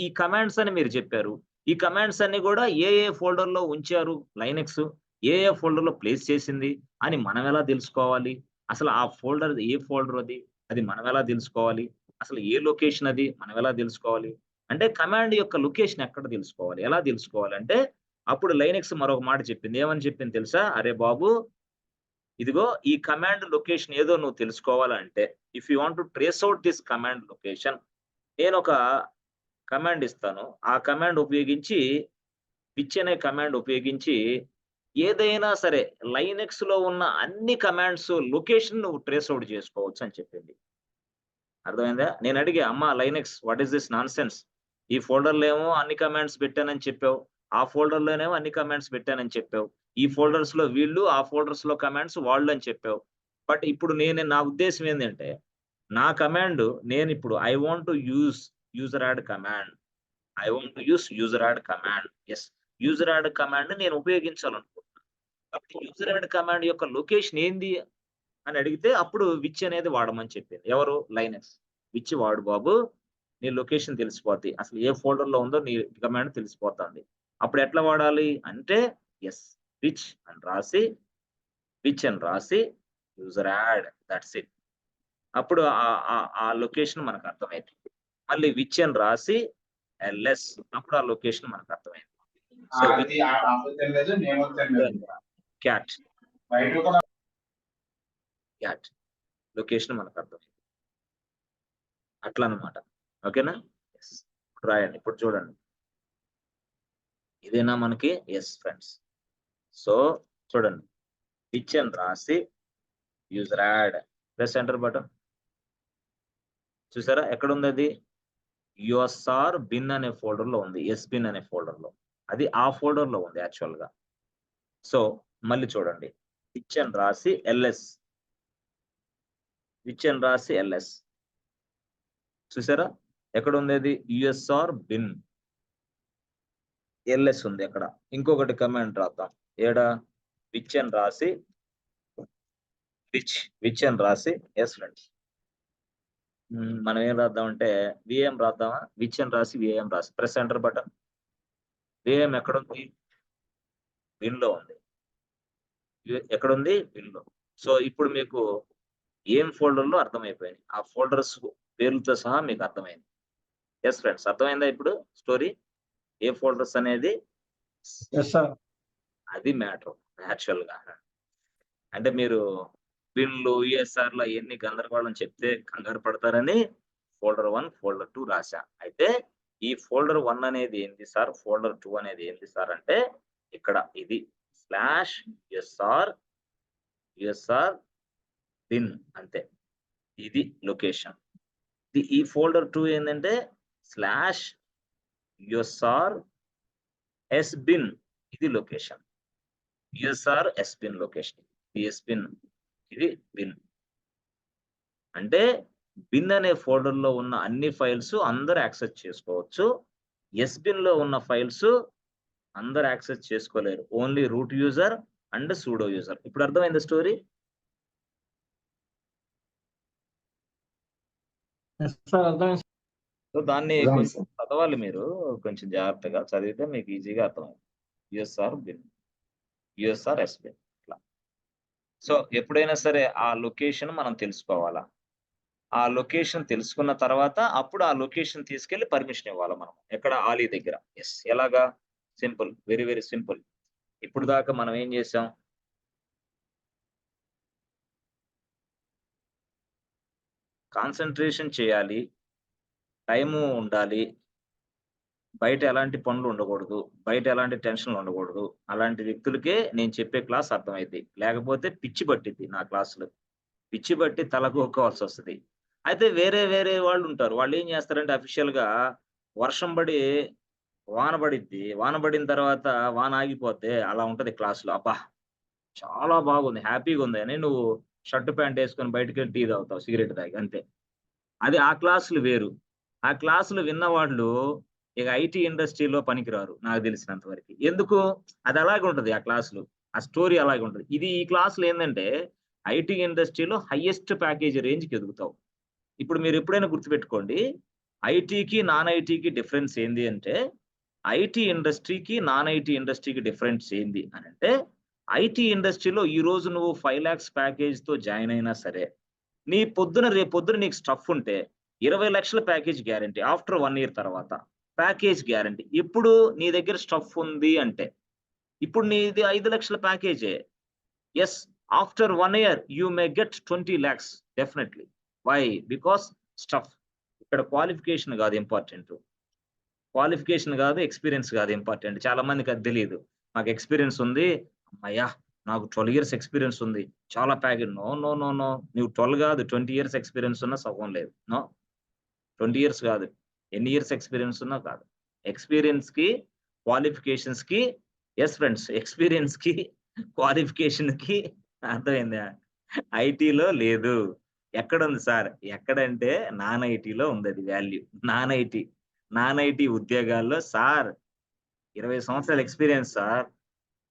S1: ఈ కమాండ్స్ అని మీరు చెప్పారు. ఈ కమాండ్స్ అన్ని కూడా ఏ ఫోల్డర్‌లో ఉంచారు లైనక్స్? ఏ ఫోల్డర్‌లో ప్లేస్ చేసింది అని మనం ఎలా తెలుసుకోవాలి? అసలు ఆ ఫోల్డర్ ఏ ఫోల్డర్ అది? అది మనం ఎలా తెలుసుకోవాలి? అసలు ఏ లొకేషన్ అది? మనం ఎలా తెలుసుకోవాలి? అంటే కమాండ్ యొక్క లొకేషన్ ఎక్కడ తెలుసుకోవాలి? ఎలా తెలుసుకోవాలంటే అప్పుడు లైనక్స్ మరొక మాట చెప్పింది. ఏమని చెప్పింది తెలుసా? అరే బాబు! ఇదిగో ఈ కమాండ్ లొకేషన్ ఏదో నువ్వు తెలుసుకోవాలంటే if you want to trace out this command location నేనొక కమాండ్ ఇస్తాను. ఆ కమాండ్ ఉపయోగించి పిచ్ అనే కమాండ్ ఉపయోగించి ఏదైనా సరే లైనక్స్‌లో ఉన్న అన్ని కమాండ్స్ లొకేషన్ నువ్వు ట్రేస్ ఔట్ చేసుకోవచ్చు అని చెప్పింది. అర్థమైందా? నేను అడిగా అమ్మా Linux what is this nonsense? ఈ ఫోల్డర్‌లో ఏమో అన్ని కమాండ్స్ పెట్టానని చెప్పావు. ఆ ఫోల్డర్‌లోనేమో అన్ని కమాండ్స్ పెట్టానని చెప్పావు. ఈ ఫోల్డర్స్‌లో వీళ్ళు, ఆ ఫోల్డర్స్‌లో కమాండ్స్ వాళ్ళు అని చెప్పావు. బట్ ఇప్పుడు నా ఉద్దేశ్యం ఏందంటే నా కమాండ్ నేను ఇప్పుడు I want to use user add command. I want to use user add command. Yes, user add command నేను ఉపయోగించాలనుకుంటున్నాను. కాబట్టి యూజర్ యాడ్ కమాండ్ యొక్క లొకేషన్ ఏంది అని అడిగితే అప్పుడు విచ్ అనేది వాడమని చెప్పింది. ఎవరు? లైనక్స్. విచ్ వాడు బాబు, నీ లొకేషన్ తెలిసిపోద్ది, అసలు ఏ ఫోల్డర్ లో ఉందో నీ కమాండ్ తెలిసిపోతుంది. అప్పుడు ఎట్లా వాడాలి అంటే ఎస్, విచ్ అని రాసి యూజర్ యాడ్, దట్స్ ఇట్. అప్పుడు ఆ లొకేషన్ మనకు అర్థమైంది. మళ్ళీ విచ్ అని రాసి ఎల్ఎస్, అప్పుడు ఆ లొకేషన్ మనకు అర్థమైంది. సో క్యాట్ లొకేషన్ మనకు అర్థమైంది. అట్లా అనమాట. ఓకేనా? ఎస్, రాయండి. ఇప్పుడు చూడండి, ఇదేనా మనకి? Yes friends. సో చూడండి, విచ్ అని రాసి user add, press enter button. చూసారా ఎక్కడ ఉంది అది? యుఎస్ఆర్ బిన్ అనే ఫోల్డర్ లో ఉంది, ఎస్ బిన్ అనే ఫోల్డర్ లో. అది ఆ ఫోల్డర్ లో ఉంది యాక్చువల్ గా. సో మళ్ళీ చూడండి, విచ్ అని రాసి ఎల్ఎస్, విచ్ అని రాసి ఎల్ఎస్. చూసారా ఎక్కడ ఉంది అది? యుఎస్ఆర్ బిన్ ఎల్ఎస్ ఉంది అక్కడ. ఇంకొకటి కమాండ్ రాద్దాం. ఏడా? విచ్ అని రాసి విచ్ అని రాసి ఎస్ ఫ్రెండ్స్. మనం ఏం రాద్దాం అంటే విఎం రాద్దామా? విచ్ అని రాసి విఎం రాసి ప్రెస్ ఎంటర్ బటన్. విఎం ఎక్కడుంది? విన్ లో ఉంది. ఎక్కడుంది? విన్ లో. సో ఇప్పుడు మీకు ఏం ఫోల్డర్ లో అర్థమైపోయింది, ఆ ఫోల్డర్స్ పేర్లతో సహా మీకు అర్థమైంది. ఎస్ ఫ్రెండ్స్, అర్థమైందా ఇప్పుడు స్టోరీ? ఏ ఫోల్డర్స్ అనేది
S2: ఎస్ సార్.
S1: అది మ్యాటర్ యాక్చువల్ గా. అంటే మీరు బిన్లు యుఎస్ఆర్ లో ఎన్ని గందరగోళం చెప్తే కంగారు పడతారని ఫోల్డర్ 1 ఫోల్డర్ 2 రాశా. అయితే ఈ ఫోల్డర్ 1 అనేది ఏంటి సార్, ఫోల్డర్ 2 అనేది ఏంటి సార్ అంటే ఇక్కడ ఇది /USR బిన్ అంతే. ఇది లొకేషన్. ఈ ఫోల్డర్ 2 ఏంటంటే /USR SBin, ఇది location. USR SBin location. SBin, ఇది బిన్. అంటే బిన్ అనే ఫోల్డర్ లో ఉన్న అన్ని ఫైల్స్ అందరు యాక్సెస్ చేసుకోవచ్చు. SBin లో ఉన్న ఫైల్స్ అందరు యాక్సెస్ చేసుకోలేరు, only root user and pseudo user. ఇప్పుడు అర్థమైంది స్టోరీ?
S2: ఎస్ సార్, అర్థమైంది.
S1: సో దాన్ని కొంచెం చదవాలి మీరు, కొంచెం జాగ్రత్తగా చదివితే మీకు ఈజీగా అర్థమైంది. యుఎస్ఆర్ బిన్, యుఎస్ఆర్ ఎస్బిన్ ఇట్లా. సో ఎప్పుడైనా సరే ఆ లొకేషన్ మనం తెలుసుకోవాలా. ఆ లొకేషన్ తెలుసుకున్న తర్వాత అప్పుడు ఆ లొకేషన్ తీసుకెళ్లి పర్మిషన్ ఇవ్వాలి మనం. ఎక్కడ? ఆలీ దగ్గర. ఎస్, ఎలాగా? Simple, very very simple. ఇప్పుడు దాకా మనం ఏం చేసాం? కాన్సన్ట్రేషన్ చేయాలి, టైము ఉండాలి, బయట ఎలాంటి పనులు ఉండకూడదు, బయట ఎలాంటి టెన్షన్లు ఉండకూడదు. అలాంటి వ్యక్తులకే నేను చెప్పే క్లాస్ అర్థమైంది. లేకపోతే పిచ్చి పట్టిద్ది నా క్లాసులు, పిచ్చి పట్టి తలకోవాల్సి వస్తుంది. అయితే వేరే వేరే వాళ్ళు ఉంటారు, వాళ్ళు ఏం చేస్తారంటే అఫీషియల్ గా వర్షం పడి వాన పడిద్ది, వాన పడిన తర్వాత వాన ఆగిపోతే అలా ఉంటది క్లాసులో. అబ్బా చాలా బాగుంది, హ్యాపీగా ఉంది అని నువ్వు షర్ట్ ప్యాంట్ వేసుకొని బయటకు వెళ్ళి టీ తాగుతావు, సిగరెట్ తాగి, అంతే. అది ఆ క్లాసులు వేరు. ఆ క్లాసులు విన్న వాళ్ళు ఇక ఐటీ ఇండస్ట్రీలో పనికిరారు నాకు తెలిసినంత వరకు. ఎందుకు? అది అలాగే ఉంటది ఆ క్లాసులు, ఆ స్టోరీ అలాగే ఉంటది. ఈ క్లాసులు ఏంటంటే ఐటీ ఇండస్ట్రీలో హైయెస్ట్ ప్యాకేజ్ రేంజ్కి ఎదుగుతావు. ఇప్పుడు మీరు ఎప్పుడైనా గుర్తుపెట్టుకోండి, ఐటీకి నాన్ ఐటీకి డిఫరెన్స్ ఏంది అంటే, ఐటీ ఇండస్ట్రీకి నాన్ ఐటీ ఇండస్ట్రీకి డిఫరెన్స్ ఏంది అని అంటే, ఐటీ ఇండస్ట్రీలో ఈ రోజు నువ్వు 5 lakhs ప్యాకేజ్ తో జాయిన్ అయినా సరే, రేపొద్దున నీకు స్టఫ్ ఉంటే 20 లక్షల ప్యాకేజ్ గ్యారంటీ ఆఫ్టర్ 1 year తర్వాత. Package guarantee. ఇప్పుడు నీ దగ్గర స్టఫ్ ఉంది అంటే, ఇప్పుడు నీది 5 లక్షల ప్యాకేజే. Yes, after 1 year you may get 20 lakhs definitely. Why? Because stuff. ఇక్కడ క్వాలిఫికేషన్ కాదు ఇంపార్టెంట్, క్వాలిఫికేషన్ కాదు, ఎక్స్పీరియన్స్ కాదు ఇంపార్టెంట్. చాలా మందికి అది తెలియదు. నాకు ఎక్స్పీరియన్స్ ఉంది, అమ్మయ్యా నాకు 12 years ఎక్స్పీరియన్స్ ఉంది, చాలా package. No no no no, నువ్వు 12 కాదు, 20 years ఎక్స్పీరియన్స్ ఉన్నా సగం లేదు. నో, 20 years కాదు, ఎన్ని ఇయర్స్ ఎక్స్పీరియన్స్ ఉన్నా కాదు. ఎక్స్పీరియన్స్ కి, క్వాలిఫికేషన్స్ కి, ఎస్ ఫ్రెండ్స్, ఎక్స్పీరియన్స్ కి, క్వాలిఫికేషన్ కి అర్థమైందా? ఐటీలో లేదు. ఎక్కడ ఉంది సార్? ఎక్కడంటే నాన్ ఐటీలో ఉంది అది వాల్యూ. నాన్ ఐటీ ఉద్యోగాల్లో సార్ 20 సంవత్సరాల ఎక్స్పీరియన్స్ సార్.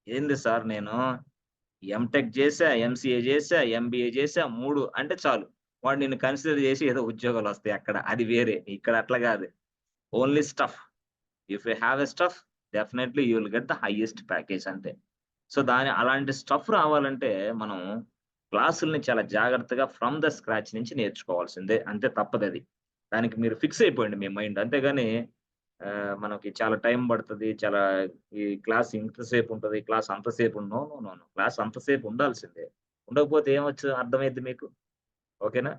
S1: ఏంది సార్ నేను ఎంటెక్ చేశా, ఎంసీఏ చేశా, ఎంబీఏ చేశా 3 అంటే చాలు. వాడు నిన్ను కన్సిడర్ చేసి ఏదో ఉద్యోగాలు వస్తాయి అక్కడ. అది వేరే. ఇక్కడ అట్లా కాదు. Only stuff. If you have a stuff definitely you will get the highest package అంతే. సో అలాంటి స్టఫ్ రావాలంటే మనం క్లాసుల్ని చాలా జాగ్రత్తగా ఫ్రమ్ ద స్క్రాచ్ నుంచి నేర్చుకోవాల్సిందే. అంతే తప్పదది. దానికి మీరు ఫిక్స్ అయిపోయిండి మీ మైండ్. అంతేగాని మనకి చాలా టైం పడతది. చాలా ఈ క్లాస్ ఇంతసేపు ఉంటది. క్లాస్ అంతసేపు no, no, no, no. Class అంతసేపు ఉండాల్సిందే. ఉండకపోతే ఏమొచ్చు అర్థమైద్ది మీకు. ఓకేనా?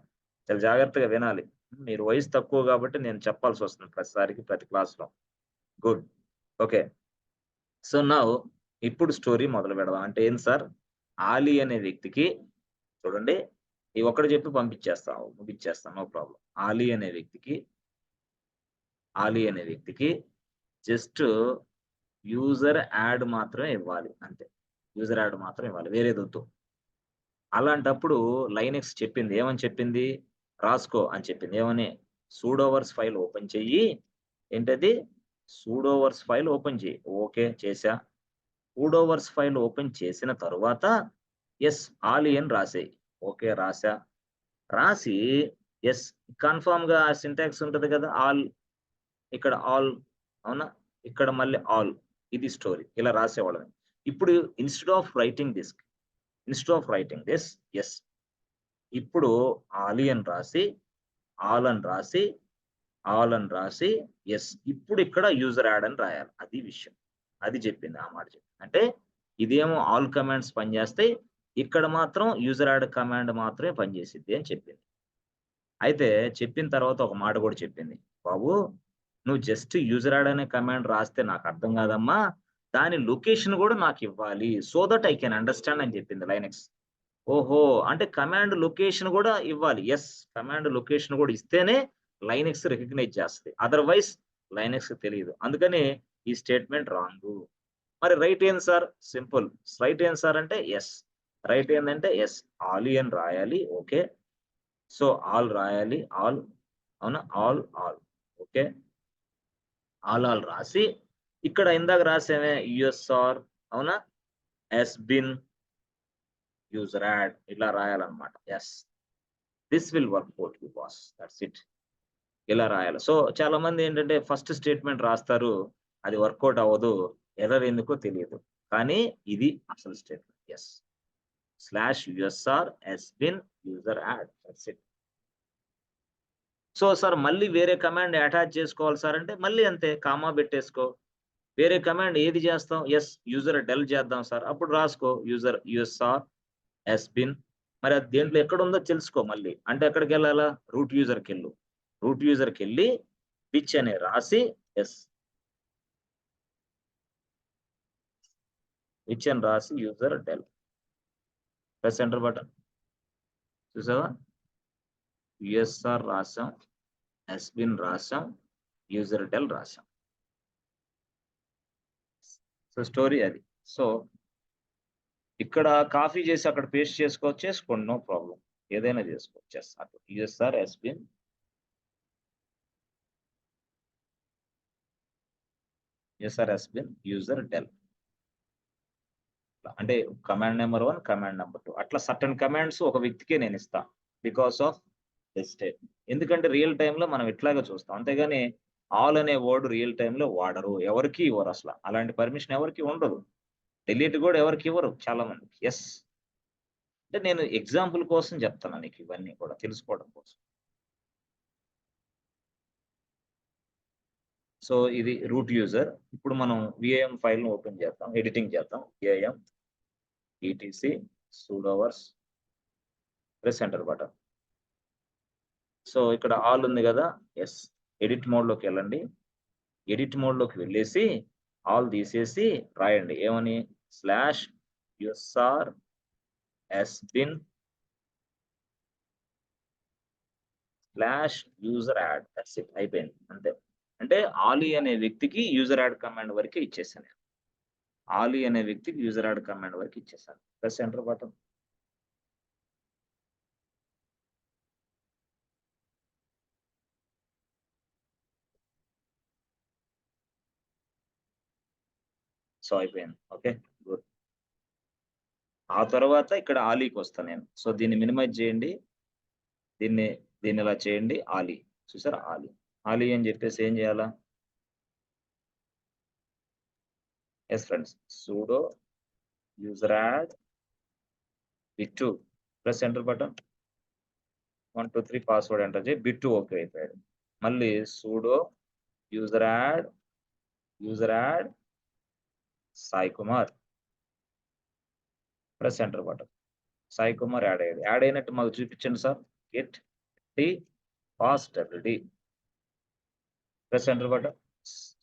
S1: చాలా జాగ్రత్తగా వినాలి. మీరు వయసు తక్కువ కాబట్టి నేను చెప్పాల్సొస్తుంది ప్రతిసారికి ప్రతి క్లాస్‌లో. గుడ్. ఓకే. సో, నౌ ఇప్పుడు స్టోరీ మొదలు పెడదాం. అంటే ఏంటి సార్? ఆలీ అనే వ్యక్తికి చూడండి ఈ ఒక్కటి చెప్పి ముగిచ్చేస్తాం. No problem. ఆలీ అనే వ్యక్తికి జస్ట్ యూజర్ యాడ్ మాత్రమే ఇవ్వాలి అంతే. యూజర్ యాడ్ మాత్రం ఇవ్వాలి. వేరేదొద్దు. అలాంటప్పుడు లైనెక్స్ చెప్పింది. ఏమని చెప్పింది? రాసుకో అని చెప్పింది. ఏమని? సూడోవర్స్ ఫైల్ ఓపెన్ చెయ్యి. ఏంటది? సూడోవర్స్ ఫైల్ ఓపెన్ చెయ్యి. ఓకే. చేశా. సూడోవర్స్ ఫైల్ ఓపెన్ చేసిన తరువాత ఆలీ అని రాసేయి. ఓకే. రాశా. రాసి కన్ఫర్మ్‌గా సింటాక్స్ ఉంటది కదా! ఇక్కడ ఆల్ అవునా? ఇక్కడ మళ్ళీ ఆల్. ఇది స్టోరీ. ఇలా రాసేవాళ్ళమే. ఇప్పుడు ఇన్‌స్టెడ్ ఆఫ్ రైటింగ్ దిస్ ఇప్పుడు ఆలీ అని రాసి, ఆల్ అని రాసి ఇప్పుడు ఇక్కడ యూజర్ యాడ్ అని రాయాలి. అది విషయం. అది చెప్పింది. ఆ మాట చెప్పింది. అంటే ఇదేమో ఆల్ కమాండ్స్ పనిచేస్తాయి. ఇక్కడ మాత్రం యూజర్ యాడ్ కమాండ్ మాత్రమే పనిచేసిద్ది అని చెప్పింది. అయితే చెప్పిన తర్వాత ఒక మాట కూడా చెప్పింది. బాబు నువ్వు జస్ట్ యూజర్ యాడ్ అనే కమాండ్ రాస్తే నాకు అర్థం కాదమ్మా. దాని లొకేషన్ కూడా నాకు ఇవ్వాలి. So that I can understand అని చెప్పింది లైనక్స్. ఓహో! అంటే కమాండ్ లొకేషన్ కూడా ఇవ్వాలి. కమాండ్ లొకేషన్ కూడా ఇస్తేనే లైనక్స్ రికగ్నైజ్ చేస్తది. అదర్‌వైస్ లైనక్స్‌కి తెలీదు. అందుకని ఈ స్టేట్‌మెంట్ రాంగు. మరి రైట్ ఏంది సార్? సింపుల్. రైట్ ఏంది సార్ అంటే రైట్ ఏందంటే ఆలీ అని రాయాలి. ఓకే. సో ఆల్ రాయాలి. ఆల్ అవునా? ఆల్. ఓకే. ఆల్ రాసి ఇక్కడ ఇందాక రాసామే యూఎస్ఆర్ అవునా? బిన్ యూజర్ యాడ్ ఇలా రాయాలన్నమాట. This will work for you boss. That's it. ఇలా రాయాలి. సో చాలా మంది ఏంటంటే ఫస్ట్ స్టేట్‌మెంట్ రాస్తారు. అది వర్కౌట్ అవ్వదు. ఎర్రర్ ఎందుకో తెలియదు. కానీ ఇది అసలు statement. /usr bin user add. That's it. So sir మళ్ళీ వేరే కమాండ్ అటాచ్ చేసుకోవాలి సార్ అంటే మళ్ళీ అంతే కామా పెట్టేసుకో. వేరే కమాండ్ ఏది చేస్తాం? యూజర్ డెల్ చేద్దాం సార్. అప్పుడు రాసుకో యూఎస్ఆర్ bin. మరి అది దేంట్లో ఎక్కడుందో తెలుసుకో మళ్ళీ. అంటే ఎక్కడికెళ్ళాలా? రూట్ యూజర్‌కెళ్ళు. రూట్ యూజర్‌కెళ్ళి పిచ్ అని రాసి పిచ్ అని రాసి user del. Press enter button. చూసావా? యూఎస్ఆర్ రాసాం. bin రాసాం. యూజర్ డెల్ రాసాం. సో స్టోరీ అది. సో ఇక్కడ కాపీ చేసి అక్కడ పేస్ట్ చేసుకోండి. No problem. ఏదైనా చేసుకోవచ్చు. అటు యూఎస్ఆర్ bin యూజర్ డెల్. అంటే కమాండ్ నెంబర్ 1, కమాండ్ నెంబర్ 2 అట్లా సర్టెన్ కమాండ్స్ ఒక వ్యక్తికే నేను ఇస్తా. Because of this statement. ఎందుకంటే రియల్ టైమ్‌లో మనం ఇట్లాగే చూస్తాం. అంతేగాని ఆల్ అనే వర్డ్ రియల్ టైమ్‌లో వాడరు. ఎవరికీ ఇవ్వరు అసల. అలాంటి పర్మిషన్ ఎవరికీ ఉండదు. డిలీట్ కూడా ఎవరికి ఇవ్వరు చాలా మందికి. అంటే నేను ఎగ్జాంపుల్ కోసం చెప్తున్నా నీకు ఇవన్నీ కూడా తెలుసుకోవడం కోసం. సో ఇది రూట్ యూజర్. ఇప్పుడు మనం విఏఎం ఫైల్‌ని ఓపెన్ చేద్దాం. ఎడిటింగ్ చేద్దాం. Vim etc sudoers press enter button. So ఇక్కడ ఆల్ ఉంది కదా? ఎడిట్ మోడ్‌లోకి వెళ్ళండి. ఎడిట్ మోడ్‌లోకి వెళ్ళేసి ఆల్ తీసేసి రాయండి. ఏమని? /usr bin /user add. That's it. అయిపోయింది. అంతే. అంటే ఆలీ అనే వ్యక్తికి యూజర్ యాడ్ కమాండ్ వరకే ఇచ్చేసాను. ఆలీ అనే వ్యక్తికి యూజర్ యాడ్ కమాండ్ వరకు ఇచ్చేసాను. Press enter button. సో అయిపోయింది. Okay, good. ఆ తర్వాత ఇక్కడ ఆలీకి వస్తాను నేను. సో దీన్ని మినిమైజ్ చేయండి, దీన్ని ఇలా చేయండి. ఆలీ చూసారా, ఆలీ అని చెప్పేసి ఏం చేయాలా? Yes friends, sudo user add bit2 press enter button 1 2 3 password enter చేయి. bit2 ఓకే అయిపోయాడు. మళ్ళీ sudo user add Sai Kumar, press enter button. Sai Kumar add అయ్యాడు. యాడ్ అయినట్టు మాకు చూపించండి sir. Getent passwd, press enter button.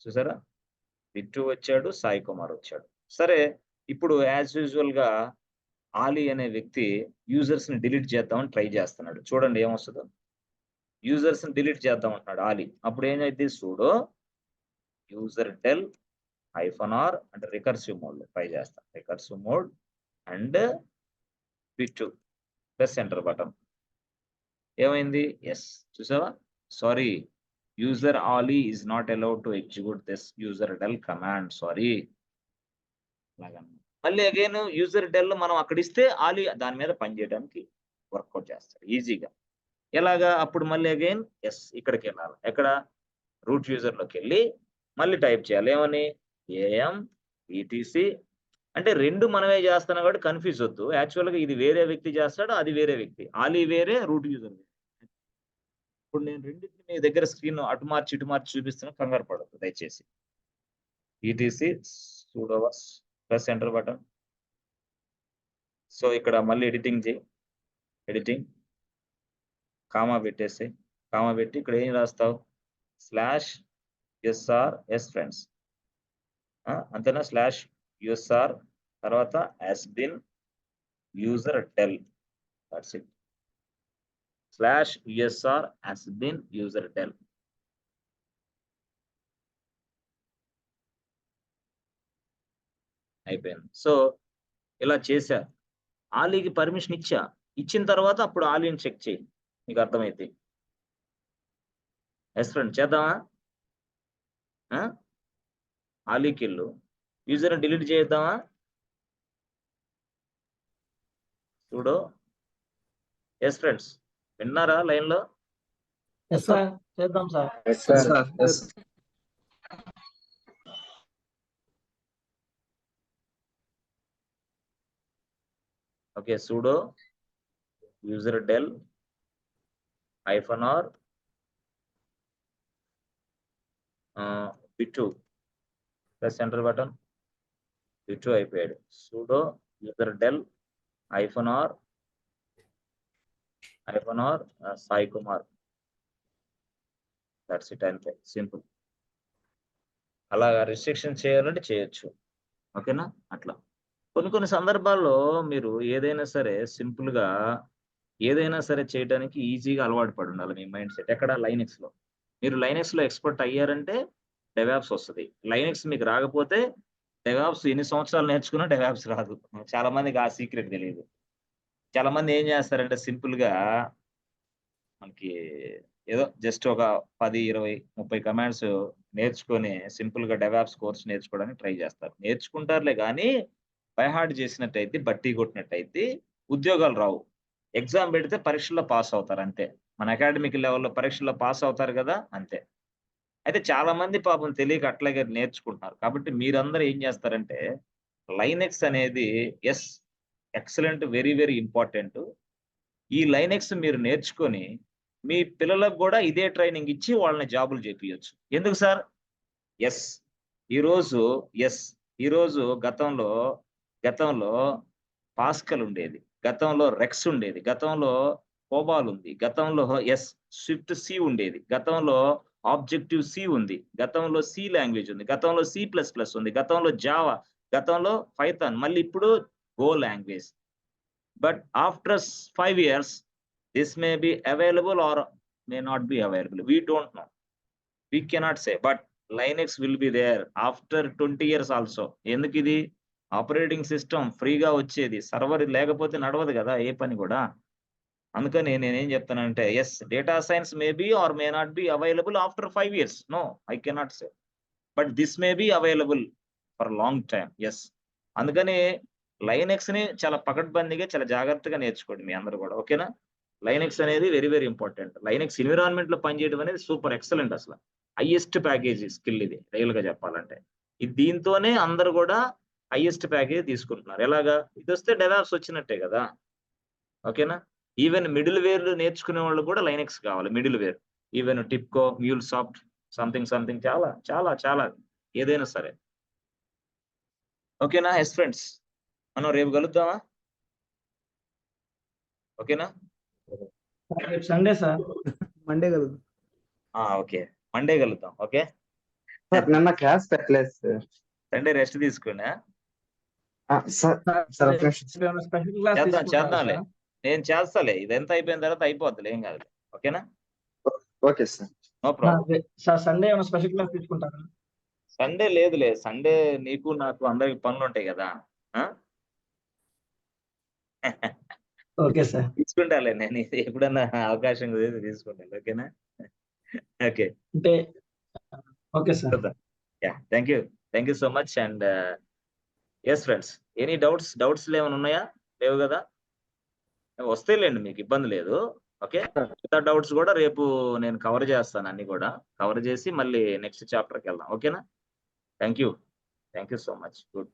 S1: చూసారా, bit2 వచ్చాడు, సాయి కుమార్ వచ్చాడు. సరే, ఇప్పుడు యాజ్ యూజువల్ గా ఆలీ అనే వ్యక్తి యూజర్స్ ని డిలీట్ చేద్దామని ట్రై చేస్తున్నాడు. చూడండి ఏమొస్తుందో. యూజర్స్ ని డిలీట్ చేద్దాం అంటున్నాడు ఆలీ. అప్పుడు ఏమైంది? సూడో యూజర్ డెల్ -r అంటే రికర్సివ్ మోడ్ లో ట్రై చేస్తాం. Recursive mode and bit2 press enter button. ఏమైంది? ఎస్, చూసావా? Sorry, user Ali is not allowed to execute this user del command. Sorry. మళ్ళీ అగైన్ యూజర్ డెల్ మనం అక్కడ ఇస్తే ఆలీ దాని మీద పనిచేయడానికి వర్కౌట్ చేస్తాడు ఈజీగా. ఎలాగా? అప్పుడు మళ్ళీ అగైన్ ఎస్ ఇక్కడికి వెళ్ళాలి. ఎక్కడ? రూట్ యూజర్ లోకి వెళ్ళి మళ్ళీ టైప్ చేయాలి. ఏమని? ఏఎం ఈటీసీ అంటే రెండు మనమే చేస్తున్నాం కాబట్టి కన్ఫ్యూజ్ వద్దు. యాక్చువల్గా ఇది వేరే వ్యక్తి చేస్తాడు, అది వేరే వ్యక్తి. ఆలీ వేరే, రూట్ యూజర్ వేరే. ఇప్పుడు నేను రెండింటిని మీ దగ్గర స్క్రీన్ అటు మార్చి ఇటు మార్చి చూపిస్తున్నా, కంగారు పడద్దు దయచేసి. ETC pseudo press enter button. So ఇక్కడ మళ్ళీ ఎడిటింగ్ చేయి. ఎడిటింగ్ కామా పెట్టేసి, కామా పెట్టి ఇక్కడ ఏం రాస్తావు? /SR ఫ్రెండ్స్, అంతేనా? /USR తర్వాత /bin user del. That's it. /USR /bin user del. అయిపోయింది. సో ఇలా చేశా. ఆలీకి పర్మిషన్ ఇచ్చిన తర్వాత అప్పుడు ఆలీని చెక్ చేయి, నీకు అర్థమైంది. ఎస్ ఫ్రెండ్, చేద్దామా? ఆలీకి వెళ్ళు, యూజర్ని డిలీట్ చేద్దామా? చూడు. ఎస్ ఫ్రెండ్స్, విన్నారా లైన్ లో?
S2: ఎస్ సార్, చేద్దాం sir.
S1: Okay, sudo user del -r bit2 press enter button. bit2 అయిపోయాడు. sudo user del -r Sai Kumar. That's it, అంతే, సింపుల్. అలాగా రిస్ట్రిక్షన్ చేయాలంటే చేయొచ్చు. ఓకేనా? అట్లా కొన్ని సందర్భాల్లో మీరు ఏదైనా సరే సింపుల్ గా ఏదైనా సరే చేయడానికి ఈజీగా అలవాటు పడి ఉండాలి మీ మైండ్ సెట్. ఎక్కడ? లైనెక్స్ లో. మీరు లైనెక్స్ లో ఎక్స్పర్ట్ అయ్యారంటే డెవాప్స్ వస్తుంది. లైనెక్స్ మీకు రాకపోతే డెవాప్స్ ఎన్ని సంవత్సరాలు నేర్చుకున్నా డెవాప్స్ రాదు. చాలా మందికి ఆ సీక్రెట్ తెలియదు. చాలా మంది ఏం చేస్తారంటే సింపుల్ గా మనకి ఏదో జస్ట్ ఒక 10 20 30 కమాండ్స్ నేర్చుకొని సింపుల్ గా డెవాప్స్ కోర్స్ నేర్చుకోవడానికి ట్రై చేస్తారు. నేర్చుకుంటారులే కానీ బైహార్డ్ చేసినట్టయితే, బట్టి కొట్టినట్టయితే ఉద్యోగాలు రావు. ఎగ్జామ్ పెడితే పరీక్షల్లో పాస్ అవుతారు అంతే. మన అకాడమిక్ లెవెల్లో పరీక్షల్లో పాస్ అవుతారు కదా, అంతే. అయితే చాలా మంది పాపం తెలియక అట్లాగే నేర్చుకుంటున్నారు. కాబట్టి మీరందరూ ఏం చేస్తారంటే లైనెక్స్ అనేది ఎక్సలెంట్, వెరీ వెరీ ఇంపార్టెంట్. ఈ లైనెక్స్ మీరు నేర్చుకొని మీ పిల్లలకు కూడా ఇదే ట్రైనింగ్ ఇచ్చి వాళ్ళని జాబులు చేపియొచ్చు. ఎందుకు సార్? ఈరోజు గతంలో పాస్కల్ ఉండేది, గతంలో రెక్స్ ఉండేది, గతంలో కోబాల్ ఉంది, గతంలో స్విఫ్ట్ సి ఉండేది, గతంలో ఆబ్జెక్టివ్ సి ఉంది, గతంలో సి లాంగ్వేజ్ ఉంది, గతంలో C++ ఉంది, గతంలో జావా, గతంలో పైథాన్, మళ్ళీ ఇప్పుడు go language. But after 5 years this may be available or may not be available. We don't know. We cannot say. But Linux will be there after 20 years also. ఎందుకు? ఇది operating system ఫ్రీగా వచ్చేది, server లేకపోతే నడవదు కదా ఏ పని కూడా. అందుకని నేనేం చెప్తానంటే data science may be or may not be available after 5 years. No, I cannot say. But this may be available for long time. Yes, అందుకని లైనెక్స్ ని చాలా పకడ్బందీగా చాలా జాగ్రత్తగా నేర్చుకోండి మీ అందరూ కూడా. ఓకేనా? లైనెక్స్ అనేది very very important. Linux environment లో పనిచేయడం అనేది సూపర్ ఎక్సలెంట్. అసలు హైయెస్ట్ ప్యాకేజీ స్కిల్ ఇది రియల్ గా చెప్పాలంటే. ఇది దీంతోనే అందరు కూడా హైయెస్ట్ ప్యాకేజ్ తీసుకుంటున్నారు. ఎలాగా? ఇది వస్తే డెవాప్స్ వచ్చినట్టే కదా. ఓకేనా? ఈవెన్ మిడిల్ వేర్ నేర్చుకునే వాళ్ళు కూడా లైనెక్స్ కావాలి. Middleware even Tibco, MuleSoft, something something, చాలా చాలా చాలా ఏదైనా సరే. ఓకేనా ఎస్ ఫ్రెండ్స్, మనం రేపు కలుద్దామా? ఓకేనా?
S2: రేపు సండే సార్.
S6: మండే కదా.
S1: ఓకే, మండే కలుద్దాం. ఓకే,
S3: సార్ నిన్న క్లాస్ పెట్టలేదు సార్.
S1: సండే రెస్ట్ తీసుకున్నా.
S3: సార్ సార్ ఒక నిమిషం.
S2: స్పెషల్ క్లాస్
S1: చేద్దాంలే, నేను చేస్తాలే. ఇదంతా అయిపోయిన తర్వాత అయిపోద్దిలే, ఏం కాదు. ఓకేనా?
S3: Okay sir.
S1: No problem.
S2: Sir Sunday ఏమైనా స్పెషల్ క్లాస్ తీసుకుంటారా?
S1: సండే లేదులే. సండే నీకు నాకు అందరికి పనులు ఉంటాయి కదా.
S2: Okay sir.
S1: తీసుకుంటాలే, నేను ఎప్పుడన్నా అవకాశం కుదిరితే తీసుకుంటాను. ఓకేనా? ఓకే,
S2: అంటే okay sir.
S1: Thank you so much. And yes friends, any doubts ఏమైనా ఉన్నాయా? లేవు కదా? వస్తేలేండి, మీకు ఇబ్బంది లేదు. ఓకే, మిగతా డౌట్స్ కూడా రేపు నేను కవర్ చేస్తాను. అన్ని కూడా కవర్ చేసి మళ్ళీ నెక్స్ట్ చాప్టర్కి వెళ్దాం. ఓకేనా? Thank you so much. Good.